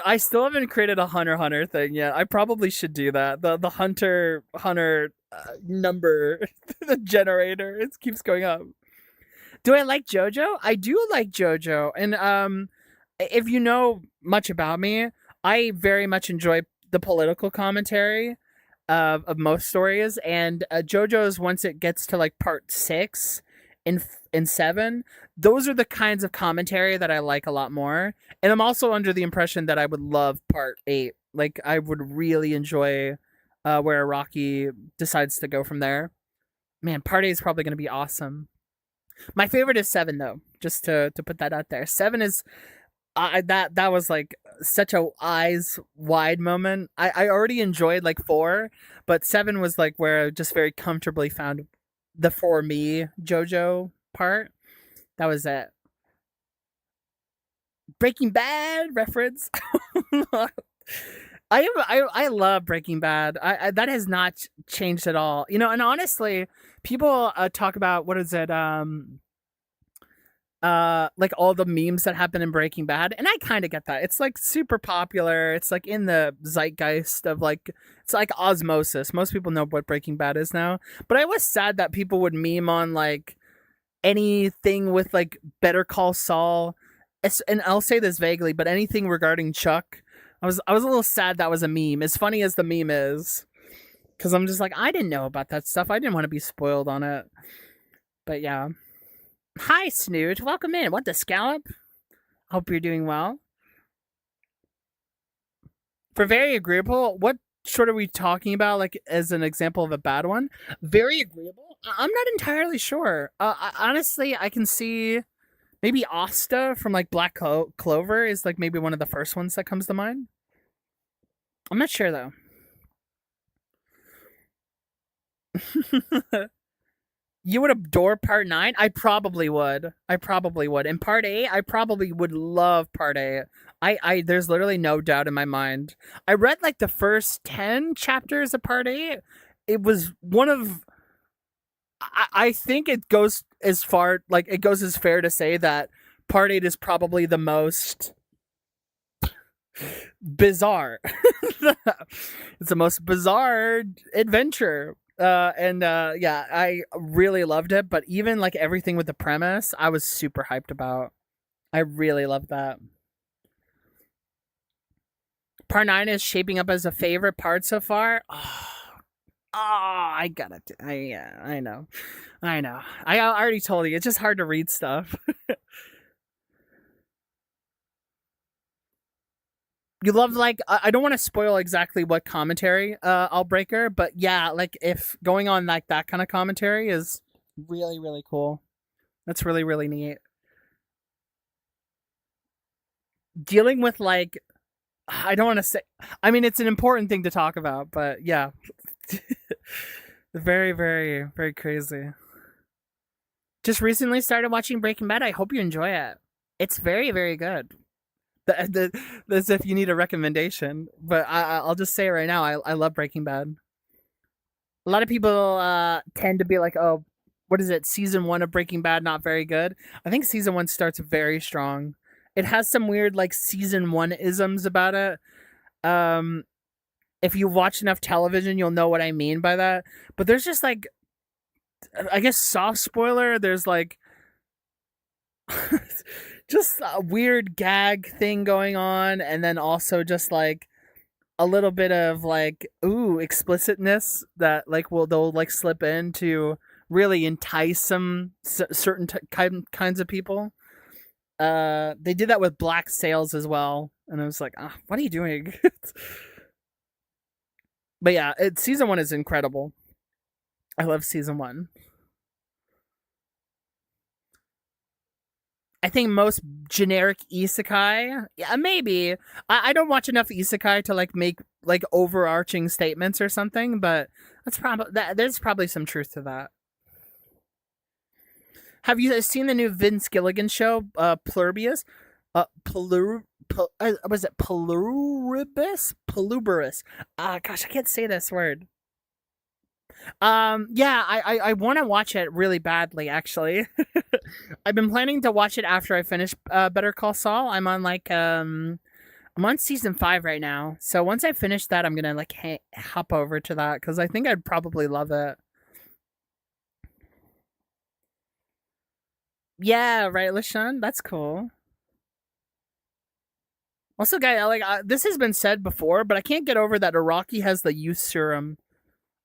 I still haven't created a Hunter x Hunter thing yet. I probably should do that. The Hunter x Hunter number, the generator, it keeps going up. Do I like JoJo? I do like JoJo, and if you know much about me, I very much enjoy the political commentary of most stories, and JoJo's once it gets to like part 6 in 7, those are the kinds of commentary that I like a lot more. And I'm also under the impression that I would love part 8. Like I would really enjoy where Rocky decides to go from there. Man, part 8 is probably going to be awesome. My favorite is 7 though. Just to put that out there. 7 is that was like such a eyes wide moment. I already enjoyed like 4, but 7 was like where I just very comfortably found the for me JoJo part. That was it. Breaking Bad reference. I love Breaking Bad. I that has not changed at all. You know, and honestly, people talk about what is it like all the memes that happen in Breaking Bad, and I kind of get that. It's like super popular. It's like in the zeitgeist of like it's like osmosis. Most people know what Breaking Bad is now, but I was sad that people would meme on like anything with like Better Call Saul, and I'll say this vaguely, but anything regarding Chuck. I was a little sad that was a meme. As funny as the meme is, because I'm just like I didn't know about that stuff. I didn't want to be spoiled on it. But yeah. Hi, Snoot. Welcome in. What the scallop? Hope you're doing well. For very agreeable, what sort are we talking about? Like as an example of a bad one? Very agreeable. I'm not entirely sure. Honestly, I can see maybe Asta from like Black Clover is like maybe one of the first ones that comes to mind. I'm not sure though. You would adore part 9? I probably would. And part 8, I probably would love part 8. I there's literally no doubt in my mind. I read like the first 10 chapters of part 8. It was one of I think it goes as far like it goes as fair to say that part 8 is probably the most bizarre. It's the most bizarre adventure. Yeah, I really loved it, but even like everything with the premise, I was super hyped about. I really loved that. Part 9 is shaping up as a favorite part so far. I got it. Yeah, I know. I already told you, it's just hard to read stuff. You love like I don't want to spoil exactly what commentary I'll breaker, but yeah, like if going on like that kind of commentary is really really cool. That's really really neat. Dealing with like I don't want to say I mean it's an important thing to talk about, but yeah. Very very very crazy. Just recently started watching Breaking Bad. I hope you enjoy it. It's very very good. As if you need a recommendation, but I'll just say it right now. I love Breaking Bad. A lot of people tend to be like, oh, what is it? Season 1 of Breaking Bad not very good. I think season 1 starts very strong. It has some weird like season 1 isms about it. Um, if you watch enough television, you'll know what I mean by that. But there's just like, I guess soft spoiler. There's like just a weird gag thing going on, and then also just like a little bit of like explicitness that like they'll like slip in to really entice some certain kinds of people. They did that with Black Sails as well, and I was like, what are you doing? But yeah, season 1 is incredible. I love season 1. I think most generic isekai, yeah, maybe. I don't watch enough isekai to like make like overarching statements or something, but there's probably some truth to that. Have you seen the new Vince Gilligan show, Pluribus? Was it Pluribus? Pluberus. Gosh, I can't say this word. Yeah, I want to watch it really badly, actually. I've been planning to watch it after I finish Better Call Saul. I'm on like I'm on season 5 right now. So once I finish that, I'm gonna like hop over to that because I think I'd probably love it. Yeah, right, LaShawn. That's cool. Also, guy, like this has been said before, but I can't get over that Iraqi has the youth serum.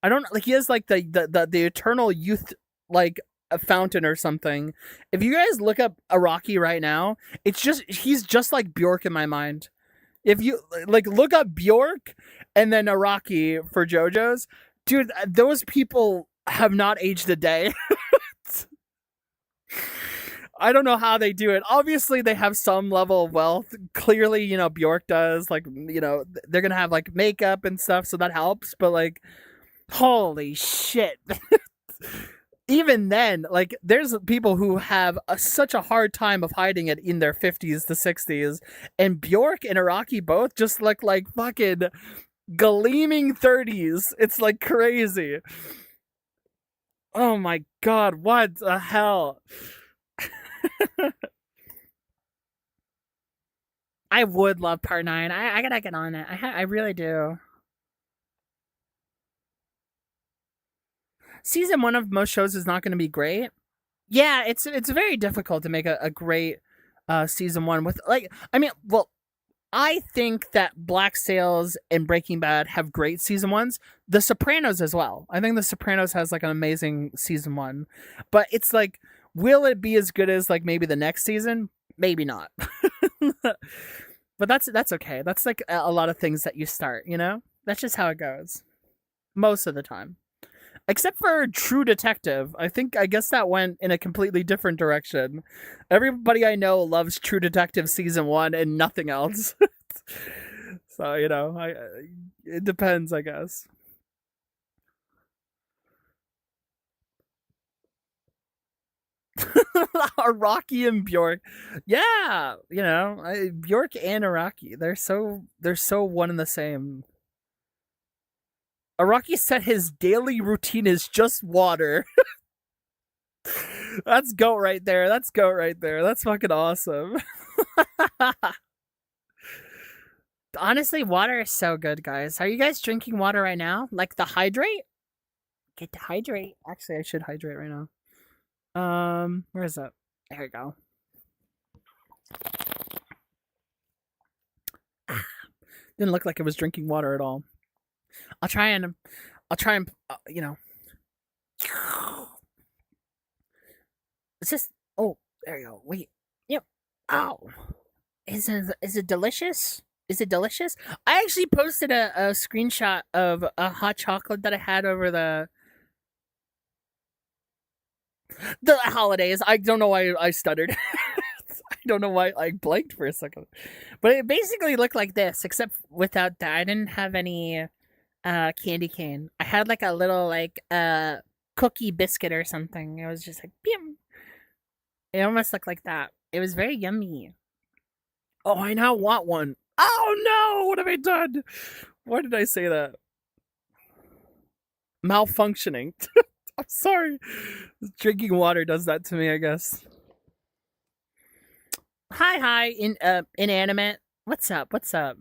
I don't like he has like the eternal youth like a fountain or something. If you guys look up Iraqi right now, it's just he's just like Bjork in my mind. If you like look up Bjork and then Iraqi for JoJo's, dude, those people have not aged a day. I don't know how they do it. Obviously, they have some level of wealth. Clearly, Bjork does. Like, they're gonna have like makeup and stuff, so that helps. But like, holy shit! Even then, like, there's people who have such a hard time of hiding it in their 50s to 60s, and Bjork and Iraqi both just look like fucking gleaming 30s. It's like crazy. Oh my god! What the hell? I would love part 9. I gotta get on it. I really do. Season 1 of most shows is not going to be great. Yeah, it's very difficult to make a great season 1 with, like, I mean, well, I think that Black Sails and Breaking Bad have great season 1s. The Sopranos as well. I think The Sopranos has like an amazing season 1. But it's like, will it be as good as like maybe the next season? Maybe not. But that's okay. That's like a lot of things that you start, you know? That's just how it goes. Most of the time. Except for True Detective. I guess that went in a completely different direction. Everybody I know loves True Detective season 1 and nothing else. So, you know, it depends, I guess. Araki and Bjork. Yeah, you know, Bjork and Araki. They're so one and the same. Araki said his daily routine is just water. That's goat right there. That's goat right there. That's fucking awesome. Honestly, water is so good, guys. Are you guys drinking water right now? Like the hydrate? Get to hydrate. Actually, I should hydrate right now. Where is it? There we go. Didn't look like it was drinking water at all. I'll try and, you know. It's just. Oh, there you go. Wait. Yep. Ow. Is it delicious? Is it delicious? I actually posted a screenshot of a hot chocolate that I had over the holidays. I don't know why I stuttered. I don't know why I blanked for a second. But it basically looked like this, except without that. I didn't have any candy cane. I had like a little like cookie biscuit or something. It was just like bim. It almost looked like that. It was very yummy. Oh, I now want one. Oh no! What have I done? Why did I say that? Malfunctioning. I'm sorry. Drinking water does that to me, I guess. Hi, inanimate. What's up? What's up?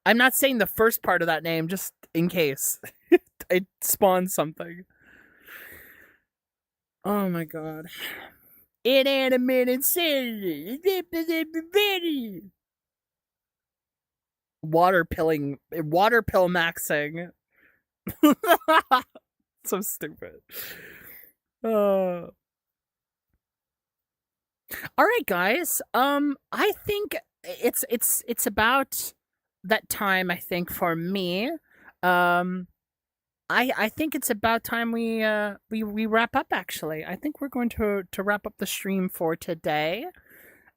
I'm not saying the first part of that name, just in case it spawns something. Oh my god. Inanimate insanity. Water pill maxing. So stupid. All right, guys. I think it's about that time. I think for me, um, I think it's about time we wrap up. Actually, I think we're going to wrap up the stream for today.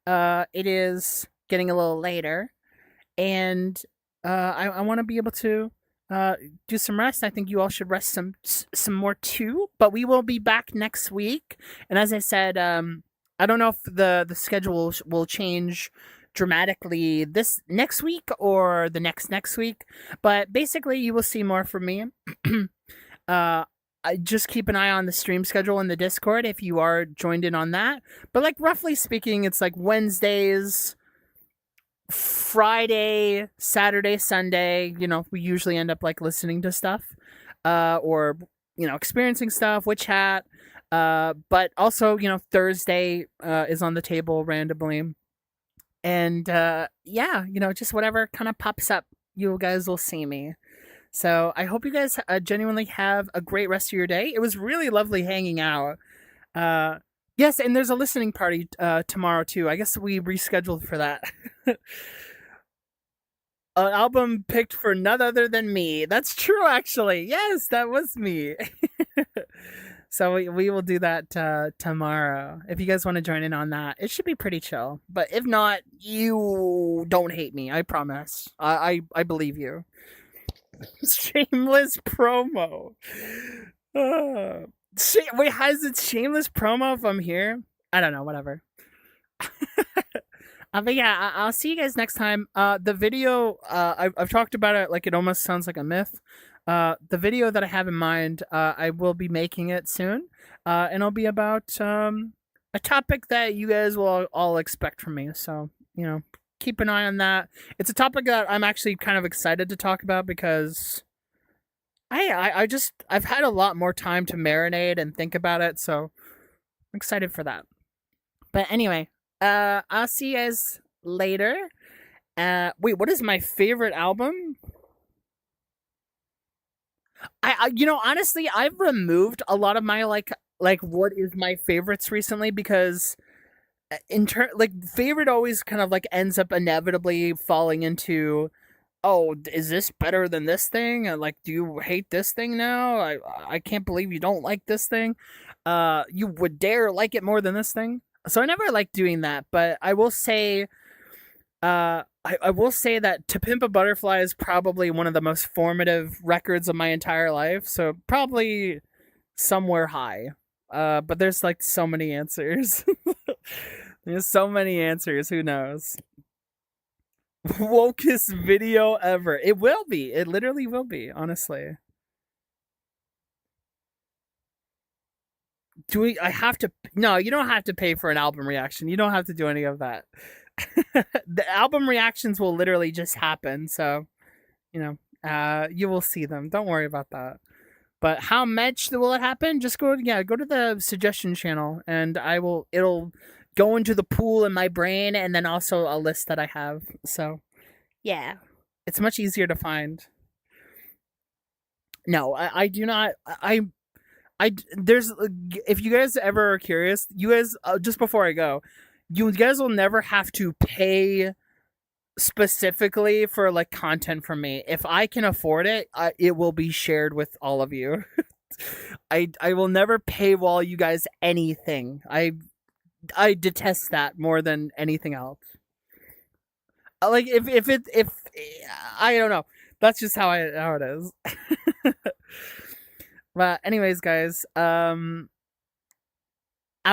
It is getting a little later, and I want to be able to do some rest. I think you all should rest some more too. But we will be back next week, and as I said, I don't know if the schedule will change dramatically this next week or the next week, but basically you will see more from me. I just keep an eye on the stream schedule in the Discord if you are joined in on that. But like roughly speaking, it's like Wednesdays, Friday, Saturday, Sunday. You know, we usually end up like listening to stuff, or you know, experiencing stuff with chat. But also, you know, Thursday is on the table randomly. And yeah, you know, just whatever kind of pops up, you guys will see me. So I hope you guys genuinely have a great rest of your day. It was really lovely hanging out. Uh, yes, and there's a listening party tomorrow too. I guess we rescheduled for that. An album picked for none other than me. That's true, actually. Yes, that was me. So we will do that tomorrow. If you guys want to join in on that, it should be pretty chill. But if not, you don't hate me. I promise. I believe you. Shameless promo. Wait, has it shameless promo if I'm here? I don't know. Whatever. But yeah, I'll see you guys next time. The video, I've talked about it like it almost sounds like a myth. The video that I have in mind, I will be making it soon, and it'll be about a topic that you guys will all expect from me. So, keep an eye on that. It's a topic that I'm actually kind of excited to talk about because I've had a lot more time to marinate and think about it, so I'm excited for that. But anyway, I'll see you guys later. Wait, what is my favorite album? Honestly, I've removed a lot of my like what is my favorites recently because like favorite always kind of like ends up inevitably falling into, oh, is this better than this thing? Like, do you hate this thing now? I can't believe you don't like this thing. You would dare like it more than this thing. So I never like doing that, but I will say, I will say that To Pimp a Butterfly is probably one of the most formative records of my entire life. So probably somewhere high. But there's like so many answers. There's so many answers. Who knows? Wokest video ever. It will be. It literally will be. Honestly. Do we? I have to. No, you don't have to pay for an album reaction. You don't have to do any of that. The album reactions will literally just happen. So, you will see them. Don't worry about that. But how much will it happen? Just go to the suggestion channel, and it'll go into the pool in my brain, and then also a list that I have. So, yeah, it's much easier to find. No, I do not. There's, if you guys ever are curious, you guys, just before I go, you guys will never have to pay specifically for like content from me. If I can afford it, it will be shared with all of you. I will never paywall you guys anything. I detest that more than anything else. Like if I don't know. That's just how it is. But anyways, guys, I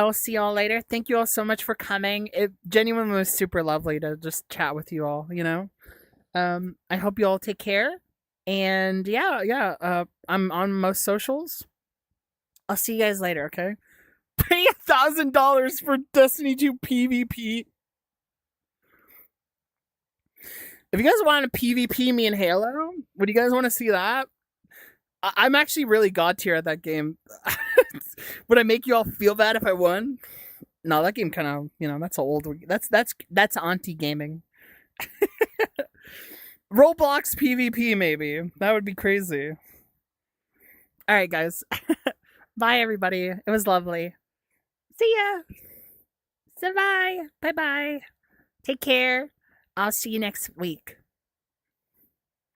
will see y'all later. Thank you all so much for coming. It genuinely was super lovely to just chat with you all, I hope you all take care. And yeah, I'm on most socials. I'll see you guys later, okay? Pay $1,000 for Destiny 2 PvP. If you guys want to PvP me in Halo, would you guys want to see that? I'm actually really god tier at that game. Would I make you all feel bad if I won? No, that game kind of, that's old. That's auntie gaming. Roblox PvP, maybe. That would be crazy. All right, guys. Bye, everybody. It was lovely. See ya. So bye. Bye-bye. Take care. I'll see you next week.